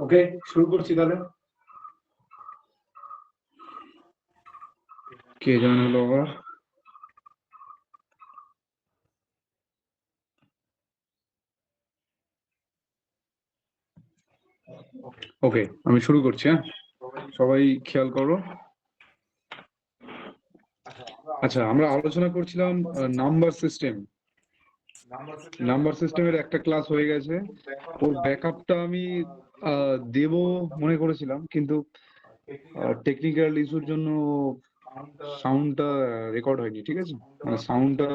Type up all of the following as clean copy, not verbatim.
ওকে, শুরু করছি তাহলে। কে জানালো আবার? ওকে, আমি শুরু করছি। হ্যাঁ, সবাই খেয়াল করো। আচ্ছা, আমরা আলোচনা করছিলাম নাম্বার সিস্টেম। নাম্বার সিস্টেমের একটা ক্লাস হয়ে গেছে, ওর ব্যাকআপটা আমি দেব মনে করেছিলাম, কিন্তু টেকনিক্যাল ইস্যুর জন্য সাউন্ডটা রেকর্ড হয়নি। ঠিক আছে, মানে সাউন্ডটা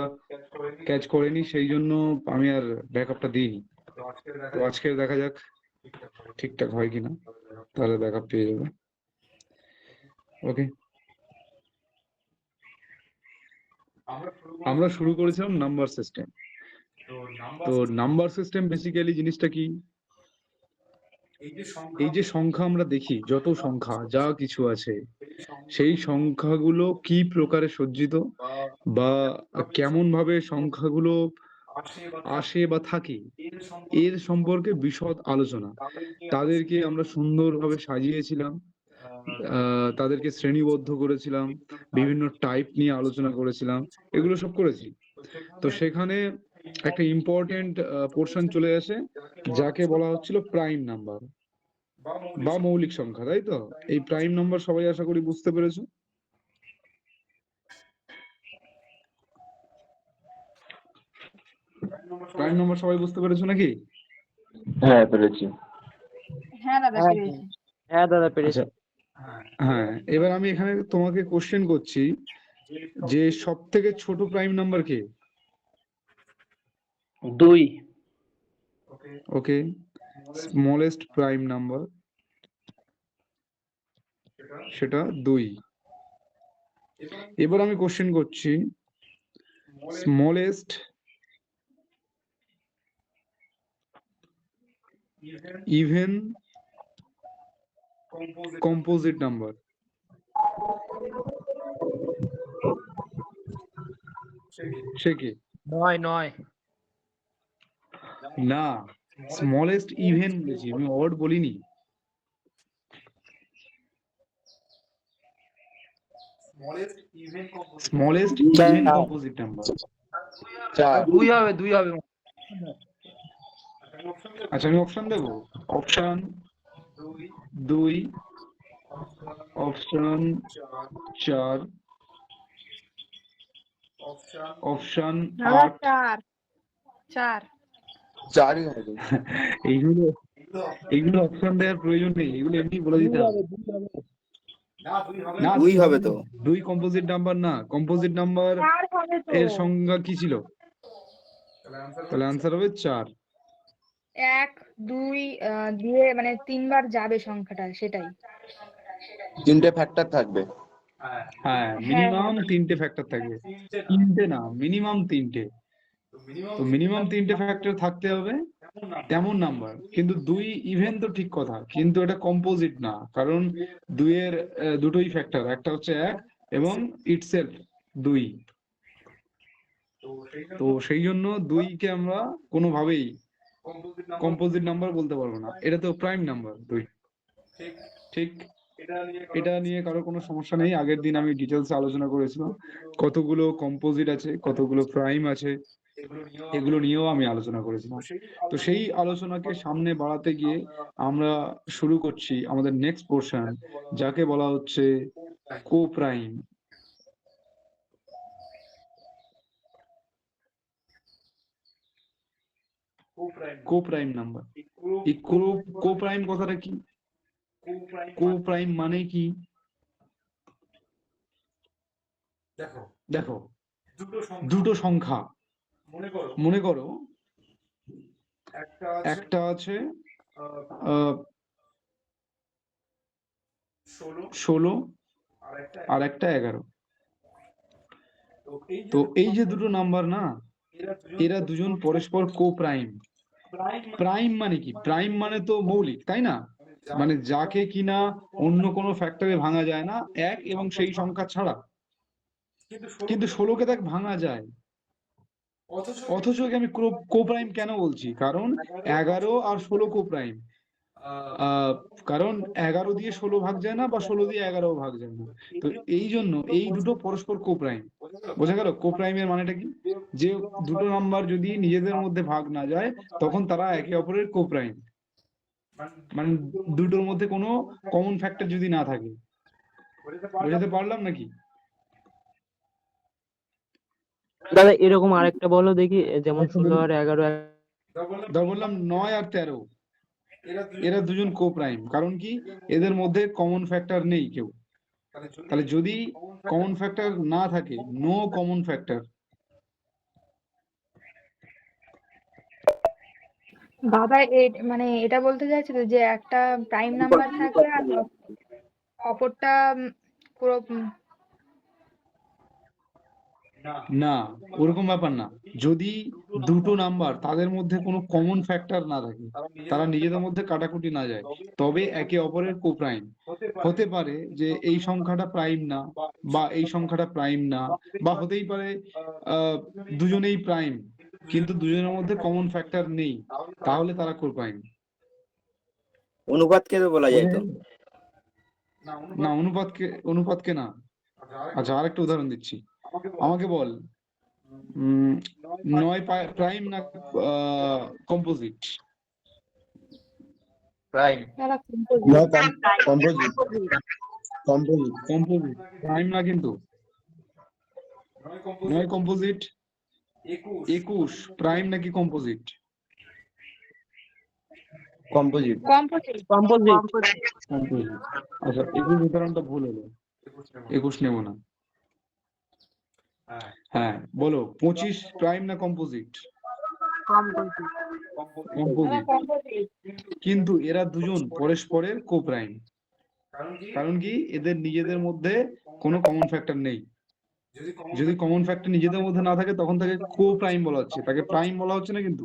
ক্যাচ করেনি, সেই জন্য আমি আর ব্যাকআপটা দিইনি। তো আজকে দেখা যাক ঠিকঠাক হয় কিনা, তাহলে ব্যাকআপ পেয়ে যাবে। ওকে, আমরা শুরু করেছিলাম নাম্বার সিস্টেম। তো নাম্বার সিস্টেম বেসিক্যালি জিনিসটা কি? এই যে সংখ্যা আমরা দেখি, যত সংখ্যা যা কিছু আছে, সেই সংখ্যাগুলো কি প্রকারে সজ্জিত, বা কেমন ভাবে সংখ্যাগুলো আসে বা থাকে, এর সম্পর্কে বিশদ আলোচনা। তাদেরকে আমরা সুন্দরভাবে সাজিয়েছিলাম, তাদেরকে শ্রেণীবদ্ধ করেছিলাম, বিভিন্ন টাইপ নিয়ে আলোচনা করেছিলাম, এগুলো সব করেছি। তো সেখানে একটা ইম্পর্টেন্ট পোর্শন চলে আসে, যাকে বলা হচ্ছিল প্রাইম নাম্বার বা মৌলিক সংখ্যা, তাই তো? এই প্রাইম নাম্বার সবাই আশা করি বুঝতে পেরেছো। প্রাইম নাম্বার সবাই বুঝতে পেরেছো নাকি? হ্যাঁ পেরেছি। হ্যাঁ দাদা পেরেছি। হ্যাঁ দাদা পেরেছি। আচ্ছা, হ্যাঁ, এবার আমি এখানে তোমাকে কোশ্চেন করছি যে সব থেকে ছোট প্রাইম নাম্বার কে? 2। ওকে, স্মলেস্ট প্রাইম নাম্বার সেটা 2। এবার আমি কোশ্চেন করছি স্মলেস্ট ইভেন কম্পোজিট নাম্বার। সে কি? 9। না, স্মলেস্ট ইভেন বলেছি, আমি অড বলিনি। Smallest even composite number. 4। 2 হবে 2 হবে। আচ্ছা, আমি অপশন দেবো। অপশন 2, অপশন 4, অপশন দাদা 8। 4। 4ই হবে। এইগুলো এইগুলো অপশন দেওয়ার প্রয়োজন নেই, এগুলো এমনি বলে দিতে হবে। না, 2 হবে তো। 2 কম্পোজিট নাম্বার না। কম্পোজিট নাম্বার 4 হবে তো। এর সংজ্ঞা কি ছিল? তাহলে আনসার হবে 4। 1 2 দিয়ে মানে 3 বার যাবে সংখ্যাটা, সেটাই। 3টে ফ্যাক্টর থাকবে। হ্যাঁ, হ্যাঁ মিনিমাম 3টে ফ্যাক্টর থাকবে। 3টে না, মিনিমাম 3টে। তো মিনিমাম 3টে ফ্যাক্টর থাকতে হবে তেমন নাম্বার। কিন্তু 2 ইভেন তো ঠিক কথা, কিন্তু এটা কম্পোজিট না, কারণ 2 এর দুটোই ফ্যাক্টর, একটা হচ্ছে 1 এবং ইটসেলফ 2। তো সেই জন্য 2 কে আমরা কোনোভাবেই কম্পোজিট নাম্বার বলতে পারবো না, এটা তো প্রাইম নাম্বার 2। ঠিক, এটা নিয়ে কারো কোনো সমস্যা নেই। আগের দিন আমি ডিটেলস আলোচনা করেছিলাম, কতগুলো কম্পোজিট আছে, কতগুলো প্রাইম আছে, এগুলো নিয়েও আমি আলোচনা করেছিলাম। তো সেই আলোচনাকে সামনে বাড়াতে গিয়ে আমরা শুরু করছি আমাদের নেক্সট পোর্শন, যাকে বলা হচ্ছে কো প্রাইম। কো প্রাইম নাম্বার। এই কো প্রাইম কথাটা কি? কো প্রাইম মানে কি? দেখো, দুটো সংখ্যা মনে করো, একটা আছে 16 আর একটা 11। তো এই যে দুটো নাম্বার না, এরা দুজন পরস্পর কো প্রাইম। প্রাইম মানে কি? প্রাইম মানে তো মৌলিক, তাই না? মানে যাকে কিনা অন্য কোনো ফ্যাক্টরে ভাঙা যায় না, এক এবং সেই সংখ্যা ছাড়া। কিন্তু 16কে দেখ ভাঙা যায়, অথচ আমি কো প্রাইম কেন বলছি? কারণ 11 আর 16 কো প্রাইম। আহ কারণ 11 দিয়ে 16 ভাগ যায় না, বা 16 দিয়ে 11 ভাগ যায় না। তো এই জন্য এই দুটো পরস্পর কোপ্রাইম। বোঝা গেল কোপ্রাইমের মানেটা কি? যে দুটো নাম্বার যদি নিজেদের মধ্যে ভাগ না যায়, তখন তারা একে অপরের কোপ্রাইম। মানে দুটোর মধ্যে কোনো কমন ফ্যাক্টর যদি না থাকে। বোঝাতে পারলাম নাকি? দাদা এরকম আরেকটা বলো দেখি, যেমন 16 আর 11 তা বললাম 9 আর 13, এরা দুজন কোপ্রাইম। কারণ কি? এদের মধ্যে কমন ফ্যাক্টর নেই কেউ। তাহলে যদি কমন ফ্যাক্টর না থাকে, নো কমন ফ্যাক্টর, বাবা মানে এটা বলতে চাইছিল যে একটা প্রাইম নাম্বার থাকবে আর অপরটা পুরো না, ওরকম ব্যাপার না। যদি দুটো নাম্বার তাদের মধ্যে কোনো কমন ফ্যাক্টর না থাকে, তারা নিজেদের মধ্যে কাটাকুটি না যায়, তবে একে অপরের কোপ্রাইম। হতে পারে যে এই সংখ্যাটা প্রাইম না, বা এই সংখ্যাটা প্রাইম না, বা হতেই পারে দুজনেই প্রাইম, কিন্তু দুজনের মধ্যে কমন ফ্যাক্টর নেই, তাহলে তারা কোপ্রাইম। অনুপাতকে তো বলা যায় তো। না, অনুপাতকে না। আচ্ছা, আরেকটা উদাহরণ দিচ্ছি। আমাকে বল, 9 প্রাইম না কম্পোজিট? প্রাইম। তারা composite। No composite. Composite. Composite prime না কিন্তু। 9 কম্পোজিট, 21 প্রাইম নাকি composite? Composite. Composite। Composite. Composite. আচ্ছা, 21 উদাহরণটা ভুল হলো, 21 নেব না। হ্যাঁ বলো, 25 প্রাইম না কম্পোজিট? তারা কম্পোজিট। composite। কিন্তু এরা দুজন পরস্পরের কোপ্রাইম। কারণ কি? এদের নিজেদের মধ্যে কোনো কমন ফ্যাক্টর নেই। যদি কমন ফ্যাক্টর নিজেদের মধ্যে না থাকে, তখন তাকে কো প্রাইম বলা হচ্ছে, তাকে প্রাইম বলা হচ্ছে না, কিন্তু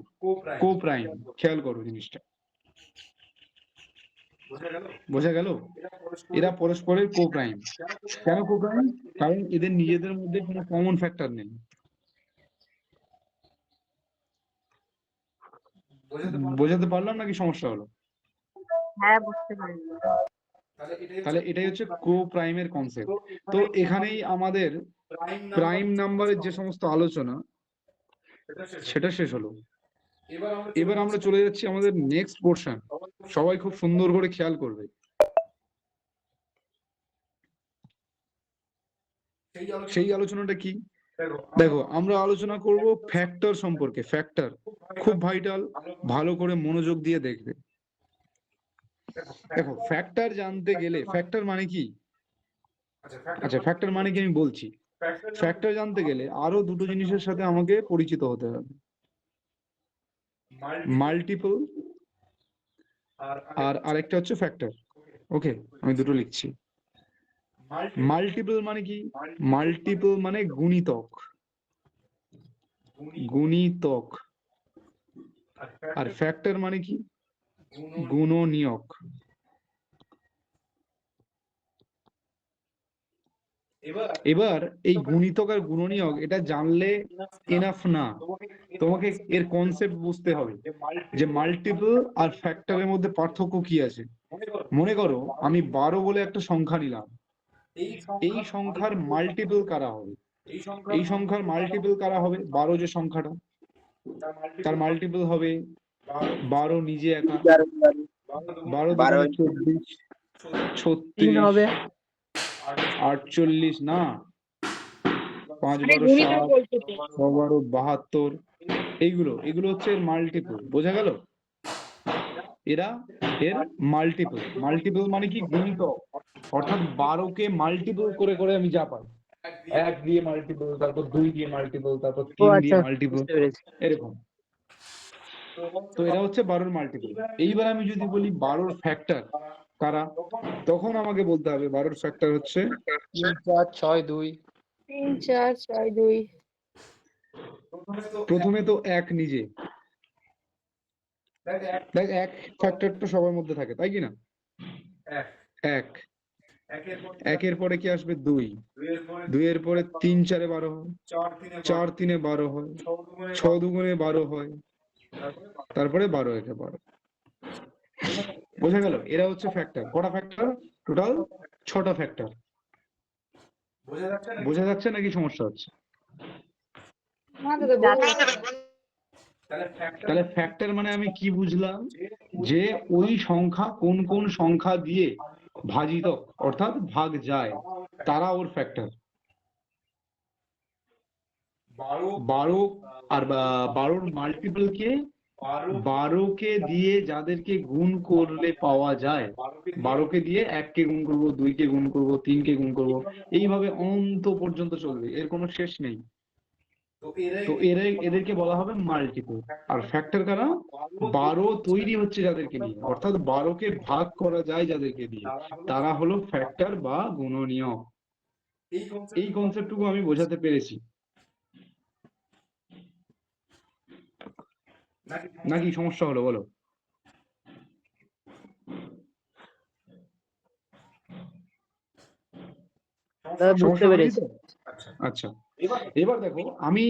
কো প্রাইম। খেয়াল করো জিনিসটা। বোঝা গেল? এরা পরস্পরের কো প্রাইম। কেন কো প্রাইম? কারণ এদের নিজেদের মধ্যে কোনো কমন ফ্যাক্টর নেই। বোঝাতে পারলাম নাকি সমস্যা হলো? হ্যাঁ, বুঝতে পারছি। তাহলে এটাই হচ্ছে কো প্রাইমের কনসেপ্ট। তো এখানেই আমাদের প্রাইম নাম্বারের যে সমস্ত আলোচনা, সেটা শেষ হলো। এবার আমরা চলে যাচ্ছি আমাদের নেক্সট পোর্শন। সবাই খুব সুন্দর করে খেয়াল করবে। সেই আলোচনাটা কি? দেখো, আমরা আলোচনা করব ফ্যাক্টর সম্পর্কে। ফ্যাক্টর খুব ভাইটাল, ভালো করে মনোযোগ দিয়ে দেখবে। দেখো, ফ্যাক্টর জানতে গেলে, ফ্যাক্টর মানে কি? আচ্ছা, ফ্যাক্টর মানে কি আমি বলছি। ফ্যাক্টর জানতে গেলে আরো দুটো জিনিসের সাথে আমাকে পরিচিত হতে হবে। মাল্টিপল, আর আরেকটা হচ্ছে ফ্যাক্টর। ওকে, আমি দুটো লিখছি। মাল্টিপল মানে কি? মাল্টিপল মানে গুণিতক। গুণিতক। আর ফ্যাক্টর মানে কি? গুণনীয়ক। এবার এই গুণিতক আর গুণনীয়ক এটা জানলে এনাফ না, তোমাকে এর কনসেপ্ট বুঝতে হবে, যে মাল্টিপল আর ফ্যাক্টরের মধ্যে পার্থক্য কি আছে। মনে করো আমি 12 বলে একটা সংখ্যা নিলাম। এই সংখ্যার মাল্টিপল কারা হবে? এই সংখ্যার মাল্টিপল কারা হবে? 12 যে সংখ্যাটা, তার মাল্টিপল হবে 12 নিজে একা। 12 12 দুগুণে 24, 3 হবে। 36, 48 না, 5 মানে 12 গুণিতক 60, বলছে তো। 6 12 72। এগুলো হচ্ছে এর মাল্টিপল। বোঝা গেল? এরা এর মাল্টিপল। মাল্টিপল মানে কি? গুণিতক। অর্থাৎ 12 কে মাল্টিপল করে করে আমি যা পাই, 1 দিয়ে মাল্টিপল, তারপর 2 দিয়ে মাল্টিপল, তারপর ও 3 দিয়ে আচ্ছা, মাল্টিপল, বুঝতে পেরেছি। এরকম। তো এরা হচ্ছে 12-র মাল্টিপল। এইবার আমি যদি বলি 12-র ফ্যাক্টর কারা, তখন আমাকে বলতে হবে 12-র ফ্যাক্টর হচ্ছে 3 4 6 2। 3 4 6 2। প্রথমে তো 1 নিজে। দেখ, 1 ফ্যাক্টর তো সবার মধ্যে থাকে, তাই কি না? 1। 1-এর পরে কি আসবে? 2। 2-এর পরে 3 4-এ 12 হয়, 4 3-এ 12 হয়, 6 2-গুণে 12 হয়, তারপরে 12 1-এ 12। বোঝা গেল? এরা হচ্ছে ফ্যাক্টর। কটা ফ্যাক্টর? টোটাল 6টা ফ্যাক্টর। বোঝা যাচ্ছে নাকি সমস্যা হচ্ছে? না দাদা বোঝা যাচ্ছে। তাহলে ফ্যাক্টর মানে আমি কি বুঝলাম, যে ওই সংখ্যা কোন কোন সংখ্যা দিয়ে ভাজিত অর্থাৎ ভাগ যায় তারা ওর ফ্যাক্টর। 12 আর 12র মাল্টিপল কে 12কে দিয়ে যাদেরকে গুণ করলে পাওয়া যায়, 12কে দিয়ে 1কে গুণ করবো, 2কে গুণ করবো, 3কে গুণ করবো, এইভাবে অনন্ত পর্যন্ত চলবে, এর কোনো শেষ নেই। তো এদেরকে বলা হবে মাল্টিপল। আর ফ্যাক্টর কারা? 12 তৈরি হচ্ছে যাদেরকে নিয়ে, অর্থাৎ 12কে ভাগ করা যায় যাদেরকে দিয়ে, তারা হলো ফ্যাক্টর বা গুণনীয়। এই কনসেপ্টটুকু আমি বোঝাতে পেরেছি নাকি সমস্যা হলো বলো? দাদা বুঝতে সমস্যা হয়নি পেরেছি। তো? আচ্ছা, এবার দেখো, আমি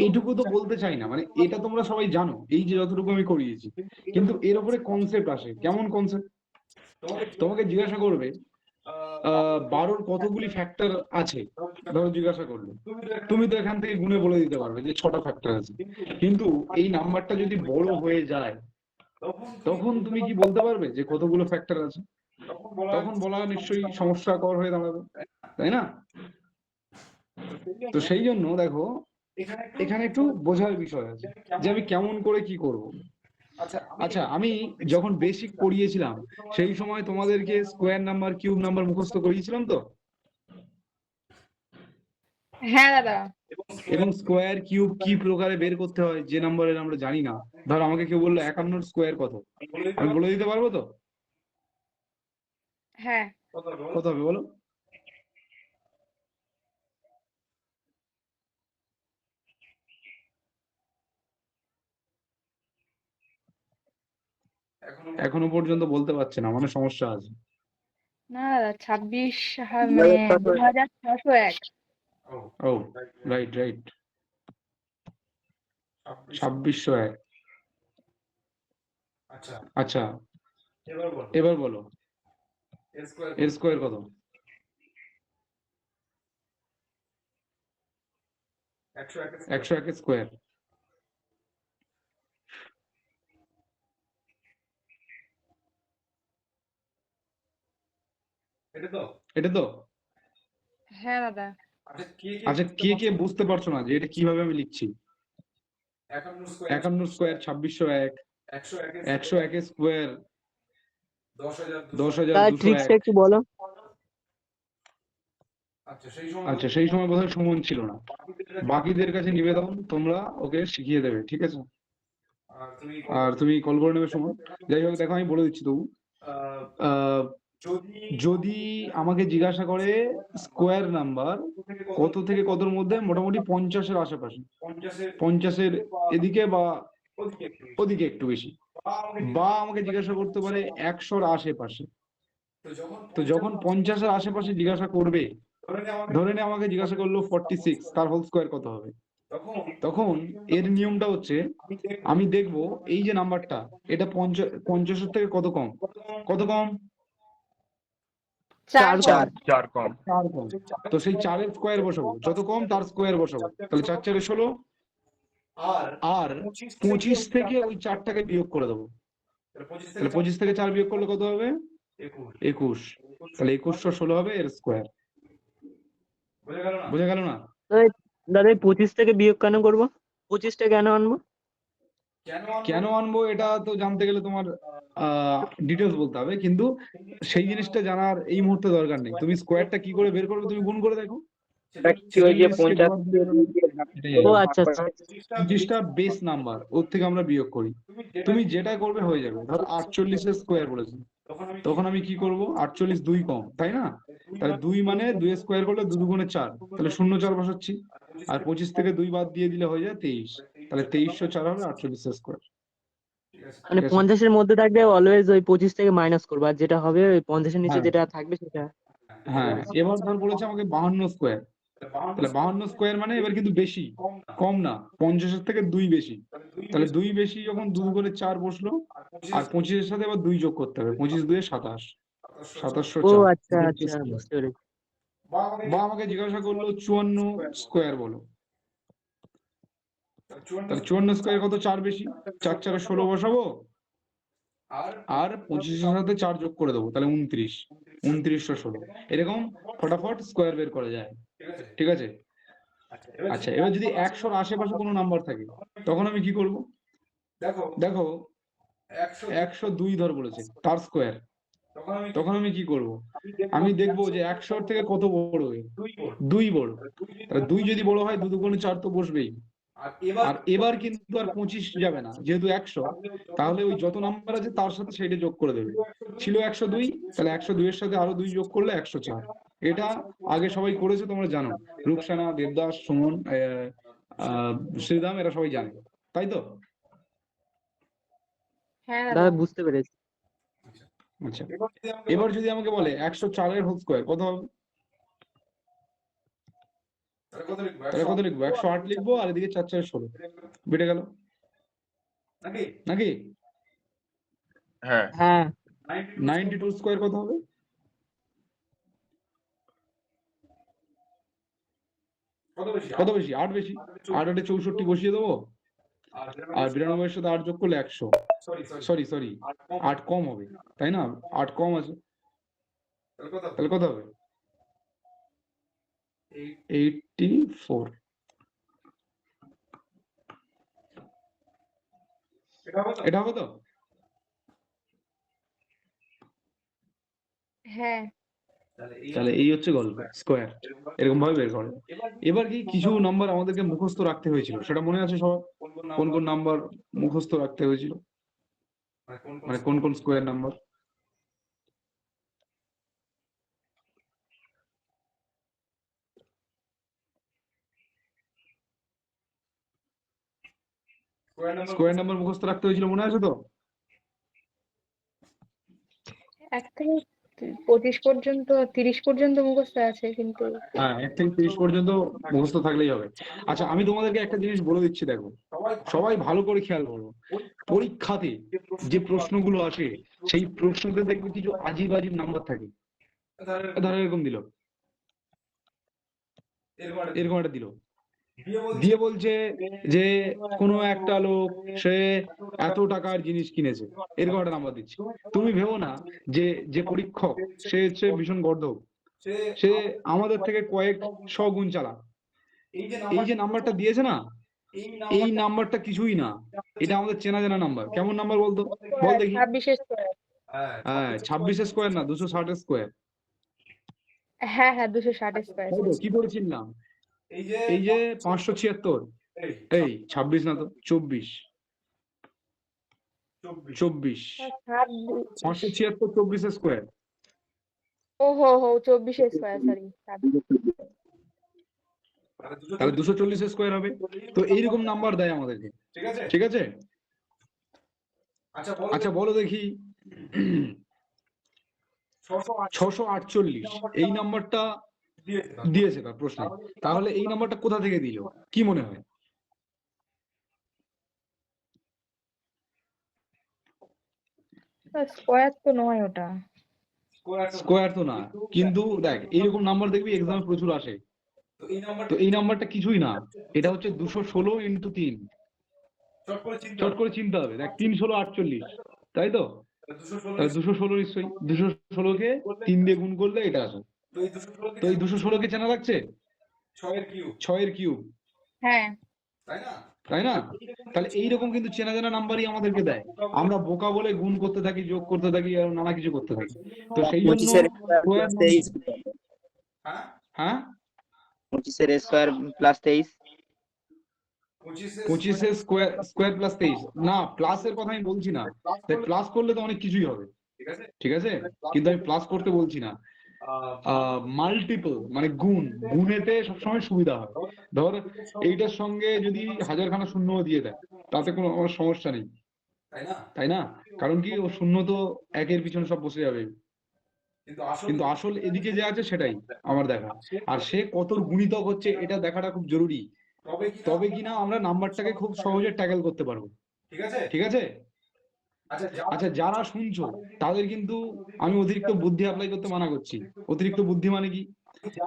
এইটুকু তো বলতে চাই না, মানে এটা তোমরা সবাই জানো, এই যে যতটুকু আমি করিয়েছি, কিন্তু এর উপরে কনসেপ্ট আসে। কেমন কনসেপ্ট? তোমাকে জিজ্ঞাসা করবে 12র কতগুলি ফ্যাক্টর আছে, ধরো জিজ্ঞাসা করলো, তুমি তো এখান থেকে গুণে বলে দিতে পারবে যে 6টা ফ্যাক্টর আছে। কিন্তু এই নাম্বারটা যদি বড় হয়ে যায়, তখন তুমি কি বলতে পারবে যে কতগুলো ফ্যাক্টর আছে? তখন বলা নিশ্চয়ই সমস্যাকর হয়ে দাঁড়াবে, তাই না? তো সেই জন্য দেখো, এখানে একটু বোঝার বিষয় আছে যে আমি কেমন করে কি করব। আচ্ছা, আমি যখন বেসিক পড়িয়েছিলাম সেই সময় তোমাদেরকে স্কোয়ার নাম্বার, কিউব নাম্বার মুখস্থ করিয়েছিলাম তো? হ্যাঁ দাদা। এবং স্কোয়ার কিউব কি প্রকারে বের করতে হয় যে নাম্বারের আমরা জানি না, ধর আমাকে কেউ বললো 51 স্কোয়ার কত, আমি বলে দিতে পারবো তো? হ্যাঁ। কত হবে বলো? এখনো পর্যন্ত বলতে পারছে না, মানে সমস্যা আছে। না দাদা 26 মানে 2601। ও রাইট রাইট, 2601। আচ্ছা, এবার বলো এর স্কোয়ার কত? 101 স্কোয়ার। এটা তো? হ্যাঁ দাদা। আচ্ছা, কে কে বুঝতে পারছো না যে এটা কিভাবে আমি লিখছি? 51 স্কোয়ার, 2601, 101 স্কোয়ার, 10,201। ট্রিক্সটা একটু বলো। আচ্ছা, সেই সময় বোধহয় সুমন ছিল না। বাকিদের কাছে নিবেদন, তোমরা ওকে শিখিয়ে দেবে, ঠিক আছে? আর তুমি কল করে নেবে সুমন। যাই হোক, দেখো আমি বলে দিচ্ছি তবু। যদি আমাকে জিজ্ঞাসা করে স্কোয়ার নাম্বার কত থেকে কতর মধ্যে, মোটামুটি 50-এর আশেপাশে, 50-এর এদিকে বা ওদিকে একটু বেশি, বা আমাকে জিজ্ঞাসা করতে পারে 100-র আশেপাশে। তো যখন 50-এর আশেপাশে জিজ্ঞাসা করবে, ধরে নে আমাকে জিজ্ঞাসা করলো 46, তার হোল স্কোয়ার কত হবে, তখন এর নিয়মটা হচ্ছে, আমি দেখবো এই যে নাম্বারটা, এটা 50-এর থেকে কত কম, কত কম? 4 চার। 4 কম। তো সেই 4-এর স্কোয়ার বসাবো, যত কম তার স্কোয়ার বসাবো, তাহলে 4 4 16। আর 25 থেকে ওই 4টাকে বিয়োগ করে দেবো, তাহলে 25 থেকে 4 বিয়োগ করলে কত হবে? 21। তাহলে 2116 হবে এর স্কোয়ার। বোঝা গেল না? দাদা এই 25 থেকে বিয়োগ কেন করবো? 25টা কেন আনবো? কেন আনবো এটা তো জানতে গেলে তোমার ডিটেলস বলতে হবে, কিন্তু সেই জিনিসটা জানার এই মুহূর্তে দরকার নেই। তুমি স্কোয়ারটা কি করে বের করবে, তুমি গুণ করে দেখো। ওই যে 50 ও আচ্ছা আচ্ছা। 25টা বেস নাম্বার, ওর থেকে আমরা বিয়োগ করি। তুমি যেটা করবে হয়ে যাবে। ধর 48-এর স্কোয়ার বলেছি, তখন আমি কি করব? 48 2 কম, তাই না? তাহলে 2 মানে 2 স্কোয়ার করলে 2 দুগুণে 4, তাহলে 0 4 বসাচ্ছি। আর 25 থেকে 2 বাদ দিয়ে দিলে হয়ে যায় 23, তাহলে 2304 হবে 48 স্কোয়ার। মানে 50-এর মধ্যে থাকবে অলওয়েজ ওই 25 থেকে মাইনাস করবো, আর যেটা হবে ওই 50-এর নিচে হ্যাঁ। যেটা থাকবে সেটা। হ্যাঁ, এবার ধর বলেছে আমাকে 52 স্কোয়ার, তাহলে 52 স্কোয়ার মানে এবার কিন্তু বেশি, কম না, 50-এর থেকে 2 বেশি। তাহলে 2 বেশি যখন 2 করে 4 বসলো, আর 25-এর সাথে আবার 2 যোগ করতে হবে, 25 2 27, ও 2704। আচ্ছা এটা হচ্ছে আচ্ছা, square। বুঝতে পেরেছি। বা আমাকে জিজ্ঞাসা করলো 54 স্কোয়ার বলো, তাহলে 54 স্কোয়ার কত, 4 বেশি, 4 4 16 বসাবো, আর 25-এর সাথে 4 যোগ করে দেবো, তাহলে 29, 29 16। এরকম ফটাফট স্কোয়ার বের করা যায়, ঠিক আছে। আচ্ছা, এবার যদি 100-র আশেপাশে কোনো নাম্বার থাকে, তখন আমি কি করব? দেখো 102 ধর বলেছে, তার স্কোয়ার, তখন আমি কি করব? আমি দেখবো যে 100-র থেকে কত বড়, 2 বড়। তাহলে 2 যদি বড় হয়, 2 2 4 তো বসবেই। আর এবার কিন্তু আর 25 যাবে না, যেহেতু 100, তাহলে ওই যত নাম্বার আছে তার সাথে সেইটা যোগ করে দেবে। ছিল 102, তাহলে 102 এর সাথে আরো 2 যোগ করলে 104। এটা আগে সবাই করেছে, তোমরা জানো, রুকসানা, দেবদাস, সুমন, শ্রীরাম, এরা সবাই জানে, তাই তো? হ্যাঁ দাদা। দাদা বুঝতে পেরেছি। আচ্ছা, এবার যদি আমাকে বলে 104-এর হোল স্কোয়ার কত হবে, তাহলে কত লিখবো? 108 লিখবো, আর এদিকে 4 4 16, বেটে গেল নাকি? হ্যাঁ হ্যাঁ 92 স্কোয়ার কত হবে? কত বেশি? 8 বেশি, 8 8 64 বসিয়ে দেবো, আর 92-এর সাথে 8 যোগ করলে 100। সরি 8 কম হবে, তাই না? 8 কম আছে, তাহলে কত হবে? 84। এটা হবে তো? হ্যাঁ। তাহলে এই হচ্ছে গল্প, স্কোয়ার এরকম ভাবে বের করে। এবার কি কিছু নাম্বার আমাদেরকে মুখস্থ রাখতে হয়েছিল, সেটা মনে আছে সবার? কোন কোন নাম্বার মুখস্থ রাখতে হয়েছিল, মানে কোন কোন স্কোয়ার নাম্বার? স্কোয়ার নাম্বার মুখস্থ রাখতে হয়েছিল, মনে আছে তো? 1 থেকে 25 পর্যন্ত, 30 পর্যন্ত মুখস্থ আছে, কিন্তু হ্যাঁ, 1 থেকে 30 পর্যন্ত মুখস্থ থাকলেই হবে। আচ্ছা, আমি তোমাদেরকে একটা জিনিস বলে দিচ্ছি, দেখো সবাই ভালো করে খেয়াল করো, পরীক্ষাতে যে প্রশ্নগুলো আসে, সেই প্রশ্নতে দেখবে কিছু আজীব আজীব নাম্বার থাকে। ধরো এরকম দিল, এরকম একটা দিল, দিয়ে বলছে যে কোনো একটা লোক, সে এত টাকার জিনিস কিনেছে, এরকম একটা নাম্বার দিচ্ছে। তুমি ভেবো না যে যে পরীক্ষক, সে হচ্ছে ভীষণ গর্দভ, সে আমাদের থেকে কয়েক 100 গুণ চালাক। এই যে নাম্বারটা দিয়েছে না, এই নাম্বারটা কিছুই না, এটা আমাদের চেনা জানা নাম্বার। কেমন নাম্বার বলতো? বল দেখি। 26 স্কোয়ার। হ্যাঁ, 26 স্কোয়ার না, 260 স্কোয়ার। হ্যাঁ হ্যাঁ, 260 স্কোয়ার। তাই তো? কি করেছিলাম? এই যে 576, এই 26 না তো, 24, 576 24 স্কোয়ার। ও হো হো, 24 স্কোয়ার, সরি। তাহলে 240 স্কোয়ার হবে। তো এইরকম নাম্বার দেয় আমাদেরকে, ঠিক আছে। আচ্ছা বলো দেখি, 648 এই নাম্বারটা দিয়েছে তার প্রশ্নে, তাহলে এই নাম্বারটা কোথা থেকে দিল, কি মনে হয়? স্কোয়ার তো নয় ওটা। স্কোয়ার তো না, কিন্তু দেখ এইরকম নাম্বার দেখবি এক্সামে প্রচুর আসে। তো এই নাম্বারটা কিছুই না, এটা হচ্ছে 216 ইন্টু 3। চট করে চিনতে হবে, দেখ 3 16 48, তাই তো? তাহলে 216 নিশ্চয়ই, 216-কে 3 দিয়ে গুণ করলে এটা আসে। তো এই 216-কে চেনা লাগছে, 6-এর কিউব, হ্যাঁ। তাই না? তাহলে এইরকম কিন্তু চেনা জানা নাম্বারই আমাদেরকে দেয়, আমরা বোকা বলে গুণ করতে থাকি, যোগ করতে থাকি, আর নানা কিছু করতে থাকি। তো সেই জন্য 25-এর স্কোয়ার প্লাস 23, হ্যাঁ 25-এর স্কোয়ার প্লাস 23। 25-এর স্কোয়ার, স্কোয়ার প্লাস 23 না, প্লাসের কথা আমি বলছি না। তাই প্লাস করলে তো অনেক কিছুই হবে, ঠিক আছে, কিন্তু আমি প্লাস করতে বলছি না। মাল্টিপল মানে গুণ, গুণেতে সবসময় সুবিধা হয়। ধর এইটার সঙ্গে যদি হাজারখানা শূন্য দিয়ে দেয়, তাতে কোনো আমার সমস্যা নেই, তাই না? কারণ কি, ও শূন্য তো একের পিছনে সব বসে যাবে, কিন্তু আসল এদিকে যে আছে সেটাই আমার দেখা। আর সে কত গুণিতক হচ্ছে এটা দেখাটা খুব জরুরি, তবে কিনা আমরা নাম্বারটাকে খুব সহজে ট্যাকেল করতে পারবো। ঠিক আছে? আচ্ছা, যারা শুনছো তাদের কিন্তু আমি অতিরিক্ত বুদ্ধি অ্যাপ্লাই করতে মানা করছি। অতিরিক্ত বুদ্ধি মানে কি?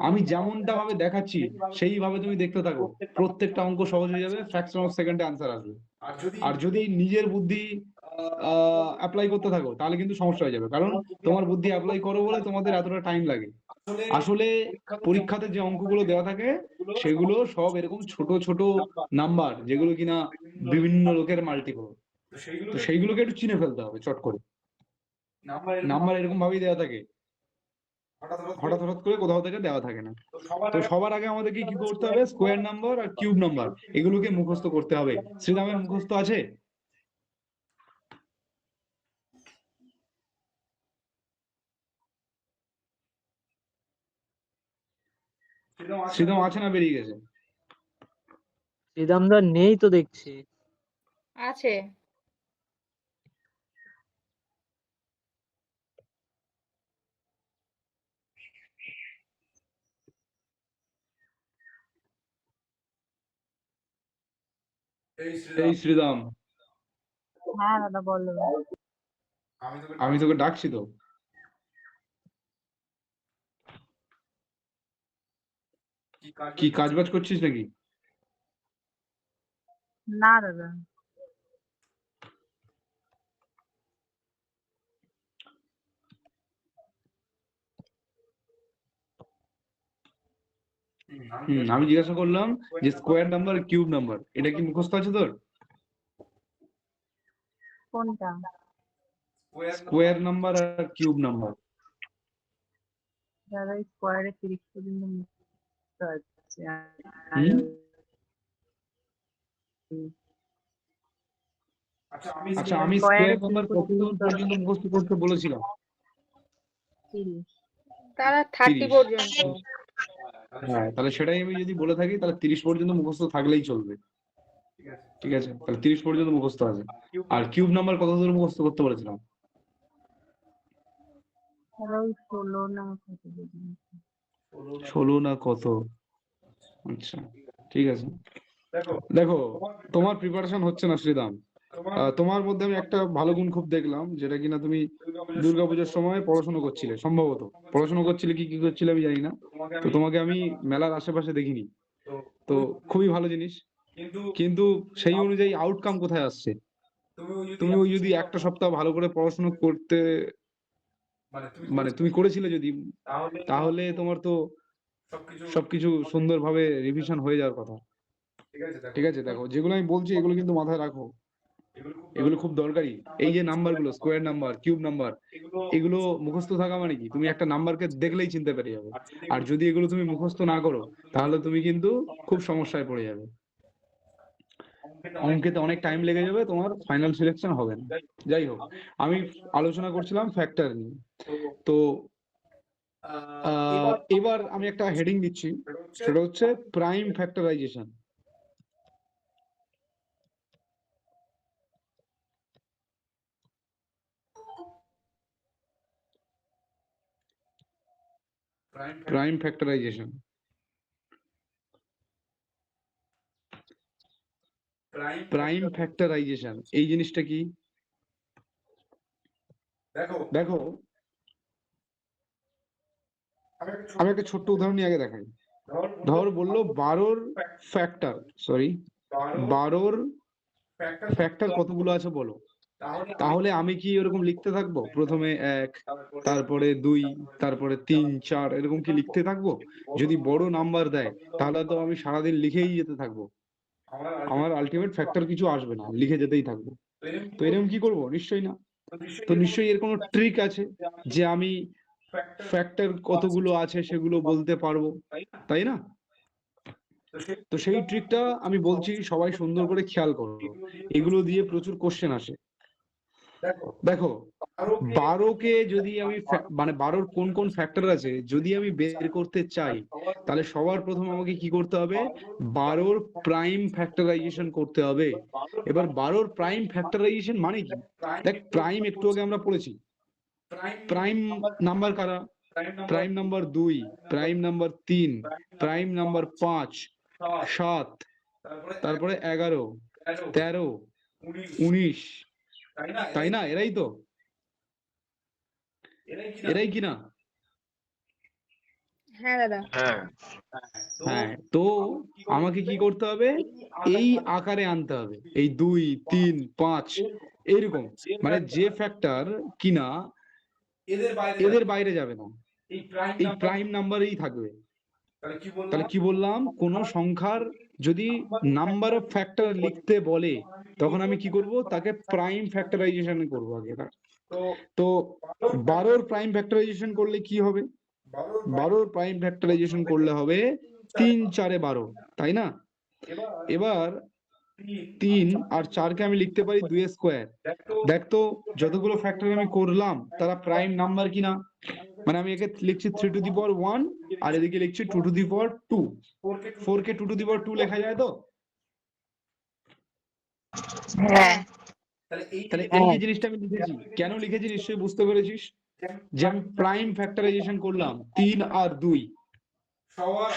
আমি যেমনটা ভাবে দেখাচ্ছি সেইভাবে তুমি দেখতে থাকো, প্রত্যেকটা অঙ্ক সহজ হয়ে যাবে, ফ্র্যাকশন অফ সেকেন্ডে আনসার আসবে। আর যদি নিজের বুদ্ধি অ্যাপ্লাই করতে থাকো তাহলে কিন্তু সমস্যা হয়ে যাবে, কারণ তোমার বুদ্ধি অ্যাপ্লাই করো বলে তোমাদের এতটা টাইম লাগে। আসলে পরীক্ষাতে যে অঙ্কগুলো দেওয়া থাকে সেগুলো সব এরকম ছোট ছোট নাম্বার, যেগুলো কিনা বিভিন্ন লোকের মাল্টিপল। তো সেইগুলোকে একটু চিনে ফেলতে হবে চট করে। নাম্বার এরকম ভাবেই দেওয়া থাকে, হঠাৎ হঠাৎ করে কোথাও থেকে দেওয়া থাকে না। তো সবার আগে আমাদেরকে কি করতে হবে? স্কোয়ার নাম্বার আর কিউব নাম্বার এগুলোকে মুখস্থ করতে হবে। শ্রীরামের মুখস্থ আছে? শ্রীরাম আছে না বেরিয়ে গেছে? শ্রীরামদা নেই তো দেখছি। আছে। এই শ্রীরাম, হ্যাঁ দাদা বলো। আমি তোকে ডাকছি তো। কি কাজ বাজ করছিস নাকি? না দাদা। আমি জিজ্ঞাসা করলাম যে স্কোয়ার নাম্বার কিউব নাম্বার এটা কি মুখস্থ আছে তোর? কোনটা? স্কোয়ার নাম্বার আর কিউব নাম্বার। দাদা স্কোয়ারে 30 পর্যন্ত মুক্ত আছে। আর হুম? আচ্ছা, আমি স্কোয়ারে স্কোয়ার নাম্বার কত পর্যন্ত মুখস্থ করতে বলেছিলাম? 30। তারা 30 30। পর্যন্ত। হ্যাঁ, তাহলে সেটাই আমি যদি বলে থাকি তাহলে 30 পর্যন্ত মুখস্থ থাকলেই চলবে। ঠিক আছে, তাহলে 30 পর্যন্ত মুখস্থ আছে। আর কিউব নাম্বার কত দূর মুখস্থ করতে বলেছিলাম? তাহলে ওই 16 না কত পর্যন্ত। 16 না কত? আচ্ছা, ঠিক আছে। দেখো, তোমার প্রিপারেশন হচ্ছে না শ্রীরাম। তোমার মধ্যে আমি একটা ভালো গুণ খুব দেখলাম, যেটা কিনা তুমি দুর্গাপূজার সময় পড়াশোনা করছিলে, সম্ভবত পড়াশোনা করছিলে, কি কি করছিলে আমি জানি না। তো তোমাকে আমি মেলার আশেপাশে দেখিনি। তো খুবই ভালো জিনিস, কিন্তু সেই অনুযায়ী আউটকাম কোথায় আসছে? তুমি ওই যদি একটা সপ্তাহ ভালো করে পড়াশোনা করতে, মানে তুমি করেছিলে যদি, তাহলে তোমার তো সবকিছু সুন্দরভাবে রিভিশন হয়ে যাওয়ার কথা। ঠিক আছে, দেখো যেগুলো আমি বলছি এগুলো কিন্তু মাথায় রাখো, এগুলো খুব দরকারি। এই যে নাম্বারগুলো, স্কোয়ার নাম্বার, কিউব নাম্বার, এগুলো মুখস্থ থাকা মানে কি? তুমি একটা নাম্বারকে দেখলেই চিনতে পেরে যাবে। আর যদি এগুলো তুমি মুখস্থ না করো তাহলে তুমি কিন্তু খুব সমস্যায় পড়ে যাবে, অঙ্কেতে অনেক টাইম লেগে যাবে, তোমার ফাইনাল সিলেকশন হবে না। যাই হোক, আমি আলোচনা করছিলাম ফ্যাক্টর নিয়ে। তো এবার আমি একটা হেডিং দিচ্ছি, সেটা হচ্ছে prime factorisation. Prime factorisation, prime factorisation এই জিনিসটা কি? দেখো, আমি একটা ছোট্ট উদাহরণ নিয়ে আগে দেখাই। ধর বললো 12 ফ্যাক্টর, সরি 12 ফ্যাক্টর কতগুলো আছে বলো। তাহলে আমি কি এরকম লিখতে থাকবো? প্রথমে 1, তারপরে 2, তারপরে 3, 4 এরকম কি লিখতে থাকবো? যদি বড় নাম্বার দেয় তাহলে তো আমি সারাদিন লিখেই যেতে থাকবো, আমার আলটিমেট ফ্যাক্টর কিছু আসবে না, লিখে যেতেই থাকবো। তো এরকম কি করবো? নিশ্চয়ই না। তো নিশ্চয়ই এর কোনো ট্রিক আছে যে আমি ফ্যাক্টর কতগুলো আছে সেগুলো বলতে পারবো, তাই না? তো সেই ট্রিকটা আমি বলছি, সবাই সুন্দর করে খেয়াল করো, এগুলো দিয়ে প্রচুর কোশ্চেন আসে। দেখো, 12কে যদি আমি মানে 12 কোন কোন ফ্যাক্টর আছে যদি আমি বের করতে চাই, তাহলে সবার প্রথম আমাকে কি করতে হবে? 12 প্রাইম ফ্যাক্টরাইজেশন করতে হবে। এবার 12 প্রাইম ফ্যাক্টরাইজেশন মানে কি? দেখ, প্রাইম একটু আগে আমরা পড়েছি, প্রাইম নাম্বার কারা? Prime number 2, prime number 3, prime number 5, 7, তারপরে 11, 13, 19, তাই না? এরাই তো, এরাই কিনা? হ্যাঁ দাদা। হ্যাঁ হ্যাঁ, তো আমাকে কি করতে হবে? এই আকারে আনতে হবে, এই 2, 3, 5 এইরকম, মানে যে ফ্যাক্টর কিনা এদের বাইরে যাবে না, এই প্রাইম নাম্বারেই থাকবে। তাহলে কি বললাম? কোন সংখ্যার যদি নাম্বার অফ ফ্যাক্টর লিখতে বলে তখন আমি কি করব? তাকে প্রাইম ফ্যাক্টরাইজেশন করব আগে। তো 12 প্রাইম ফ্যাক্টরাইজেশন করলে কি হবে? 12 প্রাইম ফ্যাক্টরাইজেশন করলে হবে 3 4 12, তাই না? এবার 3 আর 4 কে আমি লিখতে পারি 2 স্কোয়ার। দেখ তো যতগুলো ফ্যাক্টর আমি করলাম তারা প্রাইম নাম্বার কিনা? মানে আমি একে লিখছি 3 টু দি পাওয়ার 1 আর এদিকে লিখছি 2 to the power 2। 4 K 2 to the power 2 লেখা যায় তো? হ্যাঁ। তাহলে এই যে জিনিসটা আমি লিখেছি, কেন লিখেছি নিশ্চয়ই বুঝতে পেরেছিস? যে আমি প্রাইম ফ্যাক্টরাইজেশন করলাম 3 আর 2।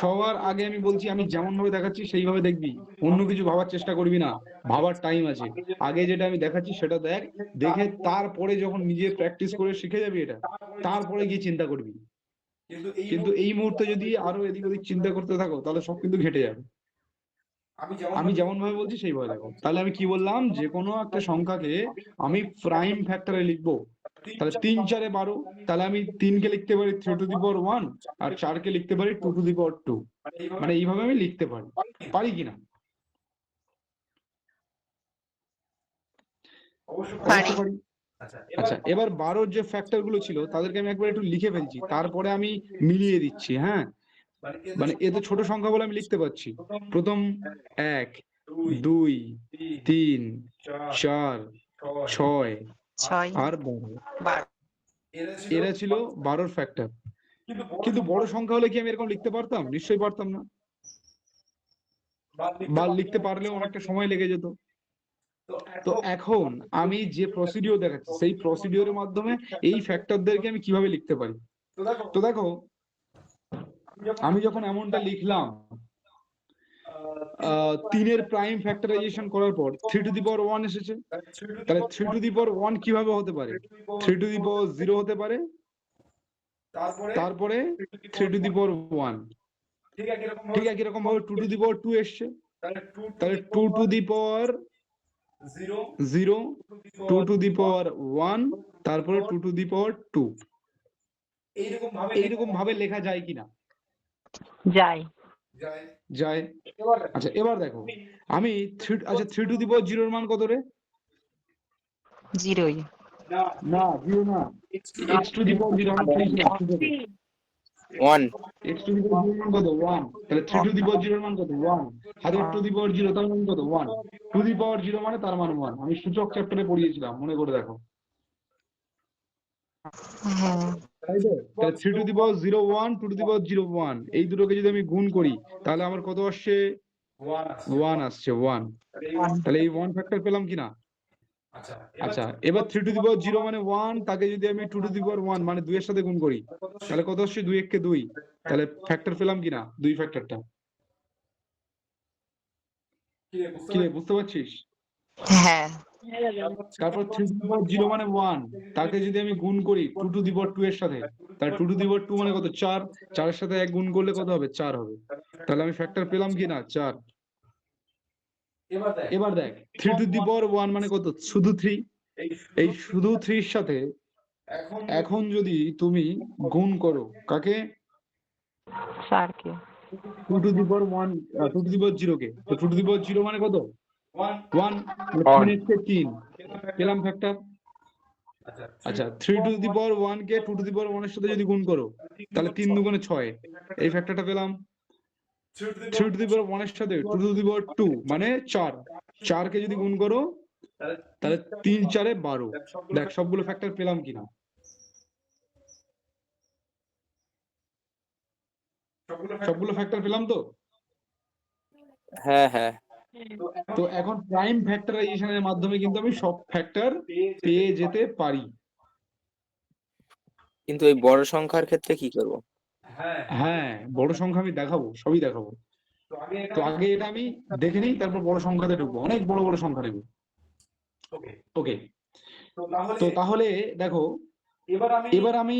সবার আগে আমি বলছি, আমি যেমন ভাবে দেখাচ্ছি সেইভাবে দেখবি, অন্য কিছু ভাবার চেষ্টা করবি না, ভাবার টাইম আছে। আগে যেটা আমি দেখাচ্ছি সেটা দেখ, দেখে তারপরে যখন নিজে প্র্যাকটিস করে শিখে যাবি এটা, তারপরে গিয়ে চিন্তা করবি। কিন্তু এই মুহূর্তে যদি আরো এদিক ওদিক চিন্তা করতে থাকো তাহলে সব কিন্তু ঘেটে যাবে। আমি যেমন ভাবে বলছি সেইভাবে দেখো। তাহলে আমি কি বললাম? যে কোনো একটা সংখ্যাকে আমি প্রাইম ফ্যাক্টরে লিখবো। তাহলে 3 4 12, তাহলে আমি 3 কে লিখতে পারি 3 টু দি পাওয়ার 1 আর 4 কে লিখতে পারি 2 টু দি পাওয়ার 2। মানে এইভাবে আমি লিখতে পারি কিনা? অবশ্যই পারি। আচ্ছা, এবার 12 যে ফ্যাক্টর গুলো ছিল তাদেরকে আমি একবার একটু লিখে ফেলছি, তারপরে আমি মিলিয়ে দিচ্ছি। হ্যাঁ, মানে এ তো ছোট সংখ্যা বলে আমি লিখতে পারছি। প্রথম 1 2 3 4 6 6 আর 12, 12 এরা ছিল 12 ফ্যাক্টর। কিন্তু বড় সংখ্যা হলে কি আমি এরকম লিখতে পারতাম? নিশ্চয়ই পারতাম না। বা লিখতে পারলেও অনেকটা সময় লেগে যেত। তো এখন আমি যে প্রসিডিওর দেখাচ্ছি সেই প্রসিডিওরের মাধ্যমে এই ফ্যাক্টরদেরকে আমি কিভাবে লিখতে পারি। তো দেখো, আমি যখন এমনটা লিখলাম, 3 এর প্রাইম ফ্যাক্টরাইজেশন করার পর 3 টু দি পাওয়ার 1 এসেছে। তাহলে 3 টু দি পাওয়ার 1 কিভাবে হতে পারে? 3 টু দি পাওয়ার 0 হতে পারে, তারপরে 3 টু দি পাওয়ার 1। ঠিক একই রকম ভাবে 2 টু দি পাওয়ার 2 এসছে। তাহলে 2 to the power 0, 2 to the power 1, তারপরে 2 টু দি পাওয়ার 2। এইরকম ভাবে লেখা যায় কিনা? যায়। যায়। আচ্ছা, এবার দেখো আমি 3 টু দি পাওয়ার 0 এর মান কত রে? 0ই। না, 0 না, x টু দি পাওয়ার 0 মানে 3। 1 x টু দি পাওয়ার 0 এর মান কত? 1। তাহলে 3 টু দি পাওয়ার 0 এর মান কত? 1। হাজার টু দি পাওয়ার 0 তার মান কত? 1। টু দি পাওয়ার 0 মানে তার মান 1। আমি সূচক চ্যাপ্টারে পড়িয়েছিলাম, মনে করে দেখো। হ্যাঁ। তাই তো? তাহলে 3 to the power 0 1, 2 to the power 0 1, এই দুটোকে যদি আমি গুণ করি তাহলে আমার কত আসছে? 1 আসছে, 1। তাহলে এই 1 ফ্যাক্টর পেলাম কিনা? আচ্ছা, এবার 3 টু দি পাওয়ার 0 মানে 1, তাকে যদি আমি 2 টু দি পাওয়ার 1 মানে 2 এর সাথে গুণ করি তাহলে কত আসছে? 2 1 কে 2। তাহলে ফ্যাক্টর পেলাম কিনা? 2 ফ্যাক্টরটা। কি রে, বুঝতে পারছিস? হ্যাঁ। তারপর 3 টু দি পাওয়ার 0 মানে 1, তাকে যদি আমি গুণ করি 2 টু দি পাওয়ার 2 এর সাথে, তাহলে 2 টু দি পাওয়ার 2 মানে কত? 4। 4 এর সাথে 1 গুণ করলে কত হবে? 4 হবে। তাহলে আমি ফ্যাক্টর পেলাম কিনা? 4। এবার দেখ 3 টু দি পাওয়ার 1 মানে কত? শুধু 3। এই শুধু 3 এর সাথে এখন যদি তুমি গুণ করো কাকে? 4কে। 2 to the power 1, 2 to the power 0 কে। তো 2 টু দি পাওয়ার 0 মানে কত? 1। 3 এর থেকে 3 পেলাম ফ্যাক্টর। আচ্ছা, 3 to the power 1 K 2 to the power 1 এর সাথে যদি গুণ করো তাহলে 3 দুগুণে 6, এই ফ্যাক্টরটা পেলাম। 3 টু দি পাওয়ার 1 এর সাথে 2 টু দি পাওয়ার 2 মানে 4, 4 কে যদি গুণ করো তাহলে 3 4 এ 12। দেখ সবগুলো ফ্যাক্টর পেলাম কিনা? সবগুলো ফ্যাক্টর পেলাম তো? হ্যাঁ হ্যাঁ তো এখন প্রাইম ফ্যাক্টরাইজেশনের মাধ্যমে কিন্তু আমি সব ফ্যাক্টর পেয়ে যেতে পারি। কিন্তু এই বড় সংখ্যার ক্ষেত্রে কি করব? হ্যাঁ, বড় সংখ্যা আমি দেখাবো, সবই দেখাবো। তো আগে এটা আমি দেখে নিই, তারপর বড় সংখ্যাতে ঢুকবো, অনেক বড় বড় সংখ্যা নেব। ওকে, তো তাহলে দেখো, এবার আমি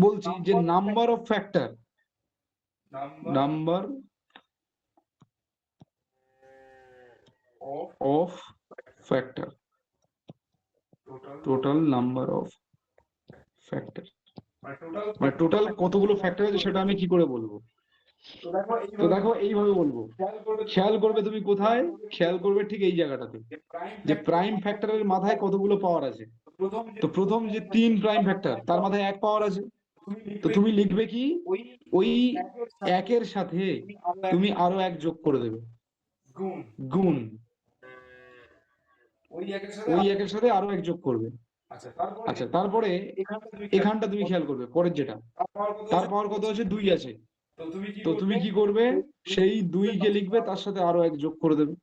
বলছি যে number of factor, number of factor, total number of factor, মানে টোটাল কতগুলো ফ্যাক্টর আছে সেটা আমি কি করে বলবো? তো দেখো এইভাবে বলবো, খেয়াল করবে তুমি কোথায়, খেয়াল করবে ঠিক এই জায়গাটাতে, যে প্রাইম ফ্যাক্টরের মাথায় কতগুলো পাওয়ার আছে। তো প্রথম যে 3 প্রাইম ফ্যাক্টর, তার মাথায় 1 পাওয়ার আছে। তো তুমি লিখবে কি, ওই 1-এর সাথে তুমি আরো 1 যোগ করে দেবে, গুণ, ওই 1-এর সাথে আরো 1 যোগ করবে। আচ্ছা, তারপরে এখানটা তুমি খেয়াল করবে, পরের যেটা, তার পাওয়ার কত আছে, 2 আছে। তো তুমি কি করবে, সেই 2 কে লিখবে, তার সাথে আরো 1 যোগ করে দেবে।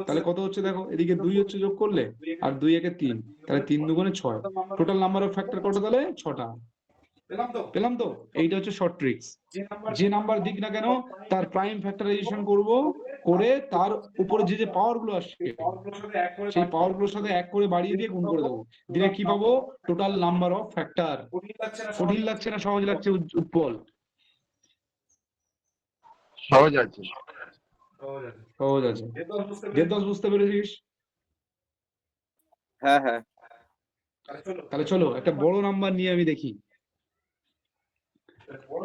তাহলে কত হচ্ছে দেখো, এদিকে 2 হচ্ছে যোগ করলে, আর 2 একে 3, তাহলে 3 দুগুণে 6। টোটাল নাম্বার অফ ফ্যাক্টর কত, তাহলে 6টা। পেলাম তো? এইটা হচ্ছে শর্ট ট্রিক্স। যে নাম্বার দিক না কেন, তার প্রাইম ফ্যাক্টরাইজেশন করব, করে তার উপরে যে যে পাওয়ার গুলো আসছে, সেই পাওয়ার গুলোর সাথে 1 করে বাড়িয়ে দিয়ে গুণ করে দেবো, দিলে কি পাবো, টোটাল নাম্বার অফ ফ্যাক্টর। কঠিন লাগছে না সহজ লাগছে উৎপল? সহজ আছে। সহজ আছে। দেবদাস বুঝতে পেরেছিস? হ্যাঁ হ্যাঁ। তাহলে চলো একটা বড় নাম্বার নিয়ে আমি দেখি।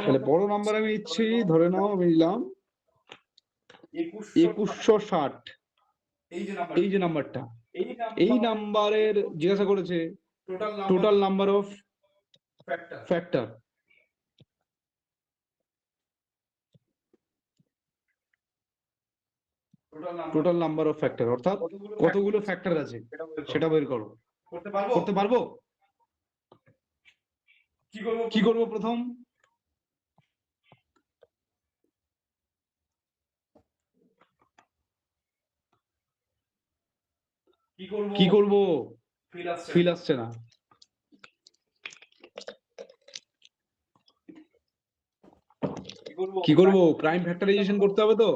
তাহলে বড় নাম্বার আমি নিচ্ছি, ধরে নাও আমি নিলাম 2160। এই যে নাম্বারটা, এই নাম্বারের জিজ্ঞাসা করেছে total number of factor. Total number of factor অর্থাৎ কতগুলো ফ্যাক্টর আছে সেটা বের করো। করতে পারবো? কি করব প্রথম? কি করব? ফিল আসছে না। কি করব? প্রাইম ফ্যাক্টরাইজেশন করতে হবে তো।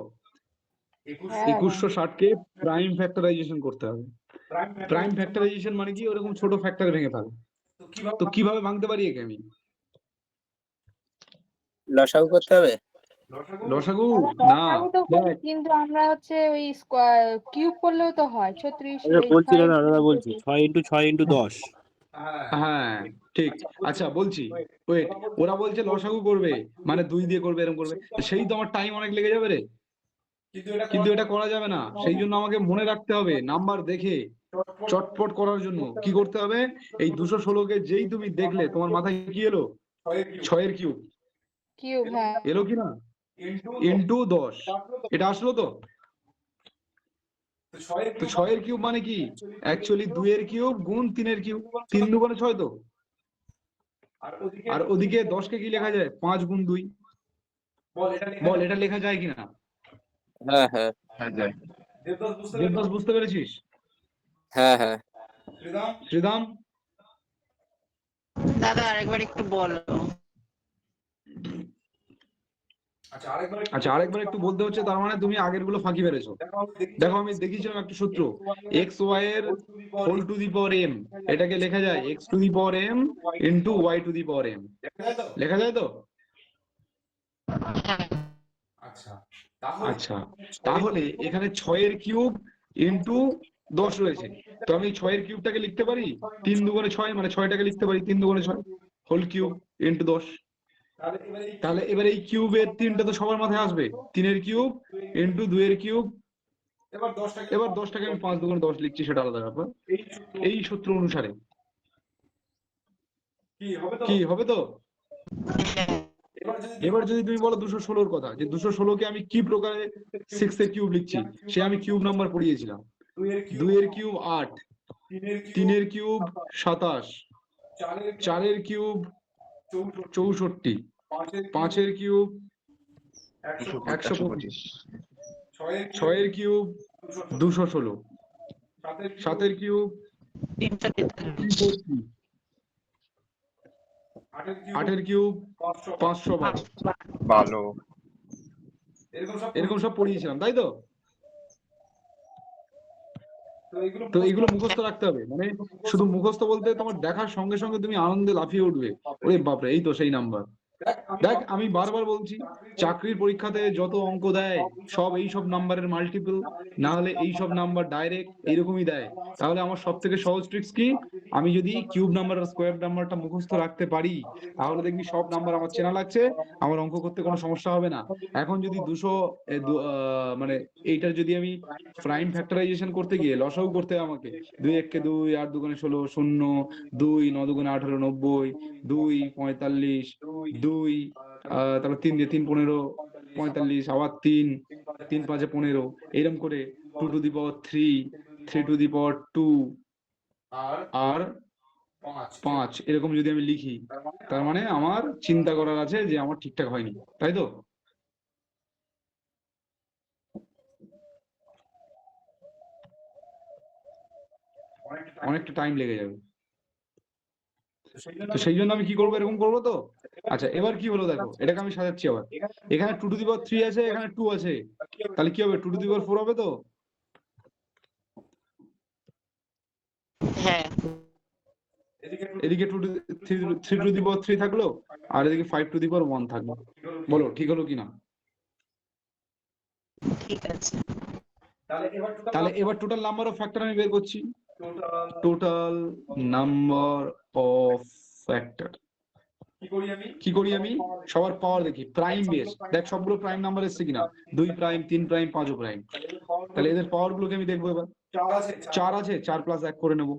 হ্যাঁ 2160 কে প্রাইম ফ্যাক্টরাইজেশন করতে হবে। প্রাইম ফ্যাক্টরাইজেশন মানে কি, ওরকম ছোট ফ্যাক্টরে ভেঙে ফেলো। তো কিভাবে ভাঙতে পারি একে আমি? লসাগু করতে হবে। লসাগু না, লসাগু তো করি, দেখ, কিন্তু আমরা হচ্ছে ওই কিউব করলেও তো হয় 36। বলছি দাদা বলছি 6 × 6 × 10। হ্যাঁ ঠিক। আচ্ছা বলছি, ওয়েট, ওরা বলছে লসাগু করবে, মানে 2 দিয়ে করবে, এরকম করবে, সেই তো আমার টাইম অনেক লেগে যাবে রে। কিন্তু এটা করা যাবে না, সেই জন্য আমাকে মনে রাখতে হবে নাম্বার দেখে চটপট করার জন্য কি করতে হবে, এই 216 কে যেই তুমি দেখলে তোমার মাথায় কি এলো, 6-এর কিউব কিউব, হ্যাঁ এলো কি না, ইন্টু 10, এটা আসলো তো। তো 6-এর কিউব মানে কি, অ্যাকচুয়ালি 2-এর কিউব গুণ 3-এর কিউব, 3 দুগুণে 6 তো। আর ওদিকে 10 কে কি লেখা যায়, 5 গুণ 2। বল এটা লেখা যায় কিনা? হ্যাঁ হ্যাঁ। হ্যাঁ যায়। দেবদাস বুঝতে পেরেছিস? হ্যাঁ হ্যাঁ। শ্রীদাম? দাদা আরেকবার একটু বলো। আচ্ছা আরেকবার একটু বলতে হচ্ছে, তার মানে তুমি আগের গুলো ফাঁকি মেরেছো। দেখো আমি দেখিয়েছিলাম একটা সূত্র, এক্স ওয়াই এর whole to the power m, এটাকে লেখা যায় x to the power m into y to the power m, লেখা যায় তো। আচ্ছা, তাহলে এখানে 6-এর কিউব ইন্টু 10 রয়েছে, তো আমি 6-এর কিউবটাকে লিখতে পারি 3 দুগুণে 6, মানে 6টাকে লিখতে পারি 3 দুগুণে 6 হোল কিউব ইন্টু 10। তাহলে এবার এই কিউবের 3টা তো সবার মাথায় আসবে, 3-এর কিউব ইন্টু 2-এর কিউব। এবার 10টাকে আমি 5 দুগুণে 10 লিখছি, সেটা আলাদা ব্যাপার। এই সূত্র অনুসারে কি হবে তো। এবার যদি তুমি বলো 216-র কথা, যে 216-কে আমি কি প্রকারে 6-এর কিউব লিখছি, সে আমি কিউব নাম্বার পড়িয়েছিলাম। 2-এর কিউব 8, 3-এর কিউব 27, 4-এর কিউব 64, 5-এর কিউব 125, 6-এর কিউব 216, 7-এর কিউব 340, 8 এর কিউব 512। ভালো। এরকম সব পড়িয়েছিলাম, তাই তো? তো এগুলো মুখস্থ রাখতে হবে, মানে শুধু মুখস্থ বলতে তোমার দেখার সঙ্গে সঙ্গে তুমি আনন্দে লাফিয়ে উঠবে, ওরে বাপরে এই তো সেই নাম্বার। দেখ আমি বারবার বলছি, চাকরির পরীক্ষাতে যত অঙ্ক দেয় সব এই সব নাম্বারের মাল্টিপল, না হলে এই সব নাম্বার ডাইরেক্ট এইরকমই দেয়। তাহলে আমার সব থেকে সহজ ট্রিক্স কি, আমি যদি কিউব নাম্বার আর স্কোয়ার নাম্বারটা মুখস্থ রাখতে পারি, তাহলে দেখবি সব নাম্বার আমার চেনা লাগছে, আমার অঙ্ক করতে কোনো সমস্যা হবে না। এখন যদি মানে এইটার যদি আমি প্রাইম ফ্যাক্টরাইজেশন করতে গিয়ে লসাগু করতে হয় আমাকে, 2 1 2, 8 2 16 0, 2 9 2 18 90, 2 45, 2 তারপর 3 দিয়ে 3 15, 45, আবার 3 3 5 15, এরকম করে 2 to the power 3, 3 to the power 2 আর 5 এরকম যদি আমি লিখি, তার মানে আমার চিন্তা করার আছে যে আমার ঠিকঠাক হয়নি, তাই তো? অনেকটা টাইম লেগে যাবে। তো সেই জন্য আমি কি করবো, এরকম করবো তো। আচ্ছা এবার কি হলো দেখো, এটাকে আমি সাজাচ্ছি আবার। এখানে 2 টু দি পাওয়ার 3 আছে, এখানে 2 আছে, তাহলে কি হবে, 2 টু দি পাওয়ার 4 হবে তো? হ্যাঁ এদিকে 3 টু দি পাওয়ার 3 থাকলো, আর এদিকে 5 টু দি পাওয়ার 1 থাকলো। বলো ঠিক হলো কিনা? ঠিক আছে। তাহলে এবার টোটাল নাম্বার অফ ফ্যাক্টর আমি বের করছি। টোটাল নাম্বার অফ ফ্যাক্টর কি করি আমি, সবার পাওয়ার দেখি, প্রাইম বেস, দেখ সবগুলো প্রাইম নাম্বার এসছে কিনা, 2 প্রাইম 3 প্রাইম 5 প্রাইম। তাহলে এদের পাওয়ার গুলোকে আমি দেখবো এবার। 4 আছে, 4 প্লাস 1 করে নেবো।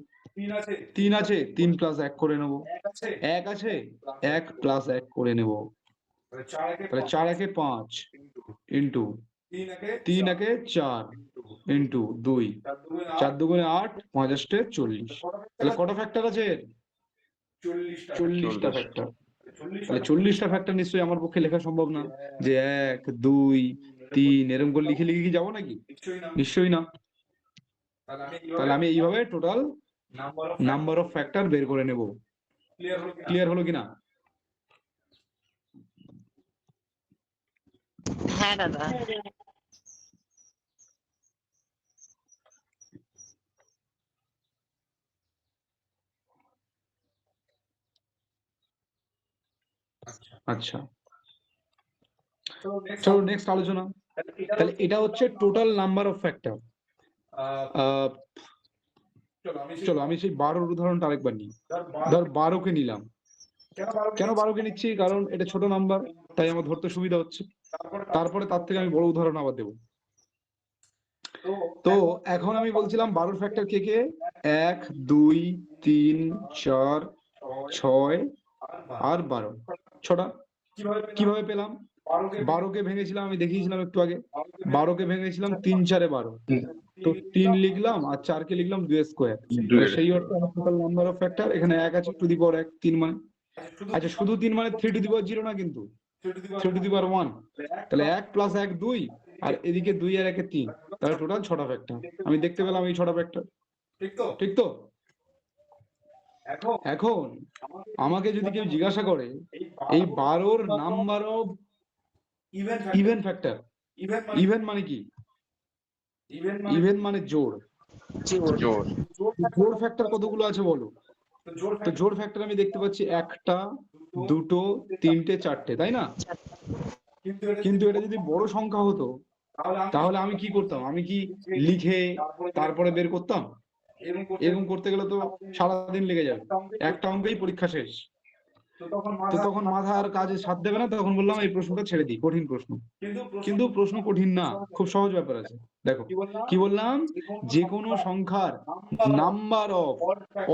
3 আছে, 3 প্লাস 1 করে নেবো। 1 আছে, 1 প্লাস 1 করে নেবো। তাহলে 4 একে 5 ইন্টু 3 একে 4 ইন্টু 2, 4 দুগুণে 8, 5 আষ্টে 40। তাহলে কটা ফ্যাক্টর আছে? 40টা ফ্যাক্টর। তাহলে 40টা ফ্যাক্টর নিশ্চয়ই আমার পক্ষে লেখা সম্ভব না, যে 1 2 3 এরকম করে লিখে লিখে কি যাবো নাকি? নিশ্চয়ই না। তাহলে আমি এইভাবে টোটাল নাম্বার অফ ফ্যাক্টর বের করে নেব। ক্লিয়ার হলো কিনা? হ্যাঁ দাদা। আচ্ছা চলো নেক্সট আলোচনা। তাহলে এটা হচ্ছে টোটাল নাম্বার অফ ফ্যাক্টর। চলো আমি সেই 12 উদাহরণটা আরেকবার নিই। ধর 12কে নিলাম। কেন 12কে নিচ্ছি, কারণ এটা ছোট নাম্বার, তাই আমার ধরতে সুবিধা হচ্ছে। তারপরে তার থেকে আমি বড় উদাহরণ আবার দেবো। তো এখন আমি বলছিলাম 12 ফ্যাক্টর কে কে, 1 2 3 4 6 আর 12, ছটা। কিভাবে পেলাম? 12কে ভেঙেছিলাম, আমি দেখিয়েছিলাম একটু আগে, 12কে ভেঙেছিলাম 3 4 12, তো 3 লিখলাম আর 4কে লিখলাম 2 স্কোয়ার। সেই অর্থে আমার টোটাল নাম্বার অফ ফ্যাক্টর এখানে 1 আছে, টু দি পাওয়ার 1 3 মানে। আচ্ছা শুধু 3 মানে 3 টু দি পাওয়ার 0 না, কিন্তু 3 টু দি পাওয়ার 1। তাহলে 1 প্লাস 1 2, আর এদিকে 2 আর 1 3, তাহলে টোটাল 6টা ফ্যাক্টর আমি দেখতে পেলাম, এই 6টা ফ্যাক্টর। ঠিক তো? এখন আমাকে যদি কেউ জিজ্ঞাসা করে এই 12র number of even factor, even মানে কি? ইভেন মানে জোড়। জোর। জোড় ফ্যাক্টর কতগুলো আছে বলো? তো জোড় ফ্যাক্টর আমি দেখতে পাচ্ছি 1টা 2টো 3টে 4টে, তাই না? কিন্তু এটা যদি বড় সংখ্যা হতো, তাহলে আমি কি করতাম? আমি কি লিখে তারপরে বের করতাম? এরকম করতে গেলে তো সারাদিন লেগে যাবে, একটা অঙ্কেই পরীক্ষা শেষ। তো তখন মাথা আর কাজে সাথ দেবে না, তখন বললাম এই প্রশ্নটা ছেড়ে দিই, কঠিন প্রশ্ন। কিন্তু প্রশ্ন কঠিন না, খুব সহজ ব্যাপার আছে। দেখো কি বললাম, যে কোনো সংখ্যার নাম্বার অফ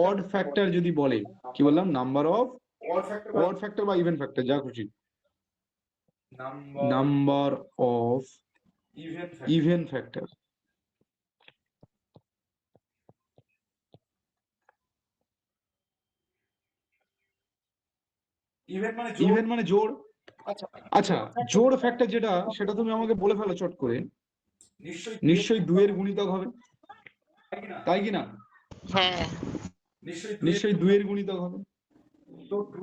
অড ফ্যাক্টর যদি বলে, কি বললাম, নাম্বার অফ অড ফ্যাক্টর বা ইভেন ফ্যাক্টর যা খুশি, number of even factor. Even মানে জোড়। আচ্ছা জোড় ফ্যাক্টর যেটা, সেটা তুমি আমাকে বলে ফেলো চট করে। নিশ্চয়ই 2 এর গুণিতক হবে, তাই কি না? হ্যাঁ নিশ্চয়ই 2 এর গুণিতক হবে।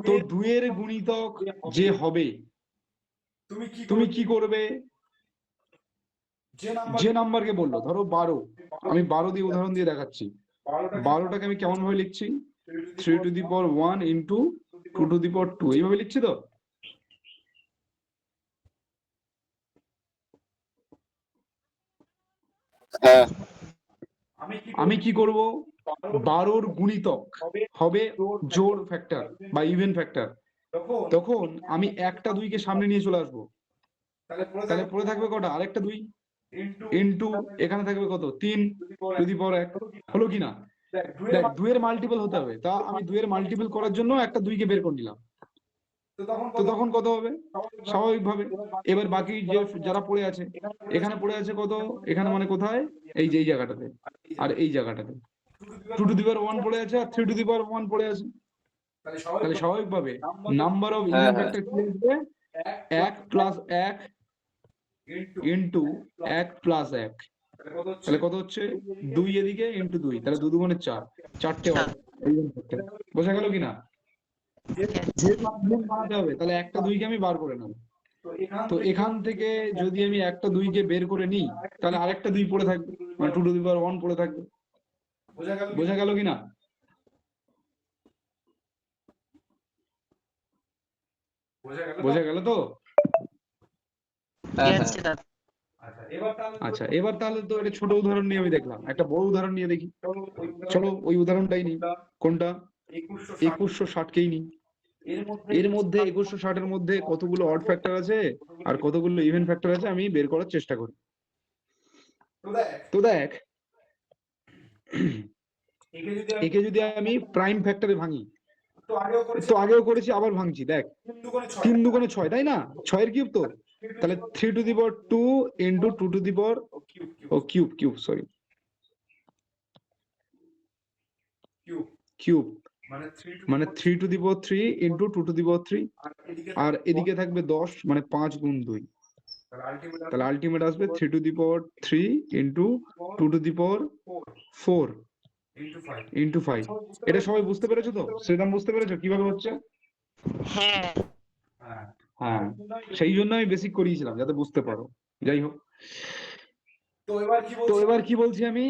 তো 2 এর গুণিতক যে হবে তুমি কি করবে? যে নাম্বারকে বললো, ধরো 12, আমি 12 দিয়ে উদাহরণ দিয়ে দেখাচ্ছি। 12টাকে আমি কেমন ভাবে লিখছি? 3 to the power 1 into 2 to the power 2, এইভাবে লিখছি তো? হ্যাঁ আমি কি করব? 12র গুণিতক হবে জোড় ফ্যাক্টর বা ইভেন ফ্যাক্টর। তখন আমি একটা 2কে সামনে নিয়ে চলে আসবো। তাহলে পড়ে থাকবে কটা? আরেকটা 2 ইন্টু এখানে থাকবে কত? 3 টু দি পাওয়ার 1। হলো কি না? দেখ 2 এর মাল্টিপল হতে হবে, তা আমি 2 এর মাল্টিপল করার জন্য একটা 2কে বের করে নিলাম। তো তখন কত হবে? স্বাভাবিকভাবে এবার বাকি যে যারা পড়ে আছে, এখানে পড়ে আছে কত? এখানে মানে কোথায়? এই যে এই জায়গাটাতে আর এই জায়গাটাতে 2 to the power 1 পড়ে আছে আর 3 to the power 1 পড়ে আছে। তাহলে স্বাভাবিকভাবে নাম্বার অফ হ্যাঁ, ইভেন হ্যাঁ। ফ্যাক্টর কি আসবে? 1 প্লাস 1 ইন্টু 1 প্লাস 1। তাহলে কত হচ্ছে? 2 এদিকে ইন্টু 2, তাহলে 2 দুগুণে 4, 4টে ইভেন ফ্যাক্টর। বোঝা গেল কিনা? যেহেতু ইভেন বানাতে হবে, তাহলে একটা 2কে আমি বার করে নেব। তো এখান থেকে যদি আমি একটা 2কে বের করে নিই, তাহলে আরেকটা 2 পড়ে থাকবে, মানে 2 to the power 1 পড়ে থাকবে। বোঝা গেল কিনা? বোঝা গেল তো? হ্যাঁ, হ্যাঁ। আচ্ছা, এবার তাহলে তো এটা ছোট উদাহরণ নিয়ে আমি দেখলাম, একটা বড় উদাহরণ নিয়ে দেখি। চলো ওই উদাহরণটাই নিই। কোনটা? 2160কেই নিই। এর মধ্যে 2160-এর মধ্যে কতগুলো অড ফ্যাক্টর আছে আর কতগুলো ইভেন ফ্যাক্টর আছে আমি বের করার চেষ্টা করি। তো দেখ, একে যদি আমি প্রাইম ফ্যাক্টরে ভাঙি, তো আগেও করেছি আবার ভাঙছি। দেখ 3 দুগুণে 6, তাই না? 6 এর কিউব তো। তাহলে 3 to the power 2 into 2 to the power cube sorry cube, মানে 3 to the power 3 into 2 to the power 3, আর এদিকে থাকবে 10, মানে 5 গুণ 2। তাহলে আলটিমেট আসবে 3 to the power 3 into 2 to the power 4 into 5। এটা সবাই বুঝতে পেরেছো তো? সেরকম বুঝতে পেরেছো কিভাবে হচ্ছে? হ্যাঁ, সেই জন্য আমি বেসিক করিয়েছিলাম, যাতে বুঝতে পারো। যাই হোক, তো এবার কি বলছি আমি?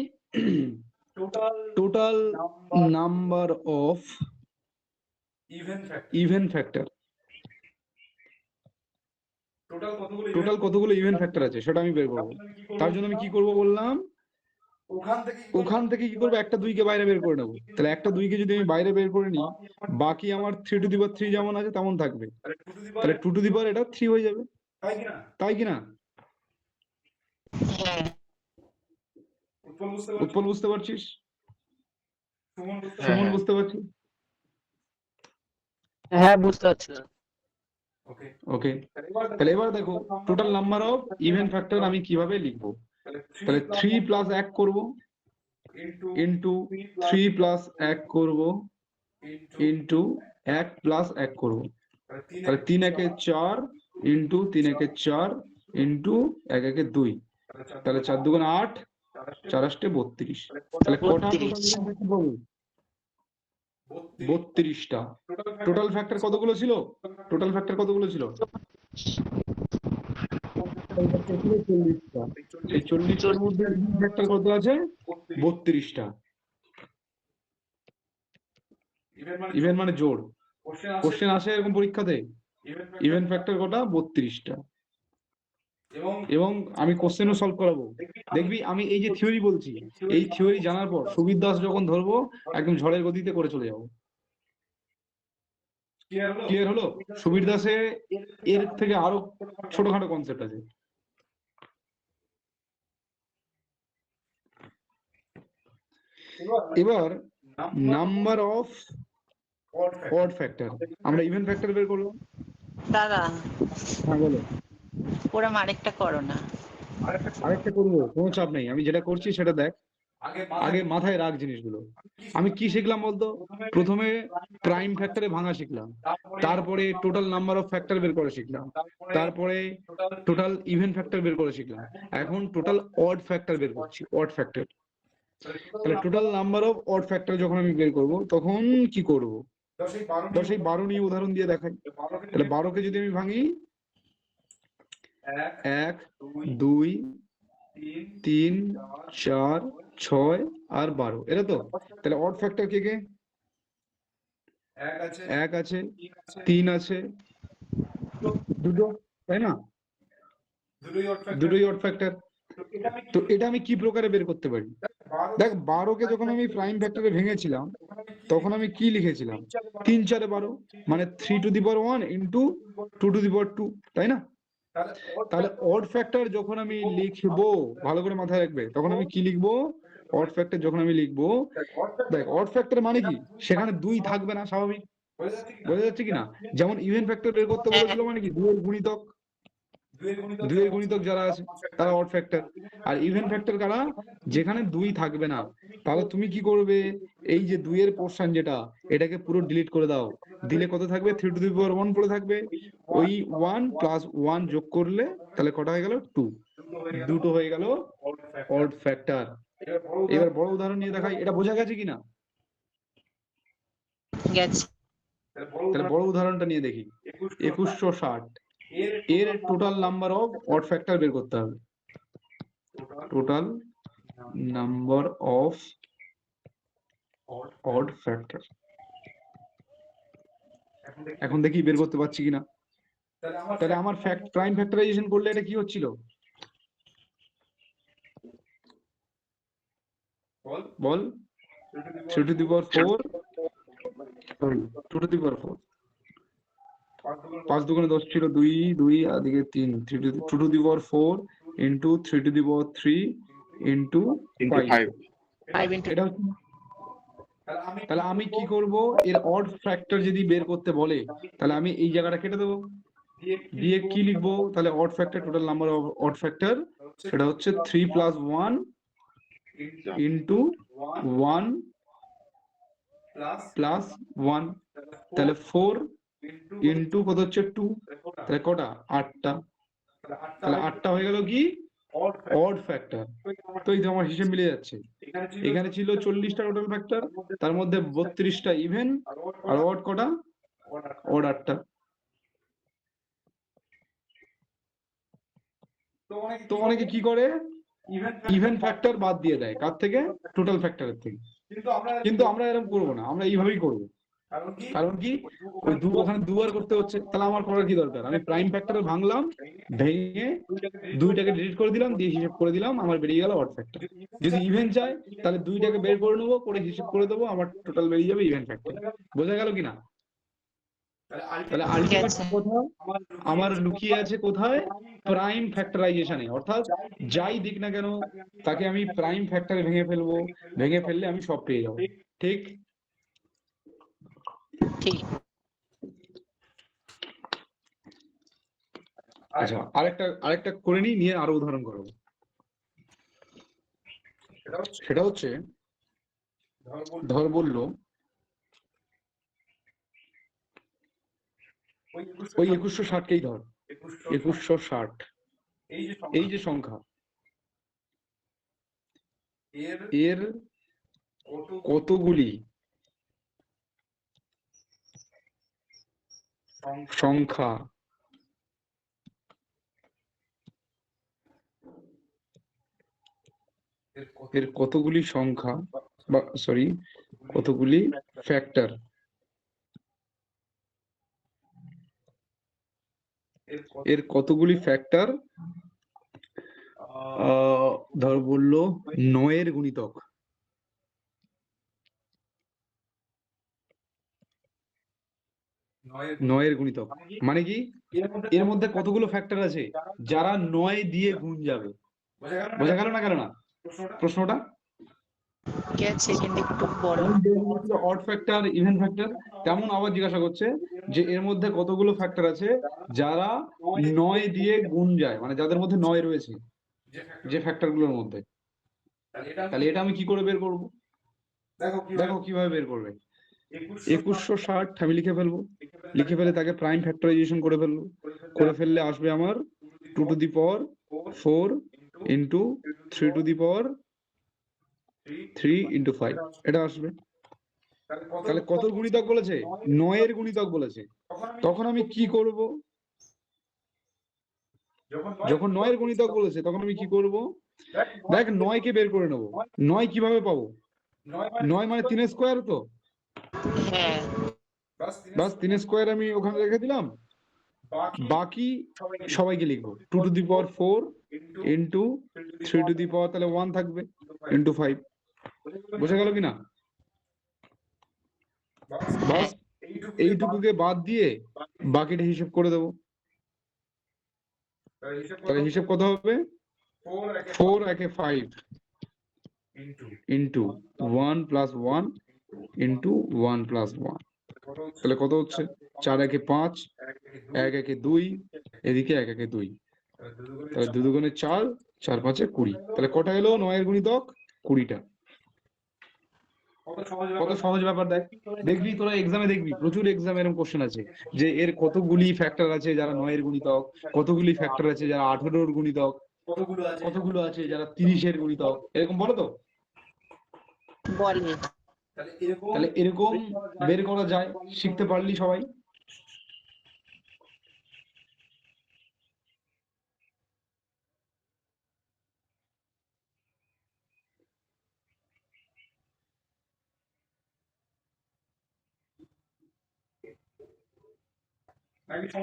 Total number of even factor, total কতগুলো ইভেন ফ্যাক্টর আছে সেটা আমি বের করবো। তার জন্য আমি কি করব বললাম? ওখান থেকে কি করবো? একটা 2কে বাইরে বের করে নেবো। তাহলে একটা 2কে যদি আমি বাইরে বের করে নিই, বাকি আমার 3 to the power 3 যেমন আছে তেমন থাকবে। তাহলে 2 to the power এটা 3 হয়ে যাবে, তাই কি না? উৎপল বুঝতে পারছিস? সুমন বুঝতে পারছিস? হ্যাঁ, বুঝতে পারছি না। ওকে, তাহলে এবার দেখো total number of even factor আমি কিভাবে লিখবো। তাহলে 3 প্লাস 1 করব ইন্টু 3 প্লাস 1 করব ইন্টু 1 প্লাস 1 করব। তাহলে 3 একে 4 ইন্টু 3 একে 4 ইন্টু 1 একে 2, তাহলে 4 দুগুণে 8, 4 আষ্টে 32। তাহলে কটা টোটাল ইভেন ফ্যাক্টর পাবো? 32টা। টোটাল ফ্যাক্টর কতগুলো ছিল? টোটাল ফ্যাক্টর কতগুলো ছিল? সেই 40টার মধ্যে ইভেন ফ্যাক্টর কত আছে? 32টা। ইভেন মানে জোড়। কোশ্চেন আসে এরকম পরীক্ষাতে, ইভেন ফ্যাক্টর কটা? 32টা। এবং আমি কোশ্চেনও সলভ করাবো। দেখবি আমি এই যে থিওরি বলছি, এই থিওরি জানার পর সুবির দাস যখন ধরবো, একদম ঝড়ের গতিতে করে চলে যাবো। ক্লিয়ার হলো? সুবীর দাসে এর থেকে আরো ছোটখাটো কনসেপ্ট আছে। এবার নাম্বার অফ অড ফ্যাক্টর, আমরা ইভেন ফ্যাক্টর বের করলাম। দাদা হ্যাঁ বলো। ওরম আরেকটা করো না। আরেকটা করবো, কোনো চাপ নেই, আমি যেটা করছি সেটা দেখ। আগে মাথায় রাখ জিনিসগুলো। আমি কি শিখলাম বলতো? প্রথমে প্রাইম ফ্যাক্টরে ভাঙা শিখলাম, তারপরে টোটাল নাম্বার অফ ফ্যাক্টর বের করে শিখলাম, তারপরে টোটাল ইভেন ফ্যাক্টর বের করে শিখলাম, এখন টোটাল অড ফ্যাক্টর বের করছি, অড ফ্যাক্টর। তাহলে total number of odd factor যখন আমি বের করব, তখন কি করব? 10 এই 12 নিয়ে উদাহরণ দিয়ে দেখাই। তাহলে 12কে যদি আমি ভাঙি 1 2 3 4 6 আর 12, এটা তো। তাহলে অড ফ্যাক্টর কে কে? 1 আছে, 3 আছে, দুটো, তাই না? দুটোই অড ফ্যাক্টর। তো এটা আমি কি প্রকারে বের করতে পারি? দেখ, 12কে যখন আমি প্রাইম ফ্যাক্টরে ভেঙেছিলাম তখন আমি কি লিখেছিলাম? 3 4 12, মানে 3 to the power 1 into 2 to the power 2, তাই না? তাহলে অড ফ্যাক্টর যখন আমি লিখবো, ভালো করে মাথায় রাখবে, তখন আমি কি লিখবো? অড ফ্যাক্টর যখন আমি লিখবো, দেখ অড ফ্যাক্টর মানে কি, সেখানে 2 থাকবে না, স্বাভাবিক। বোঝা যাচ্ছে কিনা? যেমন ইভেন ফ্যাক্টর বের করতে বলেছিল, মানে কি 2 এর গুণিতক, 2 এর গুণিতক যারা আছে তারা অড ফ্যাক্টর। আর ইভেন ফ্যাক্টর কারা? যেখানে 2 থাকবে না। তাহলে তুমি কি করবে? এই যে 2 এর পোরশন যেটা, এটাকে পুরো ডিলিট করে দাও। দিলে কত থাকবে? 3 টু দি পাওয়ার 1 পড়ে থাকবে। ওই 1 প্লাস 1 যোগ করলে তাহলে কটা হয়ে গেল? 2। দুটো হয়ে গেল অড ফ্যাক্টর। এবার বড় উদাহরণ নিয়ে দেখাই, এটা বোঝা গেছে কিনা? গেছে। তাহলে বড় উদাহরণটা নিয়ে দেখি। 2160 এর total number of odd factor বের করতে হবে। Total number of odd factor. এখন দেখি বের করতে পারছি কিনা। তাহলে আমার প্রাইম ফ্যাক্টরাইজেশন করলে এটা কি হচ্ছিল? বল। 3 to the power 4, sorry 2 to the power 4, 5 দুগুণে 10 ছিল, 2 2 আর দিকে 3, 2 to the power 4 into 3 to the power 3 into 5, 5 into এটা হচ্ছে। তাহলে আমি কি করব? এর অড ফ্যাক্টর যদি বের করতে বলে তাহলে আমি এই জায়গাটা কেটে দেবো, দিয়ে কি লিখবো? তাহলে odd factor, total number of odd factor, সেটা হচ্ছে 3 প্লাস 1 ইন্টু 1 প্লাস 1, তাহলে 4 ইন্টু কত হচ্ছে 2, তাহলে কটা? 8টা। তাহলে 8টা হয়ে গেল কি? Odd factor. তো এই যে আমার হিসেব মিলে যাচ্ছে। এখানে ছিল 40টা টোটাল ফ্যাক্টর, তার মধ্যে 32টা ইভেন, আর অড কটা? অড 8টা। তো অনেকে কি করে? ইভেন ফ্যাক্টর বাদ দিয়ে দেয়, কার থেকে? টোটাল ফ্যাক্টরের থেকে। কিন্তু আমরা এরকম করবো না, আমরা এইভাবেই করবো। কারণ কি? ওই ওখানে দুবার করতে হচ্ছে, তাহলে আমার করার কি দরকার? আমি প্রাইম ফ্যাক্টরে ভাঙলাম, ভেঙে 2টাকে ডিলিট করে দিলাম, দিয়ে হিসেব করে দিলাম, আমার বেরিয়ে গেল অড ফ্যাক্টর। যদি ইভেন চাই তাহলে 2টাকে বের করে নেবো, করে হিসেব করে দেবো, আমার টোটাল বেরিয়ে যাবে ইভেন ফ্যাক্টর। বোঝা গেল কিনা? তাহলে আলটিমেট গেছে। কথা আমার লুকিয়ে আছে কোথায়? প্রাইম ফ্যাক্টরাইজেশনে। অর্থাৎ যাই দিক না কেন তাকে আমি প্রাইম ফ্যাক্টরে ভেঙে ফেলবো, ভেঙে ফেললে আমি সব পেয়ে যাবো। ঠিক? ঠিক। আচ্ছা, আরেকটা করে নিয়ে আরো উদাহরণ করবো। সেটা হচ্ছে, ধর বললো ওই 2160কেই ধর, 2160 এই যে সংখ্যা, এর কতগুলি সংখ্যা এর কতগুলি সংখ্যা বা সরি কতগুলি ফ্যাক্টর এর কতগুলি ফ্যাক্টর ধর বললো 9 এর গুণিতক। 9 এর গুণিতক মানে কি? এর মধ্যে কতগুলো ফ্যাক্টর আছে যারা 9 দিয়ে গুণ যাবে? বোঝা গেল না? গেল না প্রশ্নটা? গেছে, কিন্তু একটু বড়। অড ফ্যাক্টর, ইভেন ফ্যাক্টর, তেমন আবার জিজ্ঞাসা করছে যে এর মধ্যে কতগুলো ফ্যাক্টর আছে যারা 9 দিয়ে গুণ যায়, মানে যাদের মধ্যে 9 রয়েছে যে ফ্যাক্টর গুলোর মধ্যে। তাহলে এটা আমি কি করে বের করব? দেখো কিভাবে বের করবে। 2160 আমি লিখে ফেলবো, লিখে ফেলে তাকে প্রাইম ফ্যাক্টরাইজেশন করে ফেলবো, করে ফেললে আসবে আমার 2 to the power 4 into 3 to the power 3 into 5, এটা আসবে। তাহলে কত গুণিতক বলেছে? 9 এর গুণিতক বলেছে। তখন আমি কি করব? যখন 9 এর গুণিতক বলেছে তখন আমি কি করব? দেখ 9 কে বের করে নেব। 9 কিভাবে পাবো? 9 মানে 3 স্কোয়ার তো। হ্যাঁ বাস 3 স্কোয়ার আমি ওখানে রেখে দিলাম। বাকি সবাইকে লিখবো 2 to the power 4 into 3 to the power তাহলে 1 থাকবে ইন্টু 5। বোঝা গেল কিনা? বাস এইটুকুকে বাদ দিয়ে বাকিটা হিসেব করে দেবো। তাহলে হিসেব কত হবে? 4 একে 5 ইন্টু 1 প্লাস 1 ইন্টু 1 প্লাস 1। তাহলে কত হচ্ছে? 4 একে 5, 1 একে 2, এদিকে 1 একে 2। তাহলে 2 দুগুণে 4, 4 পাঁচে 20। তাহলে কটা এলো 9 এর গুণিতক? 20টা। কত সহজ ব্যাপার দেখ। দেখবি তোরা এক্সামে দেখবি প্রচুর এক্সামে এরকম কোশ্চেন আছে যে এর কতগুলি ফ্যাক্টর আছে যারা 9 এর গুণিতক, কতগুলি ফ্যাক্টর আছে যারা 18 এর গুণিতক, কতগুলো আছে যারা 30 এর গুণিতক, এরকম বলো তো। বলে তাহলে এরকম বের করা যায়, শিখতে পারলি সবাই।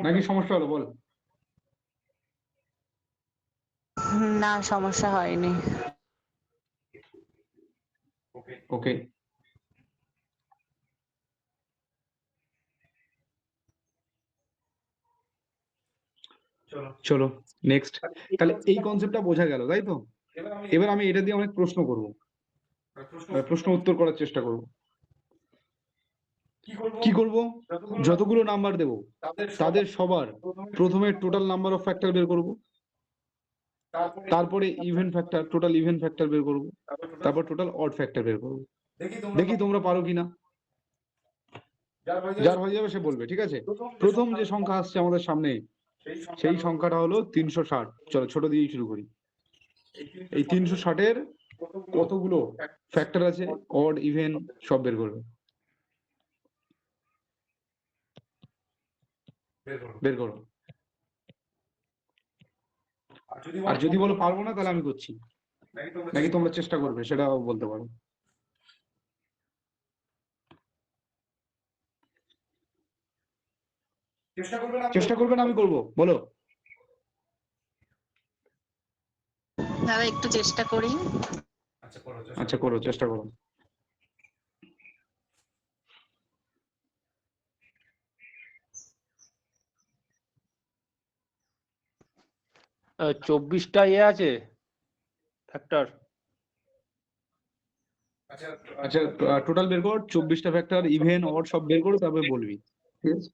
নাকি সমস্যা হলো বল? না সমস্যা হয়নি। ওকে, চলো নেক্সট। তাহলে এই কনসেপ্টটা বোঝা গেল, তাই তো? এবার আমি এটা দিয়ে অনেক প্রশ্ন করব, প্রশ্ন উত্তর করার চেষ্টা করব। কি করব? যতগুলো নাম্বার দেব তাদের সবার প্রথমে টোটাল নাম্বার অফ ফ্যাক্টর বের করব, তারপরে even factor, total even factor বের করব, তারপর টোটাল অড ফ্যাক্টর বের করব। দেখি তোমরা পারো কিনা। যার হয়ে যাবে সে বলবে, ঠিক আছে? প্রথম যে সংখ্যা আসছে আমাদের সামনে সেই সংখ্যাটা হলো 360। চলো ছোট দিয়েই শুরু করি। এই 360-এর কতগুলো ফ্যাক্টর আছে, অড ইভেন সব বের করবে। বের করো। আর যদি বলো পারবো না তাহলে আমি করছি, নাকি তোমরা চেষ্টা করবে সেটাও বলতে পারো। চেষ্টা করবে না আমি করবো, বলো। দাদা একটু চেষ্টা করি। আচ্ছা করো, চেষ্টা করো। চব্বিশটা আছে ফ্যাক্টর। আচ্ছা টোটাল বের কর, 24টা ফ্যাক্টর, ইভেন অড সব বের করো, তারপরে বলবি, ঠিক আছে?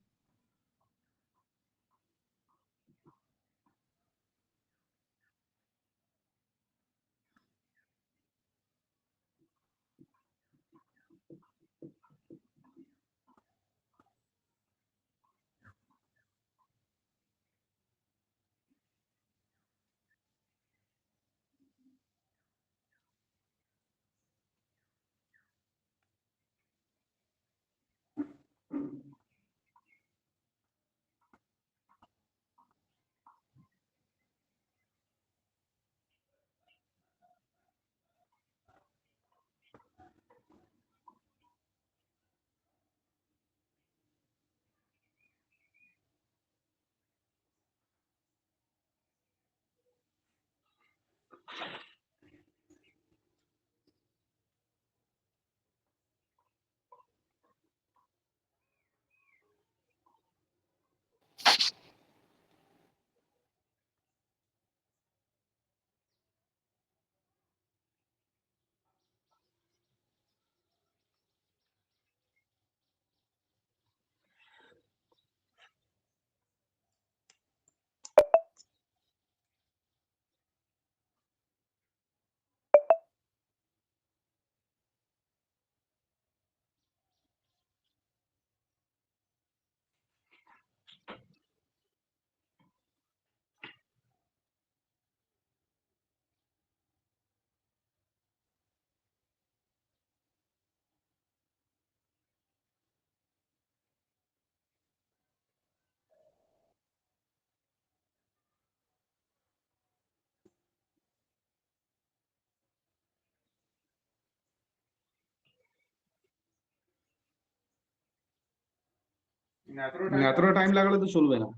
এতটা টাইম লাগালে তো চলবে না,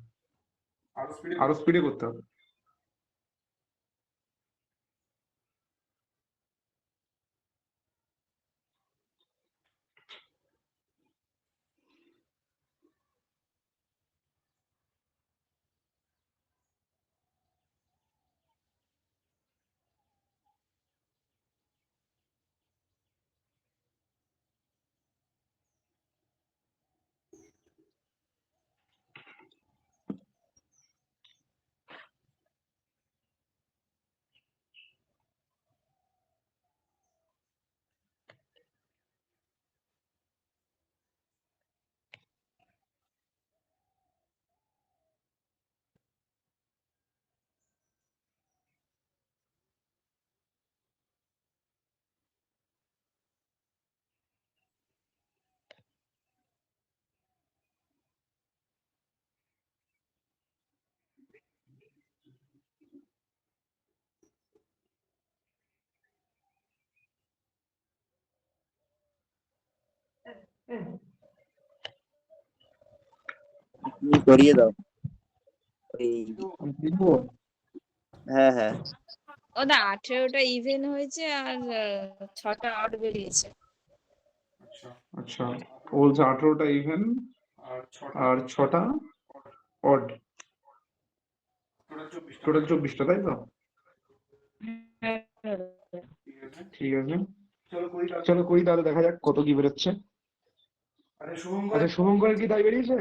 আরো স্পিডে করতে হবে। তুমি করিয়ে দাও। ওই হ্যাঁ হ্যাঁ ওটা 18টা ইভেন হয়েছে আর 6টা অড বেরিয়েছে। আচ্ছা, বলছে 18টা ইভেন আর 6টা অড, টোটাল 24টা, তাই তো? ঠিক আছে, চলো করি তাহলে, দেখা যাক কত কি বেরোচ্ছে। আচ্ছা, শুভঙ্করের কি তাই বেরিয়েছে?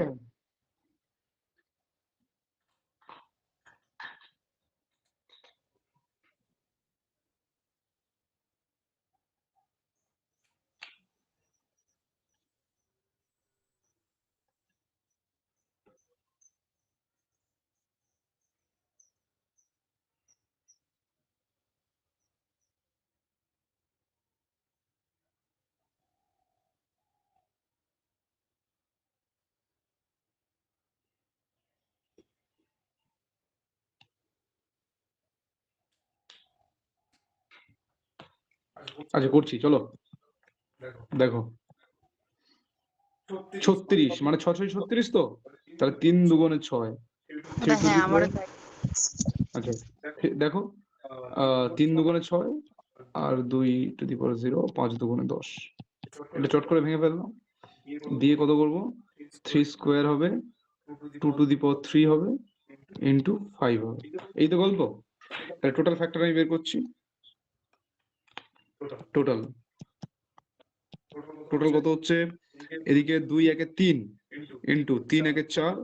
আচ্ছা করছি, চলো দেখো। 36, মানে 6 6 36 তো, তাহলে 3 দুগুণে 6। হ্যাঁ আমারও তাই। আচ্ছা দেখো, 3 দুগুণে 6 আর 2 টু দি পাওয়ার 0, 5 দুগুণে 10। এটা চট করে ভেঙে ফেললাম, দিয়ে কত করবো? 3 স্কোয়ার হবে, 2 টু দি পাওয়ার 3 হবে, ইন্টু 5 হবে। এই তো গল্প। তাহলে টোটাল ফ্যাক্টর আমি বের করছি। টোটাল টোটাল কত হচ্ছে? এদিকে 2 একে 3 ইন্টু 3 একে 4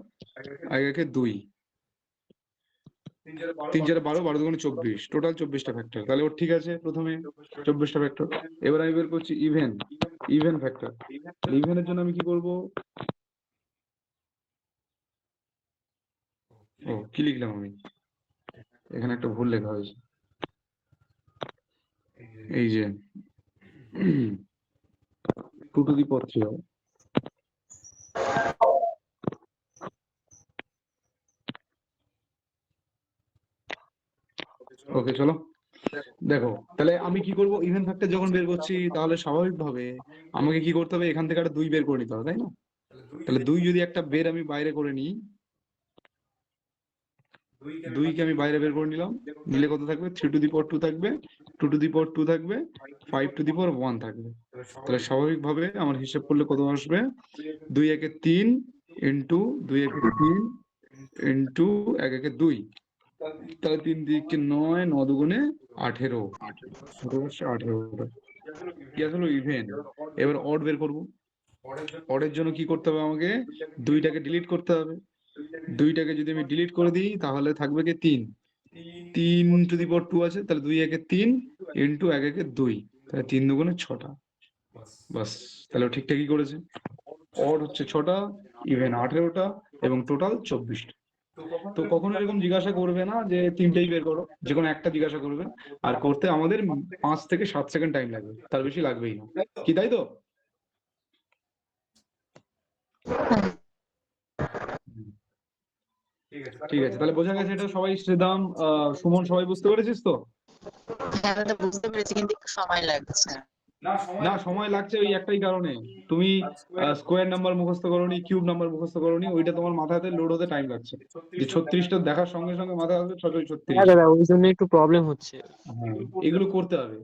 এক একে 2, 3 4 12, 12 দুগুণে 24, টোটাল 24টা ফ্যাক্টর। তাহলে ওর ঠিক আছে, প্রথমে 24টা ফ্যাক্টর। এবার আমি বের করছি ইভেন ফ্যাক্টর। ইভেনের জন্য আমি কি করব? ও কি লিখলাম আমি এখানে? একটা ভুল লেখা হয়েছে, এই যে 2 টু দি পাওয়ার 3 হবে। ওকে চলো দেখো, তাহলে আমি কি করব? ইভেন ফ্যাক্টর যখন বের করছি, তাহলে স্বাভাবিকভাবে আমাকে কি করতে হবে? এখান থেকে একটা 2 বের করে নিতে হবে, তাই না? তাহলে 2 যদি একটা বের আমি বাইরে করে নিই, 2 কে আমি বাইরে বের করে নিলাম, নিলে কত থাকবে? 3 টু দি পাওয়ার 2 থাকবে, 2 টু দি পাওয়ার 2 থাকবে, 5 টু দি পাওয়ার 1 থাকবে। তাহলে স্বাভাবিকভাবে আমার হিসাব করলে কত আসবে? 2 একে 3 ইন্টু 2 একে 3 ইন্টু 1 একে 2, তাহলে 3 দিকে 9, 9 দুগুণে 18, 18টা কি আসলে ইভেন। এবার অড বের করবো। অডের জন্য কি করতে হবে? আমাকে 2টাকে ডিলিট করতে হবে। 2টাকে যদি আমি ডিলিট করে দিই, তাহলে থাকবে কি 3 টু দি পাওয়ার 2 আছে, তাহলে 2 একে 3 ইন্টু 1 একে 2, তাহলে 3 দুগুণে 6টা। বাস, তাহলে ও ঠিকঠাকই করেছে। অড হচ্ছে 6টা, ইভেন 18টা, এবং টোটাল 24টা। তো কখনো এরকম জিজ্ঞাসা করবে না যে 3টেই বের করো, যে কোনো একটা জিজ্ঞাসা করবে। আর করতে আমাদের 5 থেকে 7 সেকেন্ড টাইম লাগবে, তার বেশি লাগবেই না, কি তাই তো? ঠিক আছে, তাহলে বোঝা গেছে এটা সবাই। শ্রীদাম, সুমন, সবাই বুঝতে পেরেছিস তো? হ্যাঁ দাদা বুঝতে পেরেছি, কিন্তু একটু সময় লাগছে। না, সময় লাগছে ওই একটাই কারণে, তুমি স্কোয়ার নাম্বার মুখস্থ করোনি, কিউব নাম্বার মুখস্থ করোনি, ওইটা তোমার মাথাতে লোড হতে টাইম লাগছে। যে 36টা দেখার সঙ্গে সঙ্গে মাথায় আসবে 36। হ্যাঁ দাদা, ওই জন্য একটু প্রবলেম হচ্ছে। হ্যাঁ, এগুলো করতে হবে।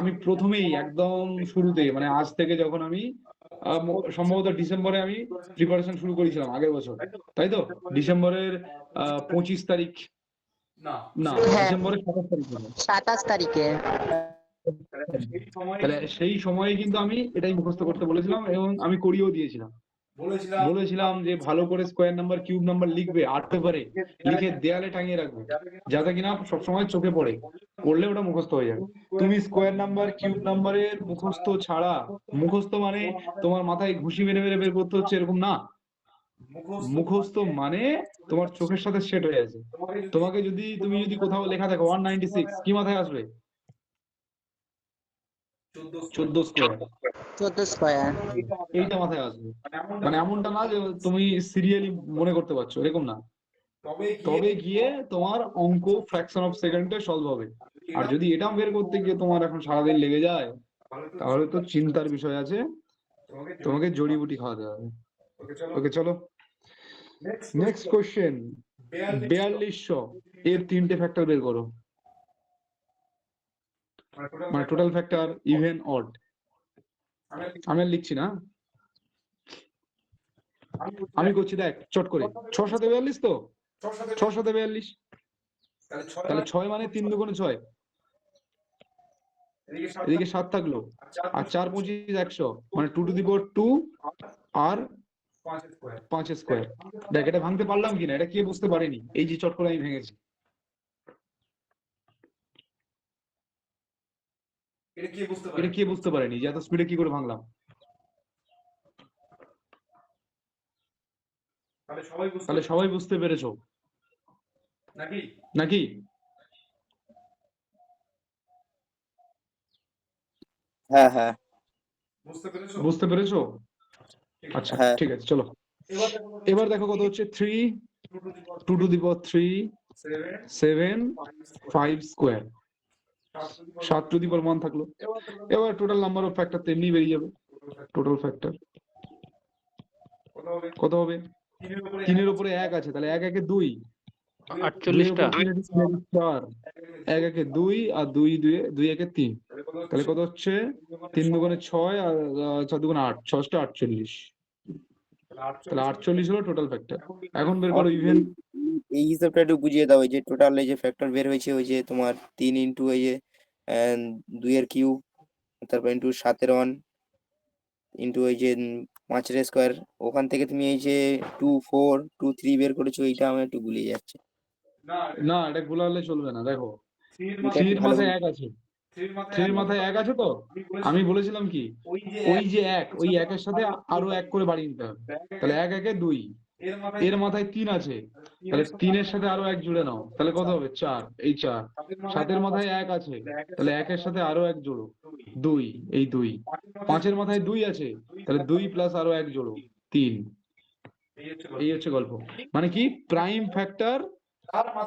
আমি প্রথমেই একদম শুরুতে মানে আজ থেকে যখন আমি সম্ভবত ডিসেম্বরে আমি প্রিপারেশন শুরু করেছিলাম আগের বছর, তাই তো? ডিসেম্বরের 25 তারিখ, না ডিসেম্বরের 27 তারিখ হবে। 27 তারিখে। তাহলে সেই সময়ে কিন্তু আমি এটাই মুখস্থ করতে বলেছিলাম এবং আমি করিয়েও দিয়েছিলাম। বলেছিলাম যে ভালো করে স্কোয়ার নাম্বার কিউব নাম্বার লিখবে আর্ট পেপারে, লিখে দেয়ালে টাঙিয়ে রাখবে, যাতে কিনা সবসময় চোখে পড়ে, করলে ওটা মুখস্থ হয়ে যাবে। তুমি স্কোয়ার নাম্বার কিউব নাম্বারের মুখস্থ ছাড়া, মুখস্থ মানে তোমার মাথায় ঘুষি মেরে মেরে বের করতে হচ্ছে এরকম না, মুখস্থ মানে তোমার চোখের সাথে সেট হয়ে আছে। তোমাকে যদি তুমি যদি কোথাও লেখা দেখো 196, কি মাথায় আসবে? 14 স্কোয়ার, 14 স্কয়ার। এইটা মাথায় আসবে। মানে এমনটা না যে তুমি সিরিয়ালি মনে করতে পারছো, এরকম না। তবে গিয়ে তোমার অঙ্ক ফ্র্যাকশন অফ সেকেন্ডে সলভ হবে। আর যদি এটা বের করতে গিয়ে তোমার এখন সারাদিন লেগে যায়, তাহলে তো চিন্তার বিষয় আছে, তোমাকে জড়িবুটি খাওয়াতে হবে। ওকে চলো, নেক্সট কোশ্চেন। 4200 এর 3টে ফ্যাক্টর বের করো, মানে টোটাল ফ্যাক্টর ইভেন অড। আমি আর লিখছি না, আমি করছি, দেখ চট করে। 6 7 42 তো, 6 7 42, তাহলে 6 মানে 3 দুগুণে 6, এদিকে 7 থাকলো, আর 4 25 100, মানে 2 to the power 2 R 5 square. দেখ এটা ভাঙতে পারলাম কিনা, এটা কে বুঝতে পারেনি, এই যে চট করে আমি ভেঙেছি। এটা কে বুঝতে পারেনি যে এত স্পিডে কি করে ভাঙলাম? তাহলে সবাই বুঝতে পেরেছো নাকি? হ্যাঁ হ্যাঁ বুঝতে পেরেছো? আচ্ছা হ্যাঁ। ঠিক আছে, চলো এবার দেখো কত হচ্ছে। 3 2 to the power 3 7 5 square, 7 to the power 1 থাকলো। এবার টোটাল নাম্বার অফ ফ্যাক্টর তেমনি বেরিয়ে যাবে। টোটাল ফ্যাক্টর কত হবে? 3 এর উপরে 1 আছে, তাহলে 1 একে 2, 48টা। 4, 1 একে 2 আর 2 2 একে 3, তাহলে কত হচ্ছে? 3 দুগুণে 6 আর 4 দুগুণে 8, 6 48। তাহলে 48 হলো টোটাল ফ্যাক্টর। এখন বের করো ইভেন। এই হিসাবটা একটু বুঝিয়ে দাও। এই যে টোটাল এই যে ফ্যাক্টর বের হয়েছে, ওই যে তোমার 3 ইন্টু এই যে 2 এর কিউব, তারপর ইন্টু 7 এর 1 ইন্টু ওই যে 5 এর স্কোয়ার, ওখান থেকে তুমি এই যে 2 4 2 3 বের করেছো, এইটা আমার একটু গুলিয়ে যাচ্ছে। না, এটা গুলালে চলবে না। দেখো এটা 3 এর ভালো মাথায় 1 আছে, 3 এর মাথায় 1 আছে তো, আমি বলেছিলাম কি ওই যে 1, ওই 1 এর সাথে আরো 1 করে বাড়িয়ে নিতে হবে। তাহলে 1 একে 2, এর মাথায় 3 আছে, তাহলে 3 এর সাথে আরো 1 জুড়ে নাও, তাহলে কত হবে? 4, এই 4। 7 এর মাথায় 1 আছে, তাহলে 1 এর সাথে আরো 1 জোড়ো, 2, এই 2। 5 এর মাথায় 2 আছে, তাহলে 2 প্লাস আরো 1 জোড়ো, 3। এই হচ্ছে গল্প। মানে কি, প্রাইম ফ্যাক্টর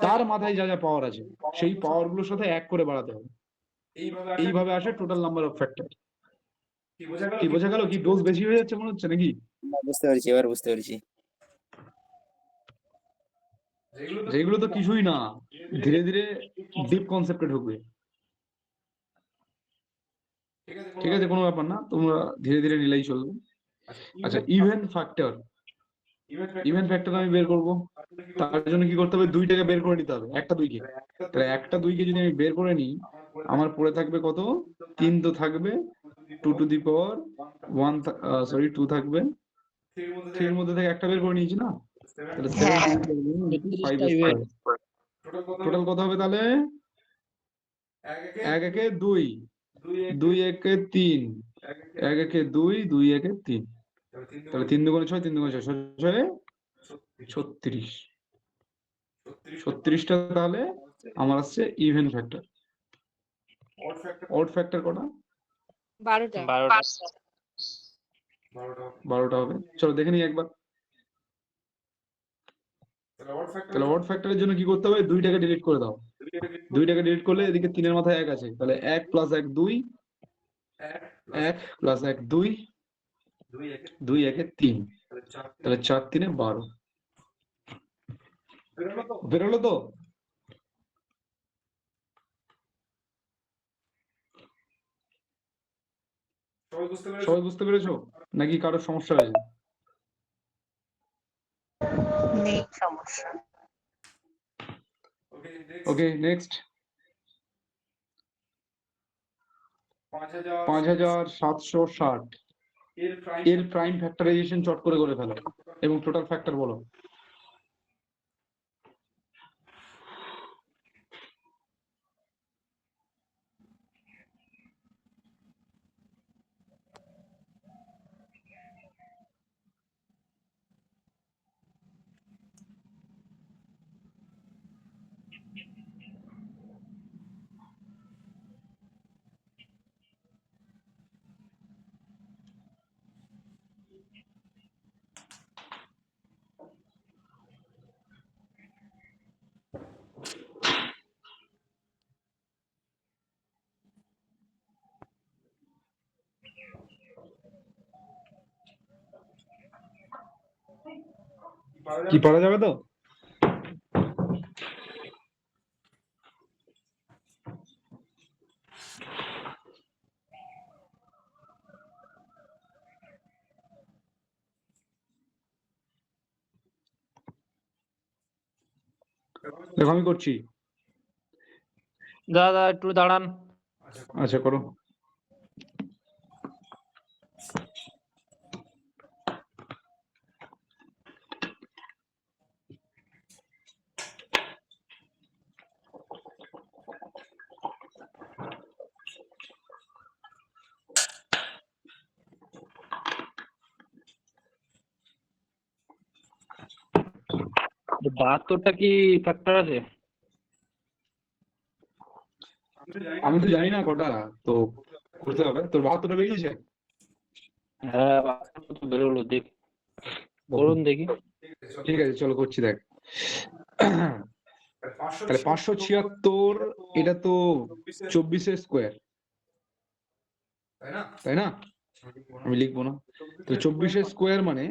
তার মাথায় যা যা পাওয়ার আছে সেই পাওয়ার গুলোর সাথে 1 করে বাড়াতে হবে। এইভাবে আসে টোটাল নাম্বার অফ ফ্যাক্টর। কি বোঝা গেল? কি ডোজ বেশি হয়ে যাচ্ছে মনে হচ্ছে নাকি? বুঝতে পেরেছি, এবার বুঝতে পেরেছি। যেগুলো তো কিছুই না, ধীরে ধীরে ডিপ কনসেপ্টে ঢুকবে। ঠিক আছে, কোনো ব্যাপার না, তোমরা ধীরে ধীরে নিলেই চলবে। আচ্ছা, ইভেন ফ্যাক্টর। ইভেন ফ্যাক্টর আমি বের করব, তার জন্য কি করতে হবে? 2টাকে বের করে নিতে হবে, একটা 2কে। তাহলে একটা 2কে যদি আমি বের করে নিই, আমার পড়ে থাকবে কত? 3 তো থাকবে, 2 টু দি পাওয়ার 1 2 থাকবে। 3 এর মধ্যে থেকে একটা বের করে নিয়েছি না, তাহলে 7 5 স্কয়ার। টোটাল কত হবে তাহলে? 1 একে 2, 2 একে 3, 1 একে 2, 2 একে 3, তাহলে 3 দুগুণে 6, 3 দুগুণে 6, 36। 36টা তাহলে আমার আসছে ইভেন ফ্যাক্টর। অড ফ্যাক্টর কটা? 12টা। 12টা হবে। চলো দেখে নিই একবার। তাহলে অড ফ্যাক্টরের জন্য কি করতে হবে? 2টাকে ডিলিট করে দাও। 2টাকে ডিলিট করলে এদিকে 3 এর মাথায় 1 আছে, তাহলে 1 প্লাস 1 2, 1 প্লাস 1 2, 2 1 3, তাহলে 4 3 12 বেরোলো তো? সবাই বুঝতে পেরেছো নাকি কারোর সমস্যা হয়েছে? নেই সমস্যা। Okay next. 5760 এর প্রাইম ফ্যাক্টরাইজেশন চট করে ফেলো এবং টোটাল ফ্যাক্টর বলো। কি পারা যাবে তো? দেখো আমি করছি। দাদা একটু দাঁড়ান। আচ্ছা করো। বাহাত্তরটা কি ফ্যাক্টর আছে? আমি তো জানি না কটা, তো করতে হবে। তোর 72টা বেরিয়েছে? হ্যাঁ 72 তো বেরোলো, দেখ করুন দেখি। ঠিক আছে চলো করছি। দেখ তাহলে 576 এটা তো 24 স্কোয়ার, তাই না? আমি লিখবো না। তো 24 স্কোয়ার মানে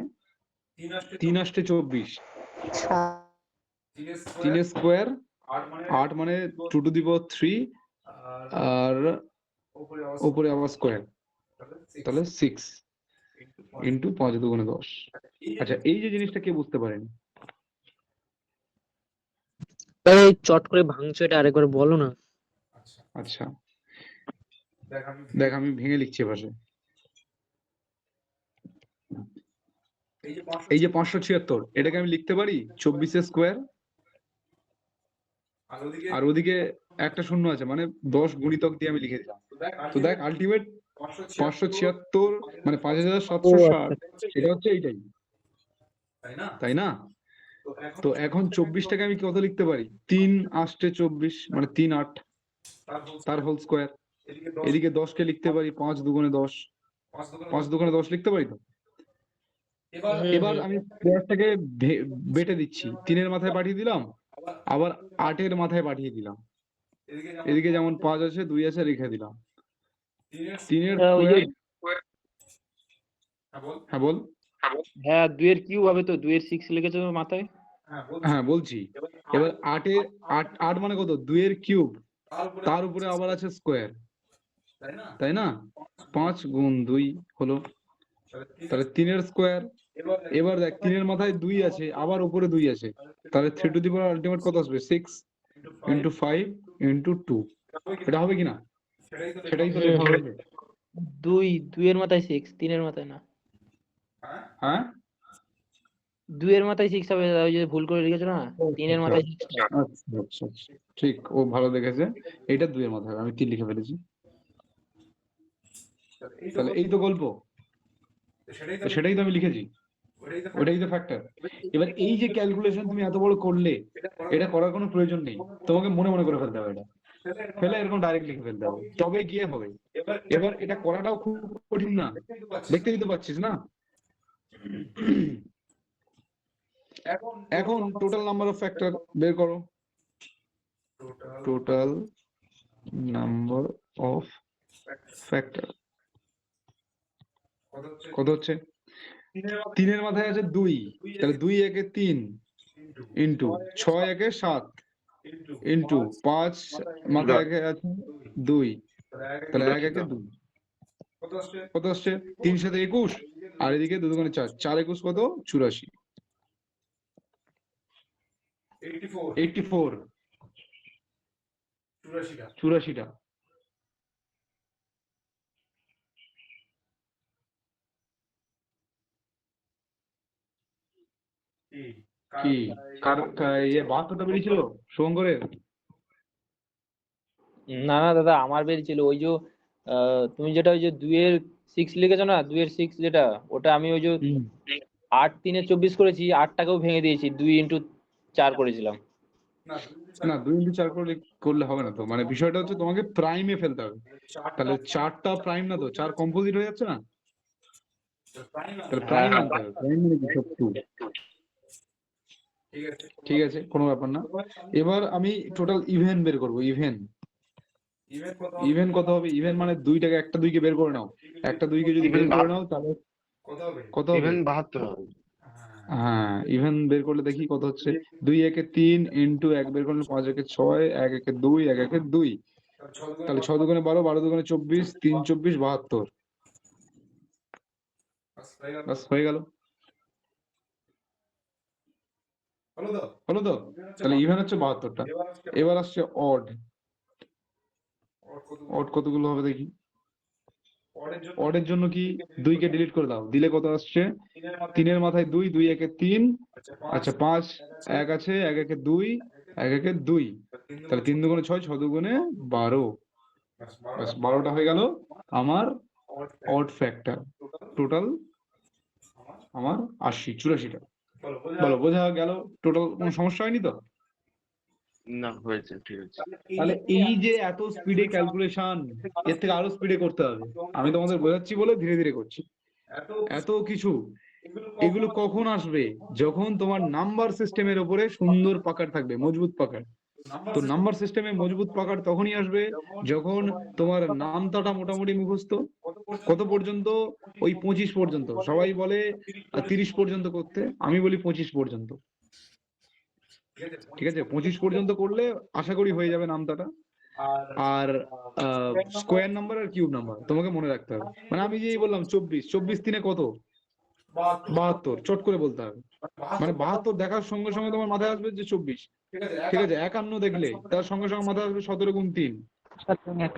3 8 24, 3 স্কোয়ার 8 মানে 2 টু দি পাওয়ার 3 আর উপরে আবার স্কোয়ার, তাহলে 6 ইন্টু 5 দুগুণে 10। আচ্ছা এই যে জিনিসটা কে বুঝতে পারেন? দাদা এই চট করে ভাঙছো এটা আরেকবার বলো না। আচ্ছা দেখ আমি ভেঙে লিখছি পাশে। এই যে 576 এটাকে আমি লিখতে পারি 24 স্কোয়ার, আর ওদিকে একটা শূন্য আছে মানে 10 গুণিতক দিয়ে আমি লিখে দিলাম। তো দেখ আলটিমেট 576 মানে ও 5760 আচ্ছা। এটা হচ্ছে এইটাই, তাই না? তো এখন 24টাকে আমি কত লিখতে পারি? 3 8 24 মানে 3 8 তার হোল স্কোয়ার। এদিকে 10 কে লিখতে পারি 5 দুগুণে 10, 5 দুগুণে 10 লিখতে পারি তো। এবার আমি স্কোয়ারটাকে বেটে দিচ্ছি, 3 এর মাথায় পাঠিয়ে দিলাম, আবার 8 এর মাথায় পাঠিয়ে দিলাম। এদিকে যেমন 5 আছে 2 আছে লিখে দিলাম। 3 এর ওই যে স্কোয়ার। হ্যাঁ বল। হ্যাঁ 2 এর কিউব হবে তো, 2 এর 6 লিখেছো তো মাথায়। হ্যাঁ বলছি। এবার 8 মানে কত? 2 এর কিউব, তার উপরে আবার আছে স্কোয়ার, তাই না? 5 গুণ 2 হলো, তাহলে 3 এর স্কোয়ার। এবার দেখ 3 এর মাথায় 2 আছে আবার উপরে 2 আছে, তাহলে 3 টু দি পাওয়ার আলটিমেট কত আসবে? 6 ইন্টু 5 ইন্টু 2। এটা হবে কিনা? সেটাই তো লেখা হয়েছে। 2 এর মাথায় 6, 3 এর মাথায় না। হ্যাঁ 2 এর মাথায় 6 হবে দাদা, ওই যে ভুল করে লিখেছো না, 3 এর মাথায় 6 আচ্ছা আচ্ছা আচ্ছা ঠিক, ও ভালো দেখেছে। এটা 2 এর মাথায়, আমি 3 লিখে ফেলেছি। তাহলে এই তো গল্প, তো সেটাই তো আমি লিখেছি, ওটাই তো ফ্যাক্টর। এবার এই যে ক্যালকুলেশন তুমি এত বড় করলে, এটা করার কোনো প্রয়োজন নেই, তোমাকে মনে মনে করে ফেলতে হবে। এটা ফেলে এরকম ডাইরেক্ট লিখে ফেলতে হবে, তবে গিয়ে হবে। এবার এটা করাটাও খুব কঠিন না, দেখতেই তো পাচ্ছিস না। এখন টোটাল নাম্বার অফ ফ্যাক্টর বের করো। টোটাল নাম্বার অফ ফ্যাক্টর কত হচ্ছে? 3-এর মাথায় আছে 2, তাহলে 2 একে 3 ইন্টু 6 একে 7 ইন্টু 5 মাথায় একে আছে 2, তাহলে 1 একে 2 কত আসছে? 3 সাথে 21 আর এদিকে 2 দুগুণে 4, 4 21 কত? 84, 84 84টা। কি ইয়ে 72টা বেরিয়েছিল শুভঙ্করের? না না দাদা, আমার বেরিয়েছিল ওই যে তুমি যেটা ওই যে 2-এর 6 লিখেছো না, 2-এর 6 যেটা, ওটা আমি ওই যে 8-3-24 করেছি, 8টাকেও ভেঙে দিয়েছি, 2 × 4 করেছিলাম। না 2 ইন্টু 4 করলে হবে না তো, মানে বিষয়টা হচ্ছে তোমাকে প্রাইমে ফেলতে হবে। তাহলে 4টা প্রাইম না তো, 4 কম্পোজিট হয়ে যাচ্ছে না, তাহলে প্রাইম আনতে হবে। প্রাইম মানে কি? 2। ঠিক আছে, কোনো ব্যাপার না। এবার আমি টোটাল ইভেন বের করব। ইভেন কত হবে? ইভেন মানে 2টাকে, একটা 2কে বের করে নাও, একটা 2কে যদি বের করে নাও তাহলে কত হবে? ইভেন 72 হবে। হ্যাঁ, ইভেন বের করলে দেখি কত হচ্ছে। 2 একে 3 ইন্টু 1 বের করলে 5 একে 6, 1 একে 2, 1 একে 2, তাহলে 6 দুগুণে 12, 12 দুগুণে 24, 3 24 72। বাস হয়ে গেল। হলো তো? তাহলে ইভেন হচ্ছে 72টা। এবার আসছে অড। অড কতগুলো হবে দেখি। অডের জন্য কি 2কে ডিলিট করে দাও, দিলে কত আসছে? 3-এর মাথায় 2, 2 একে 3, আচ্ছা 5, 1 আছে, 1 একে 2, 1 একে 2, তাহলে 3 দুগুণে 6, 6 দুগুণে 12, বাস 12টা হয়ে গেল আমার অড ফ্যাক্টর। টোটাল আমার 80, 84টা। বলো, বোঝা গেল? টোটাল কোনো সমস্যা হয়নি তো? না, হয়েছে, ঠিক আছে। তাহলে এই যে এত স্পিডে ক্যালকুলেশন, এর থেকে আরো স্পিডে করতে হবে। আমি তোমাদের বোঝাচ্ছি বলে ধীরে ধীরে করছি। এত কিছু, এগুলো কখন আসবে? যখন তোমার নাম্বার সিস্টেমের উপরে সুন্দর পাকার থাকবে, মজবুত পাকার। তো নাম্বার সিস্টেমে মজবুত পাকার তখনই আসবে যখন তোমার নামতাটা মোটামুটি মুখস্থ। কত পর্যন্ত? ওই 25 পর্যন্ত। সবাই বলে 30 পর্যন্ত করতে, আমি বলি 25 পর্যন্ত। ঠিক আছে, 25 পর্যন্ত করলে আশা করি হয়ে যাবে নামতাটা। আর স্কোয়ার নাম্বার আর কিউব নাম্বার তোমাকে মনে রাখতে হবে। মানে আমি যেই বললাম 24, 24 3-এ কত? 72, চট করে বলতে হবে। মানে 72 দেখার সঙ্গে সঙ্গে তোমার মাথায় আসবে যে 24। ঠিক আছে, 51 দেখলে তার সঙ্গে সঙ্গে মাথায় আসবে 17 গুণ 3। হ্যাঁ,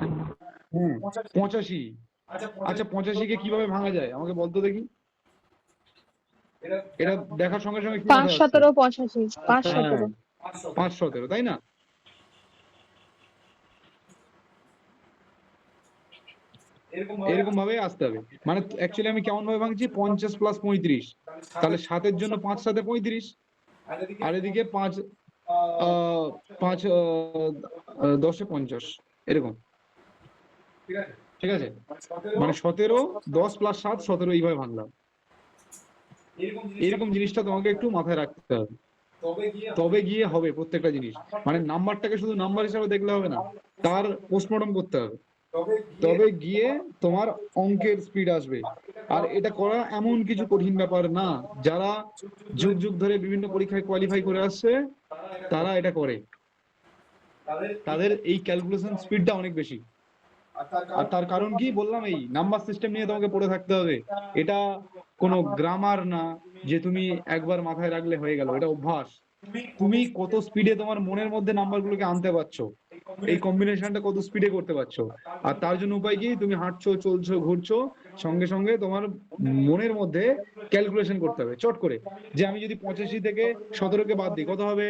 85। আচ্ছা 85-কে কিভাবে ভাঙা যায় আমাকে বলতো দেখি। এটা দেখার সঙ্গে সঙ্গে কি 5 মাথায় আসছে? 17 85 5 হ্যাঁ, 17 5 17, তাই না? এরকম ভাবে আসতে হবে। মানে অ্যাকচুয়ালি আমি কেমন ভাবে ভাঙছি? 50 প্লাস 35, তাহলে 7-এর জন্য 5 7-এ 35, আর এদিকে 5 5 10-এ 50, এরকম। ঠিক আছে, মানে 17 10 প্লাস 7 17, এইভাবে ভাঙলাম। এরকম জিনিসটা তোমাকে একটু মাথায় রাখতে হবে, তবে গিয়ে হবে প্রত্যেকটা জিনিস। মানে নাম্বারটাকে শুধু নাম্বার হিসাবে দেখলে হবে না, তার পোস্টমর্টম করতে হবে, তবে গিয়ে তোমার অঙ্কের স্পিড আসবে। আর এটা করা এমন কিছু কঠিন ব্যাপার না। যারা যুগ যুগ ধরে বিভিন্ন পরীক্ষায় কোয়ালিফাই করে আসছে তারা এটা করে, তাদের এই ক্যালকুলেশন স্পিডটা অনেক বেশি। আর তার কারণ কি বললাম, এই নাম্বার সিস্টেম নিয়ে তোমাকে পড়ে থাকতে হবে। এটা কোনো গ্রামার না যে তুমি একবার মাথায় রাখলে হয়ে গেল, এটা অভ্যাস। তুমি কত স্পিডে তোমার মনের মধ্যে নাম্বারগুলোকে আনতে পারছো, এই কম্বিনেশনটা কত স্পিডে করতে পারছো। আর তার জন্য উপায় কি? তুমি হাঁটছো, চলছো, ঘুরছো, সঙ্গে সঙ্গে তোমার মনের মধ্যে ক্যালকুলেশন করতে হবে চট করে, যে আমি যদি 85 থেকে 17-কে বাদ দিই কত হবে?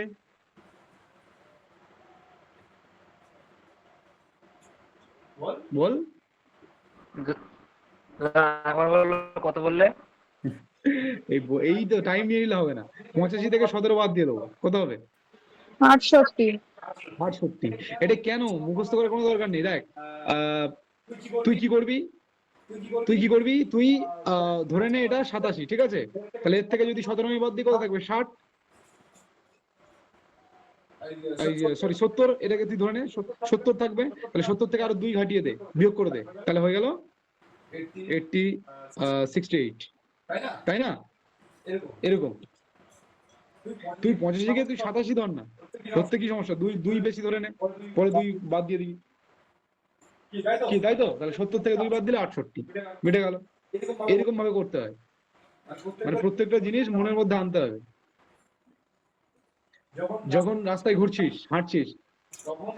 বল। কত বললে? এই তো টাইম নিয়ে নিলে হবে না। 85 থেকে 17 বাদ দিয়ে দেবো, কত হবে? 68 68। এটা কেন মুখস্থ করে কোনো দরকার নেই। দেখ, তুই কি করবি? তুই ধরে নে এটা 87, ঠিক আছে? তাহলে এর থেকে যদি 17 আমি বাদ দিই কত থাকবে? 60। সরি 70, এটাকে তুই ধরে নে 70 থাকবে। তাহলে 70 থেকে আরো 2 ঘাটিয়ে দে, বিয়োগ করে দে, তাহলে হয়ে গেল 80 68, তাই না? এরকম তুই 85 কে তুই 87 ধর না, ধরতে কি সমস্যা? দুই বেশি ধরে নে, পরে 2 বাদ দিয়ে দিবি, কি তাই তো? তাহলে 70 থেকে 2 বাদ দিলে 68, মিটে গেল। এরকম ভাবে করতে হয়, মানে প্রত্যেকটা জিনিস মনের মধ্যে আনতে হবে। যখন রাস্তায় ঘুরছিস, হাঁটছিস,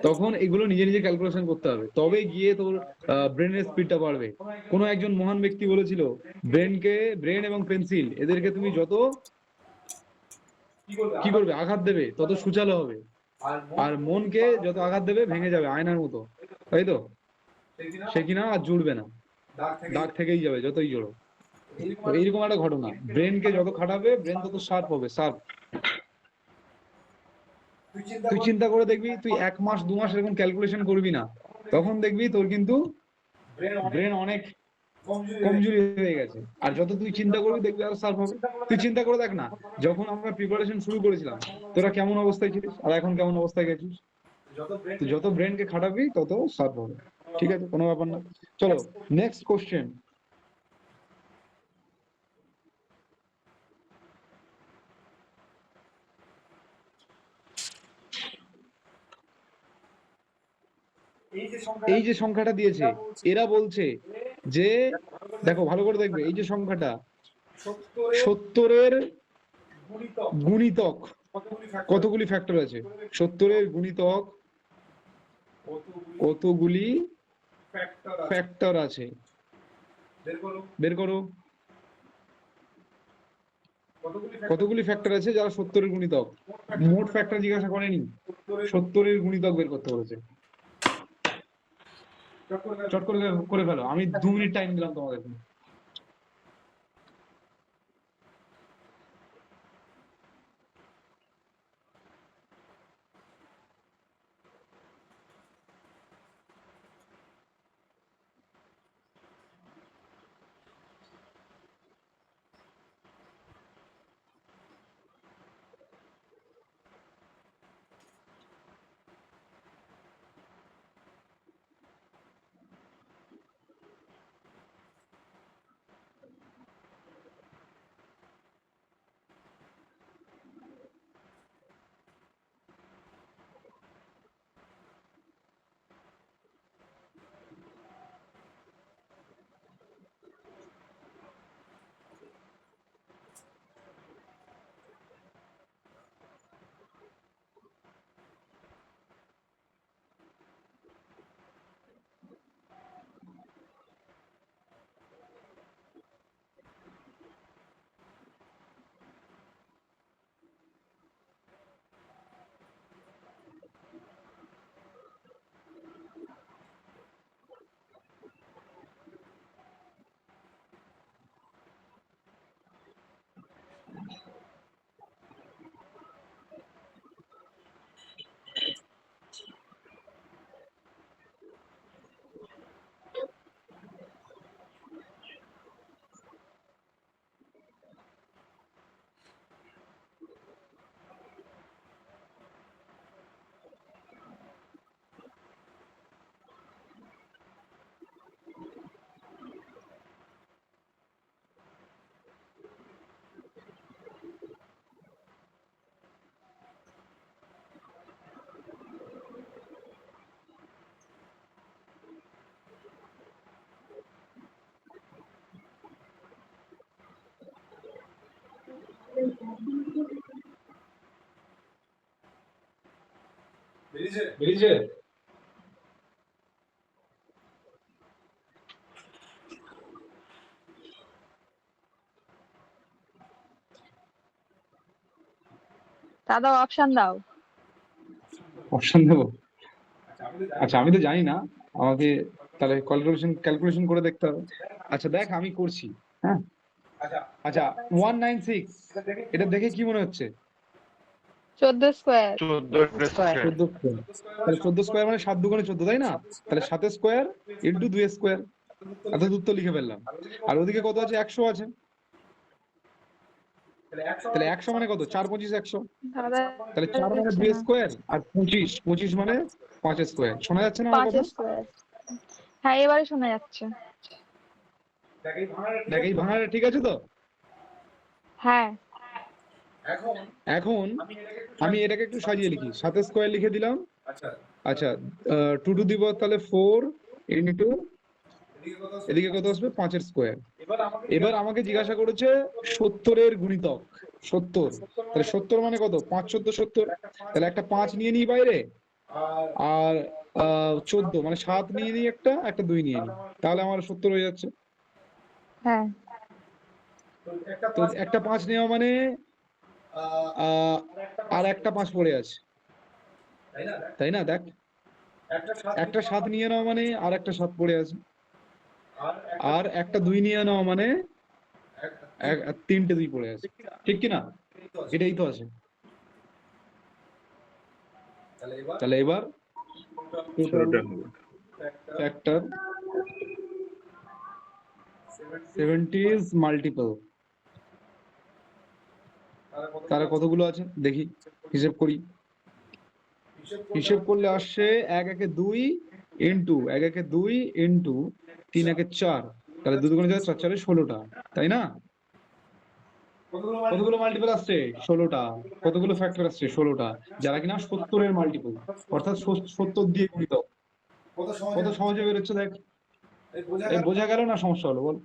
তখন এগুলো নিজে নিজে ক্যালকুলেশন করতে হবে, তবে গিয়ে তোর ব্রেনের স্পিডটা বাড়বে। কোনো একজন মহান ব্যক্তি বলেছিল, ব্রেন এবং পেন্সিল এদেরকে তুমি যত কি করবে, আঘাত দেবে, তত সুচালো হবে, আর মনকে যত আঘাত দেবে ভেঙে যাবে আয়নার মতো, তাই তো? সে কিনা আর জুড়বে না, দাগ থেকেই যাবে যতই জোড়ো। তো এইরকম একটা ঘটনা, ব্রেনকে যত খাটাবে ব্রেন তত শার্প হবে, শার্প। তুই চিন্তা করে দেখবি, তুই 1 মাস 2 মাস এরকম ক্যালকুলেশন করবি না, তখন দেখবি তোর কিন্তু ব্রেন অনেক কমজোরি হয়ে গেছে। আর যত তুই চিন্তা করবি দেখবি আরো শার্প হবে। তুই চিন্তা করে দেখ না, যখন আমরা প্রিপারেশন শুরু করেছিলাম তোরা কেমন অবস্থায় ছিলিস আর এখন কেমন অবস্থায় গেছিস। তুই যত ব্রেনকে খাটাবি তত শার্প হবে, ঠিক আছে? কোনো ব্যাপার না। চলো নেক্সট কোশ্চেন। এই যে সংখ্যাটা দিয়েছে, এরা বলছে যে, দেখো ভালো করে দেখবে, এই যে সংখ্যাটা 70-এর গুণিতক কতগুলি ফ্যাক্টর আছে? 70-এর গুণিতক কতগুলি ফ্যাক্টর আছে, বের করো। কতগুলি ফ্যাক্টর আছে যারা 70-এর গুণিতক? মোট ফ্যাক্টর জিজ্ঞাসা করেনি, 70-এর গুণিতক বের করতে বলেছে। চট করে ফেলো, আমি 2 মিনিট টাইম দিলাম তোমাদের। বেরিয়েছে? দাদা অপশন দাও। অপশন দেবো? আচ্ছা আমি তো জানি না, আমাকে তাহলে ক্যালকুলেশন করে দেখতে হবে। আচ্ছা দেখ আমি করছি, হ্যাঁ। আচ্ছা 196, এটা দেখে কি মনে হচ্ছে? 14 স্কোয়ার। 14 স্কয়ার। 14 স্কোয়ার, তাহলে 14 স্কোয়ার মানে 7 দুগুণে 14, তাই না? তাহলে 7 স্কোয়ার ইন্টু 2 স্কোয়ার, এত দূর তো লিখে ফেললাম। আর ওদিকে কত আছে? 100 আছে। তাহলে 100 মানে কত? 4 25 100। দাদা তাহলে 4 মানে 2 স্কোয়ার, আর 25 মানে 5 স্কোয়ার। শোনা যাচ্ছে না আমার 5 কথা? স্কোয়ার। হ্যাঁ এবারে শোনা যাচ্ছে। দেখ এই ভাঙাটা ঠিক আছে তো? হ্যাঁ এখন আমি এটাকে একটু সাজিয়ে লিখি, 7 স্কোয়ার লিখে দিলাম। আচ্ছা 2 টু দি পাওয়ার তাহলে 4 ইন্টু এদিকে কত আসবে 5 এর স্কোয়ার। এবার আমাকে জিজ্ঞাসা করেছে 70 এর গুণিতক 70, তাহলে 70 মানে কত 5 14 70, তাহলে একটা 5 নিয়ে নিই বাইরে, আর 14 মানে 7 নিয়ে নিই, একটা 2 নিয়ে নিই, তাহলে আমার 70 হয়ে যাচ্ছে। হ্যাঁ তো একটা 5 নেওয়া মানে আর একটা 5 পড়ে আছে, তাই না? দেখ একটা 7 নিয়ে নেওয়া মানে আর একটা 7 পড়ে আছে, আর একটা 2 নিয়ে নেওয়া মানে 3টে 2 পড়ে আছে, ঠিক কি না? এটাই তো আছে। তাহলে এবার ষোলোটা হবে। ফ্যাক্টর 70 is মাল্টিপল, তারা কতগুলো আছে দেখি, হিসেব করি। হিসেব করলে আসছে 1 একে 2 ইন্টু 1 একে 2 ইন্টু 3 একে 4, তাহলে 2 দুগুণে 4 4 4 16টা, তাই না? কতগুলো মাল্টিপল আসছে 16টা, কতগুলো ফ্যাক্টর আসছে 16টা, যারা কিনা 70 এর মাল্টিপল, অর্থাৎ 70 দিয়ে গুণিত। কত সহজে বেরোচ্ছে দেখ, এই বোঝা গেল না? সমস্যা হলো বল?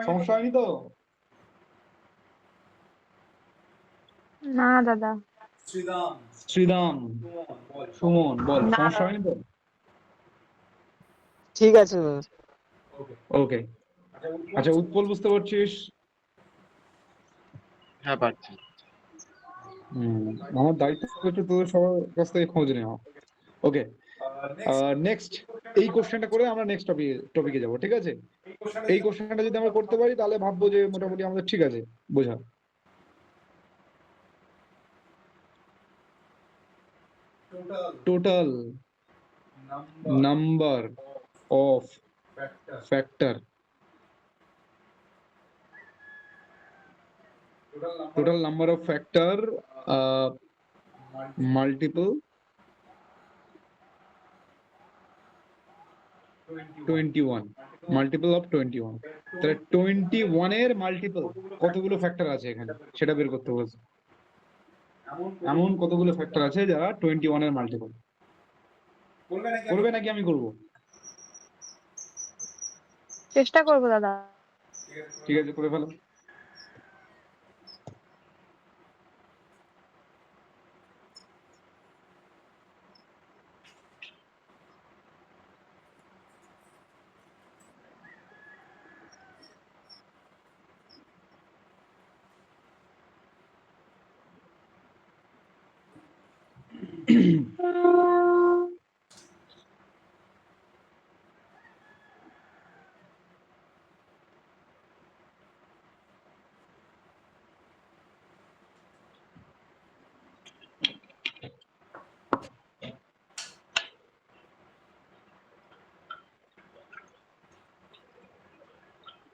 সমস্যা হয়নি তো? না দাদা শ্রীদাম, সুমন বল, না সমস্যা হয়নি তো? ঠিক আছে দাদা। ওকে। আচ্ছা উৎপল বুঝতে পারছিস? হ্যাঁ পাচ্ছি। আমার দায়িত্ব হচ্ছে তোদের সবার কাছ থেকে খোঁজ নেওয়া। ওকে, নেক্সট এই কোশ্চেনটা করে আমরা নেক্সট টপিকে যাব, ঠিক আছে? এই কোশ্চেনটা যদি আমরা করতে পারি তাহলে ভাববো যে মোটামুটি আমাদের ঠিক আছে বোঝা। Total number of factor, total number of factor multiple 21, multiple of 21, তাহলে 21 এর মাল্টিপল কতগুলো ফ্যাক্টর আছে এখানে সেটা বের করতে বলছে। এমন কতগুলো ফ্যাক্টর আছে যারা 21 এর মাল্টিপল। করবে নাকি আমি করব? চেষ্টা করবো দাদা। ঠিক আছে করে ফেলো।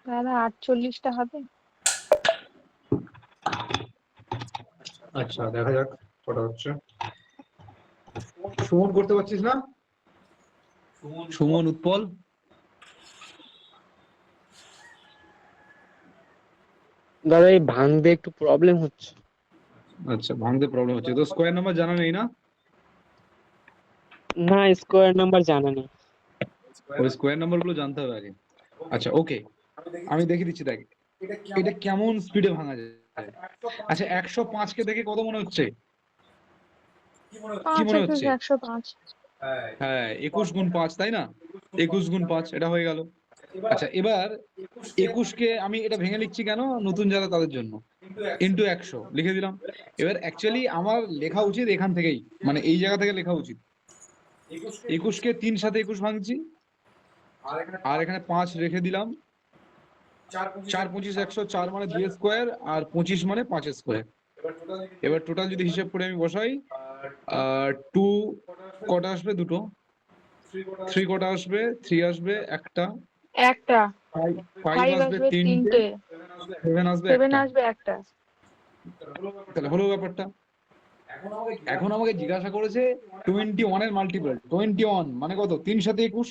দাদা 48টা হবে। আচ্ছা দেখা যাক কটা হচ্ছে। সুমন করতে পারছিস না? সুমন, উৎপল? দাদা এই ভাঙতে একটু প্রবলেম হচ্ছে। আচ্ছা ভাঙতে প্রবলেম হচ্ছে তো, স্কোয়ার নাম্বার জানা নেই না? না স্কোয়ার নাম্বার জানা নেই। ওই স্কোয়ার নাম্বার গুলো জানতে হবে আগে। আচ্ছা ওকে, আমি দেখিয়ে দিচ্ছি। দেখ এটা কেমন স্পিডে ভাঙা যায়। আচ্ছা 105 কে দেখে কত মনে হচ্ছে? কি 5 মনে 21 হচ্ছে? 105। হ্যাঁ 21 গুণ 5, তাই না? 21 গুণ 5 এটা হয়ে গেল। আচ্ছা এবার 21 কে আমি এটা ভেঙে লিখছি কেন, নতুন যারা তাদের জন্য, ইন্টু 100 লিখে দিলাম। এবার অ্যাকচুয়ালি আমার লেখা উচিত এখান থেকেই, মানে এই জায়গা থেকে লেখা উচিত। 21 কে 3 সাথে 21 ভাঙছি, আর এখানে 5 রেখে দিলাম। 4 25 104 মানে 2 স্কোয়ার, আর 25 মানে 5 স্কোয়ার। এবার টোটাল যদি হিসেব করে আমি বসাই, 2 কটা আসবে? দুটো। 3 কটা আসবে? 3 আসবে একটা। একটা 5 আসবে আসবে 3টে। 3টে। 7 আসবে 7 একটা। আসবে একটা। তাহলে হলো ব্যাপারটা। এখন আমাকে জিজ্ঞাসা করেছে 21 এর মাল্টিপল, 21 মানে কত, 3 সাথে 21।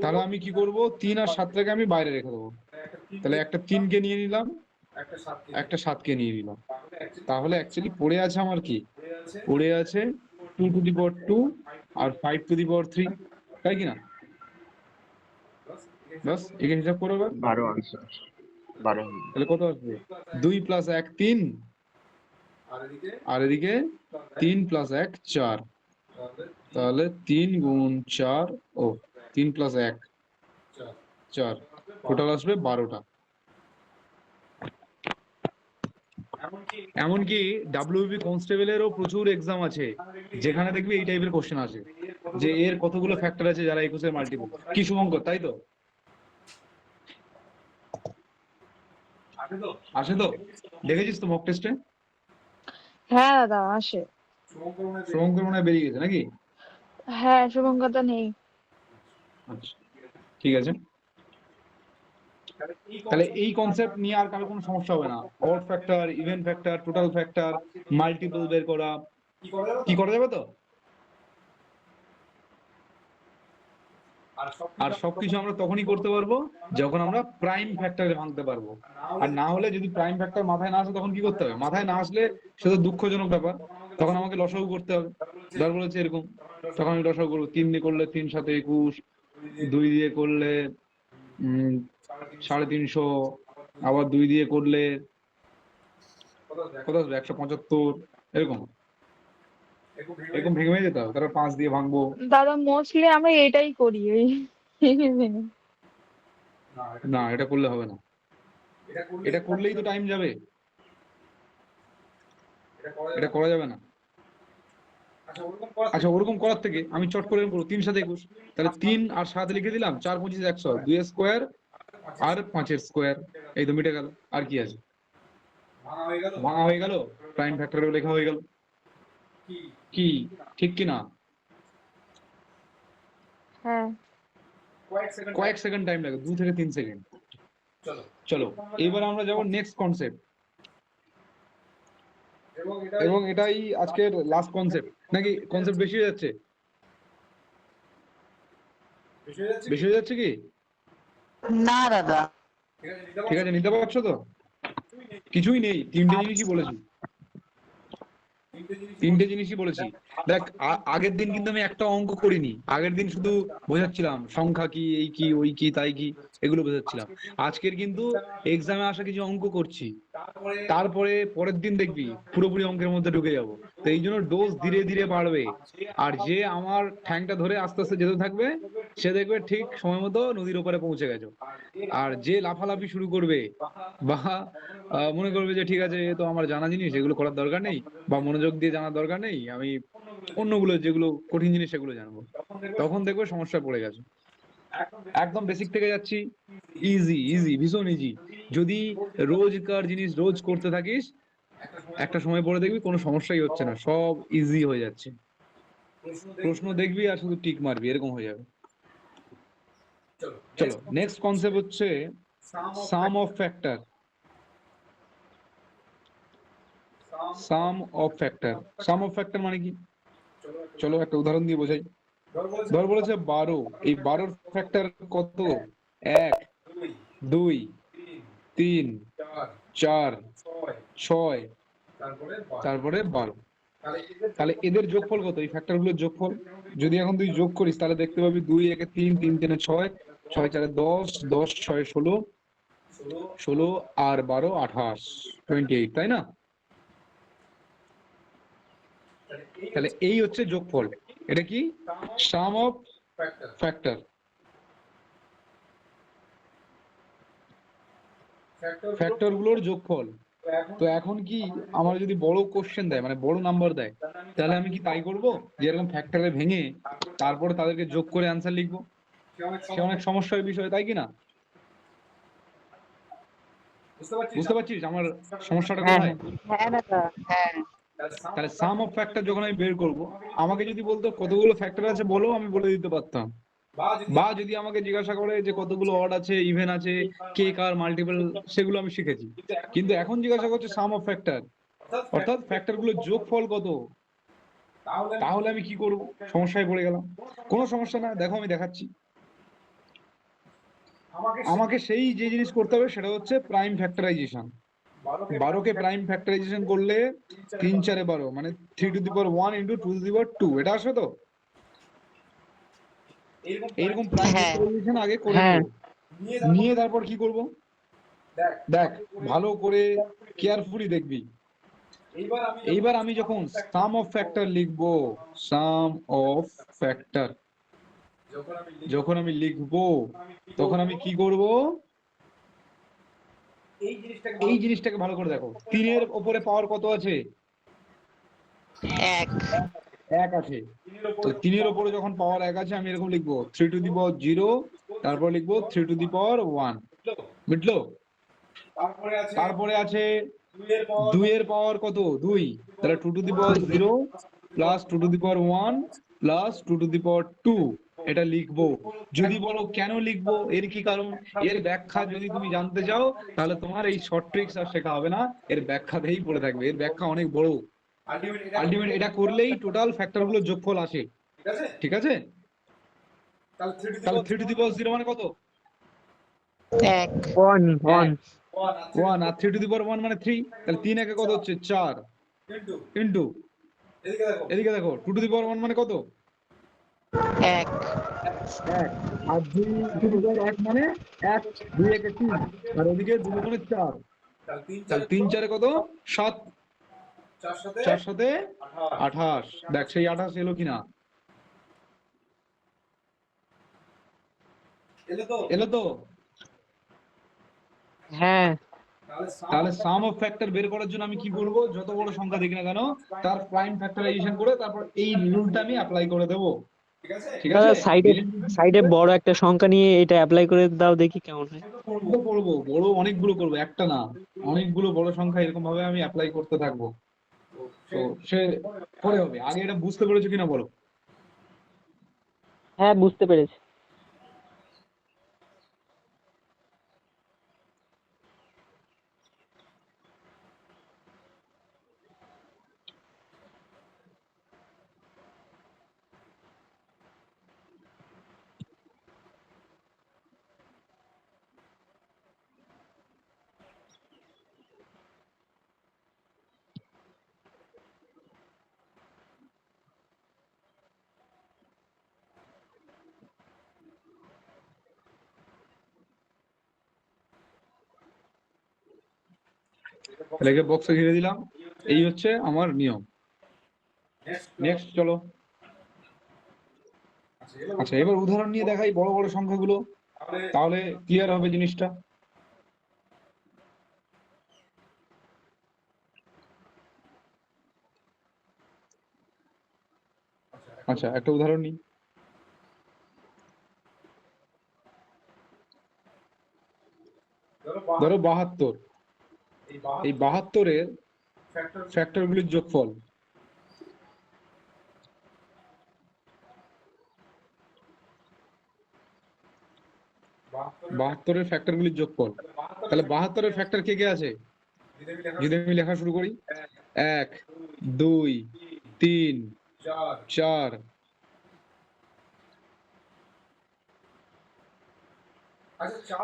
তাহলে আমি কি করব, 3 আর 7টাকে আমি বাইরে রেখে দেবো। তাহলে একটা 3কে নিয়ে নিলাম, একটা 7কে নিয়ে নিলাম। তাহলে অ্যাকচুয়ালি পড়ে আছে আমার কি, পড়ে আছে 2 to the power 2 R 5 two the power 3, তাই কি না? বাস একে হিসাব করো এবার। 12 আনসার, 12 হলো। তাহলে কত আসবে, 2 প্লাস 1 3, আর এদিকে 3 প্লাস 1 4। তাহলে 3 গুণ 4, ও 3 প্লাস 1 4, টোটাল আসবে 12টা। এমনকি ডাব্লিউবি কনস্টেবলেরও প্রচুর এক্সাম আছে যেখানে দেখবি এই টাইপের কোশ্চেন আসে, যে এর কতগুলো ফ্যাক্টর আছে যারা 21 এর মাল্টিপল। কি শুভঙ্কর, তাই তো? আসে তো? দেখেছিস তো মক টেস্টে? হ্যাঁ দাদা আসে। শুভঙ্কর মনে হয় বেরিয়ে গেছে নাকি? হ্যাঁ শুভঙ্করদা নেই। আচ্ছা ঠিক আছে। তাহলে এই কনসেপ্ট নিয়ে আর কারো কোনো সমস্যা হবে না। Odd factor, even factor, total factor, multiple বের করা, কি করা যাবে তো? আর সবকিছু আমরা তখনই করতে পারবো যখন আমরা প্রাইম ফ্যাক্টরে ভাঙতে পারবো। আর না হলে যদি প্রাইম ফ্যাক্টর মাথায় না আসে তখন কি করতে হবে? মাথায় না আসলে সেটা দুঃখজনক ব্যাপার, তখন আমাকে লসাগু করতে হবে। ধর বলেছে এরকম, তখন আমি লসাগু করবো। 3 দিয়ে করলে 3 সাথে 21, 2 দিয়ে করলে 350, আবার 2 দিয়ে করলে কত আসবে, 175, এরকম এরকম ভেঙে ভেঙে যেতে হবে। তারপর 5 দিয়ে ভাঙবো। দাদা মোস্টলি আমরা এটাই করি ওই না এটা করলে হবে না, এটা করলেই তো টাইম যাবে, এটা করা যাবে না। আচ্ছা ওরকম করার থেকে আমি চট করে করবো 3 সাথে 21, তাহলে 3 আর 7 লিখে দিলাম, 4 25 100, 2 এর স্কোয়ার আর 5 এর স্কোয়ার, এই তো মিটে গেল। আর কি আছে, ভাঙা হয়ে গেল, প্রাইম ফ্যাক্টরেও লেখা হয়ে গেল। কি ঠিক কি না? হ্যাঁ কয়েক সেকেন্ড টাইম লাগে, 2 থেকে 3 সেকেন্ড। চলো এবার আমরা যাবো নেক্সট কনসেপ্ট, এবং এটাই আজকের লাস্ট কনসেপ্ট। নাকি কনসেপ্ট বেশি হয়ে যাচ্ছে? বেশি হয়ে যাচ্ছে কি? না দাদা। ঠিক আছে, নিতে পারছো তো? কিছুই নেই, 3টে জিনিসই বলেছি, 3টে জিনিসই বলেছি। দেখ আগের দিন কিন্তু আমি একটা অঙ্ক করিনি, আগের দিন শুধু বোঝাচ্ছিলাম সংখ্যা কি, এই কি, ওই কি, তাই কি, এগুলো বোঝাচ্ছিলাম। আজকের কিন্তু এক্সামে আসা কিছু অঙ্ক করছি, তারপরে পরের দিন দেখবি পুরোপুরি অঙ্কের মধ্যে ঢুকে যাবো। তো এই জন্য ডোজ ধীরে ধীরে বাড়বে, আর যে আমার ঠ্যাংটা ধরে আস্তে আস্তে যেতে থাকবে সে দেখবে ঠিক সময় মতো নদীর ওপারে পৌঁছে গেছো। আর যে লাফালাফি শুরু করবে বা মনে করবে যে ঠিক আছে এ তো আমার জানা জিনিস, এগুলো করার দরকার নেই, বা মনোযোগ দিয়ে জানার দরকার নেই, আমি অন্যগুলো যেগুলো কঠিন জিনিস সেগুলো জানবো, তখন দেখবে সমস্যায় পড়ে গেছে। একদম বেসিক থেকে যাচ্ছি, ইজি ইজি, ভীষণ ইজি। যদি রোজকার জিনিস রোজ করতে থাকিস, একটা সময় পরে দেখবি কোনো সমস্যাই হচ্ছে না, সব ইজি হয়ে যাচ্ছে। প্রশ্ন দেখবি আর শুধু টিক মারবি, এরকম হয়ে যাবে। চলো নেক্সট কনসেপ্ট হচ্ছে sum of factor. Sum of factor, sum of factor মানে কি? চলো একটা উদাহরণ দিয়ে বোঝাই। ধর বলেছে 12, এই 12 ফ্যাক্টর কত? 1 2 3 4 6, তারপরে 12। তাহলে এদের যোগফল কত, এই ফ্যাক্টর গুলোর যোগফল? যদি এখন তুই যোগ করিস তাহলে দেখতে পাবি 2 একে 3, 3 3 6, 6 4 10, 10 6 16, 16 আর 12 28, 28, তাই না? তাহলে এই হচ্ছে যোগফল। এটা কি? সাম অফ ফ্যাক্টর। ফ্যাক্টর গুলোর যোগফল। তো এখন কি আমার যদি বড় কোশ্চেন দেয়, মানে বড় নাম্বার দেয়, তাহলে আমি কি তাই করব যে এরকম ফ্যাক্টরে ভেঙে তারপরে তাদেরকে যোগ করে অ্যান্সার লিখবো? সে অনেক সমস্যার বিষয়, তাই কি না? বুঝতে পারছিস আমার সমস্যাটা কোথায়? হ্যাঁ দাদা। হ্যাঁ তাহলে সাম অফ ফ্যাক্টর যখন আমি বের করব, আমাকে যদি বলতো কতগুলো ফ্যাক্টর আছে বলো, আমি বলে দিতে পারতাম। বা যদি আমাকে জিজ্ঞাসা করে যে কতগুলো অড আছে, ইভেন আছে, কে কার মাল্টিপল, সেগুলো আমি শিখেছি। কিন্তু এখন জিজ্ঞাসা করছে সাম অফ ফ্যাক্টর, অর্থাৎ ফ্যাক্টর গুলোর যোগফল কত, তাহলে আমি কি করব, সমস্যায় পড়ে গেলাম। কোনো সমস্যা না, দেখো আমি দেখাচ্ছি। আমাকে সেই যে জিনিস করতে হবে সেটা হচ্ছে প্রাইম ফ্যাক্টরাইজেশন। 12কে প্রাইম ফ্যাক্টরাইজেশন করলে 3 4 12, মানে 3^1 × 2^2, এটা আসবে তো? এইরকম প্রাইম হ্যাঁ ফ্যাক্টরাইজেশন আগে করে হ্যাঁ। নেব, নিয়ে তারপর কি করব, দেখ ভালো করে কেয়ারফুলি দেখবি। এইবার আমি যখন সাম অফ ফ্যাক্টর লিখবো, সাম অফ ফ্যাক্টর যখন আমি লিখবো, তখন আমি কি করব, এই জিনিসটাকে ভালো করে দেখো। 3-এর উপরে পাওয়ার কত আছে? 1 1 আছে। তো 3-এর উপরে যখন পাওয়ার 1 আছে, আমি এরকম লিখবো 3^0, তারপর লিখবো 3^1, বুঝলো? তারপরে আছে 2-এর পাওয়ার কত? 2, তাহলে 2^0 প্লাস 2^1 প্লাস 2^2, এটা লিখবো। যদি বলো কেন লিখবো, এর কি কারণ, এর ব্যাখ্যা যদি তুমি জানতে চাও, তাহলে তোমার এই শর্ট ট্রিক্স আর শেখা হবে না, এর ব্যাখ্যাতেই পড়ে থাকবে। এর ব্যাখ্যা অনেক বড়। আলটিমেট এটা করলেই টোটাল ফ্যাক্টর গুলোর যোগফল আসে, ঠিক আছে? তাহলে 3^0 মানে কত? 1 1 1 1, আর 3^1 মানে 3, তাহলে 3 একে কত হচ্ছে? 4 ইন্টু, এদিকে দেখো 2^1 মানে কত? 1 1, আর 2^1 মানে 1, 2 একে 3, আর ওদিকে 2 দুগুণে 4, তাহলে 3 4 কত? 7, 4 7 28। দেখ সেই 28 এলো কিনা, এলো তো? হ্যাঁ। তাহলে সাম অফ ফ্যাক্টর বের করার জন্য আমি কি করব, যত বড় সংখ্যা দেখি না কেন তার প্রাইম ফ্যাক্টরাইজেশন করে তারপর এই রুলটা আমি অ্যাপ্লাই করে দেব, ঠিক দাদা আছে? সাইডে বড় একটা সংখ্যা নিয়ে এটা অ্যাপ্লাই করে দাও দেখি কেমন হয়। করবো বড় অনেকগুলো করবো, একটা না, অনেকগুলো বড় সংখ্যা এরকম ভাবে আমি অ্যাপ্লাই করতে থাকবো। তো সে পরে হবে, আগে এটা বুঝতে পেরেছো কিনা বলো? হ্যাঁ, বুঝতে পেরেছি। তাহলে বক্সে ঘিরে দিলাম, এই হচ্ছে আমার নিয়ম। নেক্সট চলো। আচ্ছা এবার উদাহরণ নিয়ে দেখাই বড় বড় সংখ্যাগুলো, তাহলে ক্লিয়ার হবে জিনিসটা। আচ্ছা একটা উদাহরণ নিই। ধরো 72, এই 72-এর ফ্যাক্টরগুলির যোগফল, বাহাত্তরের ফ্যাক্টরগুলির যোগফল। তাহলে 72-এর ফ্যাক্টর কে কে আছে, যদি আমি লেখা শুরু করি, 1 2 3 4,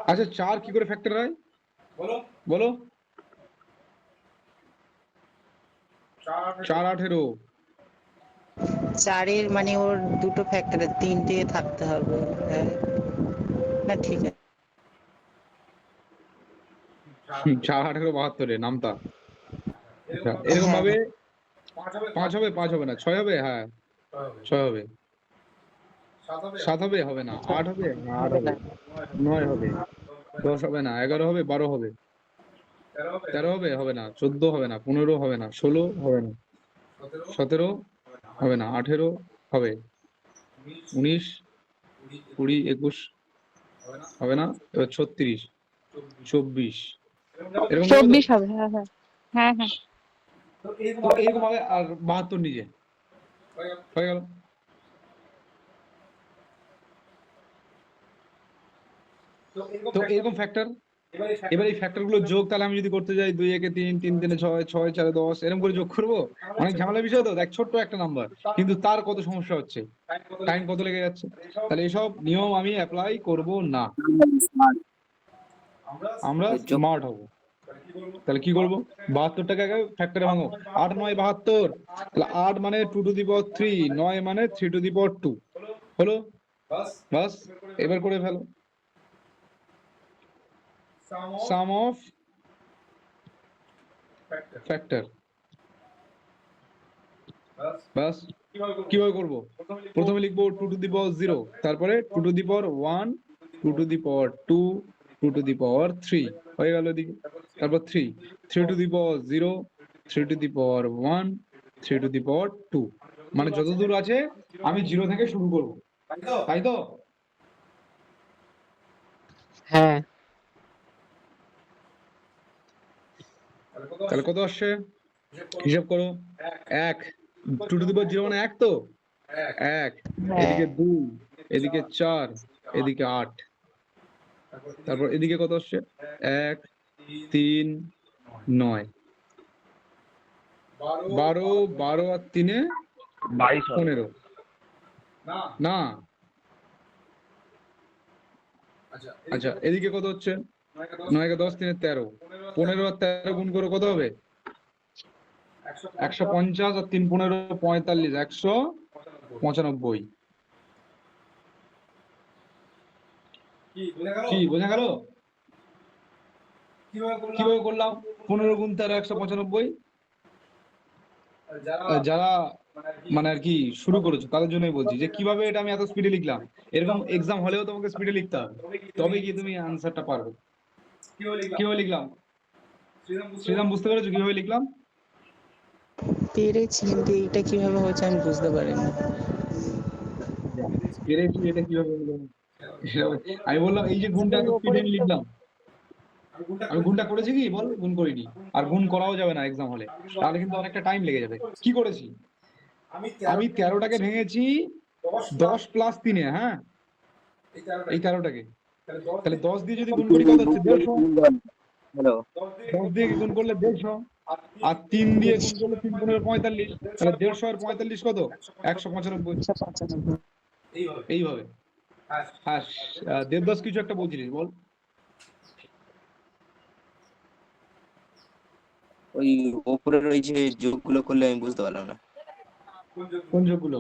আচ্ছা 4 কি করে ফ্যাক্টর হয় বলো? 4 18, 4-এর মানে ওর দুটো ফ্যাক্টরে 3টে থাকতে হবে। হ্যাঁ, না ঠিক আছে। 4 18 72-এ নামতা। আচ্ছা এরকম হ্যাঁ ভাবে হ্যাঁ 5 হবে, 5 হবে না, 6 হবে, হ্যাঁ 6 হবে, 7 হবে, হবে না, 8 হবে, না 8 হবে হবে, না। 9 হবে, 10 হবে না, 11 হবে, 12 হবে, 13 হবে, হবে না, 14 হবে না, 15 হবে না, 16 হবে না, 17 হবে না, 18 হবে, 19 20 21 হবে না, এবার 36 24 এরকম যাবে তো? 24 হবে, হ্যাঁ হ্যাঁ হ্যাঁ হ্যাঁ। তো এরকম ভাবে আর 72 নিজে হয়ে গেল। তো এরকম ফ্যাক্টর এবার এই ফ্যাক্টর গুলো যোগ তাহলে আমি যদি করতে যাই 2 একে 3, 3 3 6, 6 4 10 এরকম করে যোগ করবো, অনেক ঝামেলার বিষয় তো। দেখ ছোট্ট একটা নাম্বার, কিন্তু তার কত সমস্যা হচ্ছে, টাইম কত লেগে যাচ্ছে। তাহলে এসব নিয়ম আমি অ্যাপ্লাই করব না, আমরা যোগ স্মার্ট হব। তাহলে কি করবো, 72 টাকে আগে ফ্যাক্টরে ভাঙো। 8 9 72, তাহলে 8 মানে 2 টু দি পাওয়ার 3, 9 মানে 3 টু দি পাওয়ার 2 হলো। বাস, এবার করে ফেলো। সাম অফ ফ্যাক্টর, বাস কিভাবে করব, প্রথমে লিখবো 2 টু দি পাওয়ার 0, তারপরে 2 to the power 1, 2 to the power 2, 2 to the power 3 হয়ে গেল এদিকে। তারপর 3 to the power 0, 3 to the power 1, 3 to the power 2, মানে যত দূর আছে আমি 0 থেকে শুরু করব, তাই তো? হ্যাঁ তাহলে কত আসছে, হিসাব করো। 1, 2 টু দি পাওয়ার 0 মানে 1 তো, 1, এদিকে 2, এদিকে 4, এদিকে 8, তারপর এদিকে কত আসছে, 1 3 9, 12 12 আর 3 এ 22 হবে। 15, না আচ্ছা এদিকে কত হচ্ছে, 9 কে 10 3 এ 13, 15 আর 13 গুণ করো কত হবে, 150 আর 3 15 45, 195। কি বোঝা গেল কিভাবে করলাম, 15 গুণ 13 195। যারা মানে আর কি শুরু করেছো তাদের জন্যই বলছি যে কিভাবে এটা আমি এত স্পিডে লিখলাম। এরকম এক্সাম হলেও তোমাকে স্পিডে লিখতে হবে, তবে গিয়ে তুমি আনসারটা পারবে। কিভাবে লিখলাম, শ্রীরাম বুঝতে পেরেছো কিভাবে লিখলাম? পেরেছি, কিন্তু এইটা কিভাবে হচ্ছে আমি বুঝতে পারিনি। পেরেছি, এটা কিভাবে হলো? আমি বললাম এই যে গুণটা এত স্পিডে আমি লিখলাম, আমি গুণটা করেছি কি বল, গুণ করিনি। আর গুণ করাও যাবে না এক্সাম হলে, তাহলে কিন্তু অনেকটা টাইম লেগে যাবে। কি করেছি, আমি 13টাকে ভেঙেছি 10 প্লাস 3 এ, হ্যাঁ এই 13টাকে, তাহলে 10 দিয়ে যদি গুণ করি কত হচ্ছে, 150। হ্যালো 10 দিয়ে গুণ করলে 150, আর 3 দিয়ে গুণ করলে 3 15 45, তাহলে 150 আর 45 কত, 195। 195। এইভাবে। হ্যাঁ, দেবদাস কিছু একটা বলছিলিস, বল। ওই ওপরের ওই যে যোগগুলো করলে আমি বুঝতে পারলাম না, কোন যোগগুলো,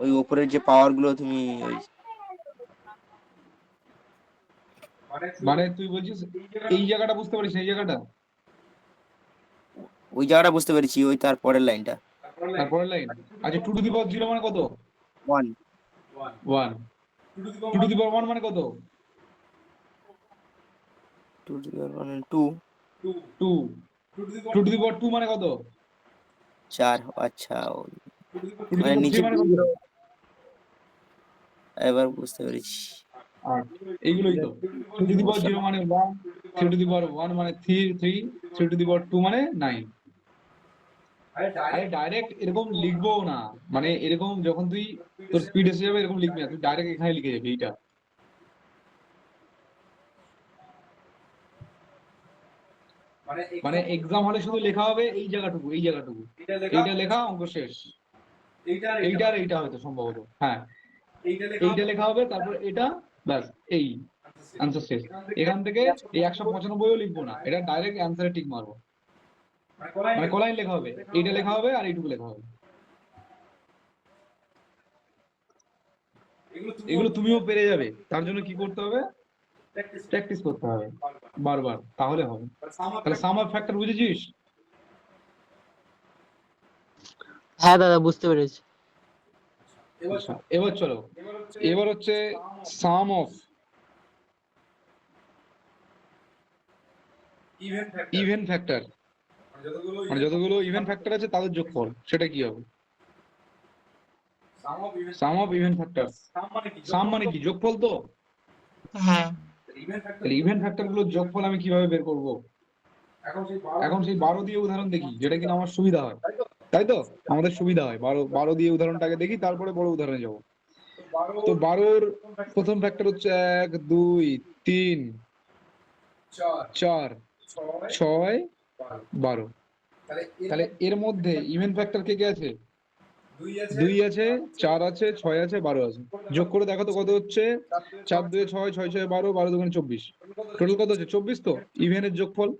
ওই ওপরের যে পাওয়ার গুলো তুমি ওই মানে তুই বলছিস এই জায়গাটা বুঝতে পারিস না, এই জায়গাটা, ওই জায়গাটা বুঝতে পেরেছি, ওই তার পরের লাইনটা তারপরের লাইন। আচ্ছা 2 টু দি পাওয়ার 0 মানে কত, 1, 1, 2 টু দি পাওয়ার 1 মানে কত, 2 to the power 1 2, 2, 2 to the power 2 মানে কত, 4। আচ্ছা 2 টু দি মানে পাওয়ার নিচে 3 মানে কত, এবার বুঝতে পেরেছি। 8। এইগুলোই তো, 2 টু দি পাওয়ার 0 মানে 1, 3 টু দি পাওয়ার 1 মানে 3, 3 টু দি পাওয়ার 2 মানে 9। আরে ডাইরেক্ট এরকম লিখবো না, মানে এরকম যখন তুই তোর স্পিড এসে যাবে এরকম লিখবি না, তুই ডাইরেক্ট এখানে লিখে যাবি এইটা। মানে এক্সাম হলে শুধু লেখা হবে এই জায়গাটুকু, এই জায়গাটুকু, এইটা লেখা অঙ্ক শেষ। এইটা আর এইটা হয়তো সম্ভবত, হ্যাঁ এইটা লেখা হবে, তারপর এটা, ব্যাস এই আনসার শেষ। এখান থেকে এই 195ও লিখবো না, এটা ডাইরেক্ট অ্যান্সারে টিক মারবো। মানে কলাইন লেখা হবে, এইটা লেখা হবে আর এইটুকু লেখা হবে। এগুলো তুমিও পেরে যাবে, তার জন্য কি করতে হবে, প্র্যাকটিস করতে হবে বারবার, তাহলে হবে। তাহলে সাম অফ ফ্যাক্টর বুঝেছিস? হ্যাঁ দাদা বুঝতে পেরেছি। আচ্ছা এবার চলো, এবার হচ্ছে সাম অফ ইভেন ফ্যাক্টর, মানে যতগুলো ইভেন ফ্যাক্টর আছে তাদের যোগফল, সেটা কি হবে, সাম অফ ইভেন ফ্যাক্টর। সাম মানে কি, যোগফল তো। হ্যাঁ তাহলে ইভেন ফ্যাক্টর গুলোর যোগফল আমি কিভাবে বের করব, এখন সেই 12 দিয়ে উদাহরণ দেখি, যেটা কিনা আমার সুবিধা হয়, তাই তো? আমাদের সুবিধা হয় 12 দিয়ে উদাহরণটাকে দেখি, তারপরে বড় উদাহরণে যাব। তো 12র প্রথম ফ্যাক্টর হচ্ছে 1 2 3, 4 6 12। তাহলে এর মধ্যে ইভেন ফ্যাক্টর কে কে আছে? 2 আছে, 4 আছে, 6 আছে, 12 আছে। যোগ করে দেখো তো কত হচ্ছে? 4 2 6 6 6 12, 12 2 24। টোটাল কত হচ্ছে? 24 তো ইভেনের যোগফল।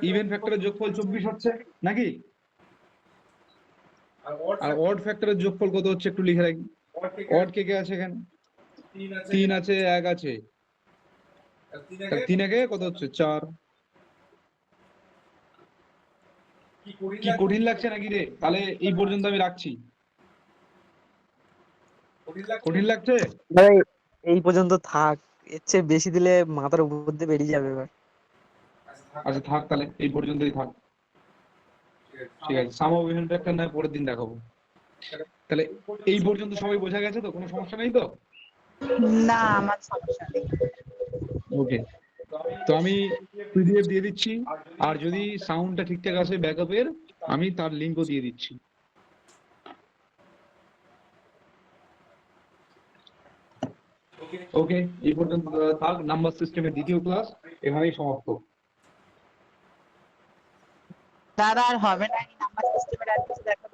ইভেন ফ্যাক্টরের যোগফল 24 হচ্ছে নাকি? আর অড ফ্যাক্টরের যোগফল কত হচ্ছে একটু লিখে রাখি। অড কে কে আছে এখানে? 3 আছে, 1 আছে। তাহলে 3 একে কত হচ্ছে? 4। কি কঠিন লাগছে নাকি রে? তাহলে এই পর্যন্ত আমি রাখছি। কঠিন লাগছে? দাদা এই পর্যন্ত থাক, এর চেয়ে বেশি দিলে মাথার উপর দিয়ে বেরিয়ে যাবে এবার। আচ্ছা থাক, তাহলে এই পর্যন্তই থাক। ঠিক আছে, সাম অফ ইভেন ফ্যাক্টর না পরের দিন দেখাবো। তাহলে এই পর্যন্ত সবাই বোঝা গেছে তো? কোনো সমস্যা নেই তো? না আমার সমস্যা নেই। ওকে, তো আমি পিডিএফ দিয়ে দিচ্ছি, আর যদি সাউন্ডটা ঠিকঠাক আসে ব্যাকআপের, আমি তার লিঙ্কও দিয়ে দিচ্ছি। ওকে, এই পর্যন্ত থাক। নাম্বার সিস্টেমের দ্বিতীয় ক্লাস এখানেই সমাপ্ত। দাদা আর হবে না, নাম্বার সিস্টেমের আর কিছু দেখা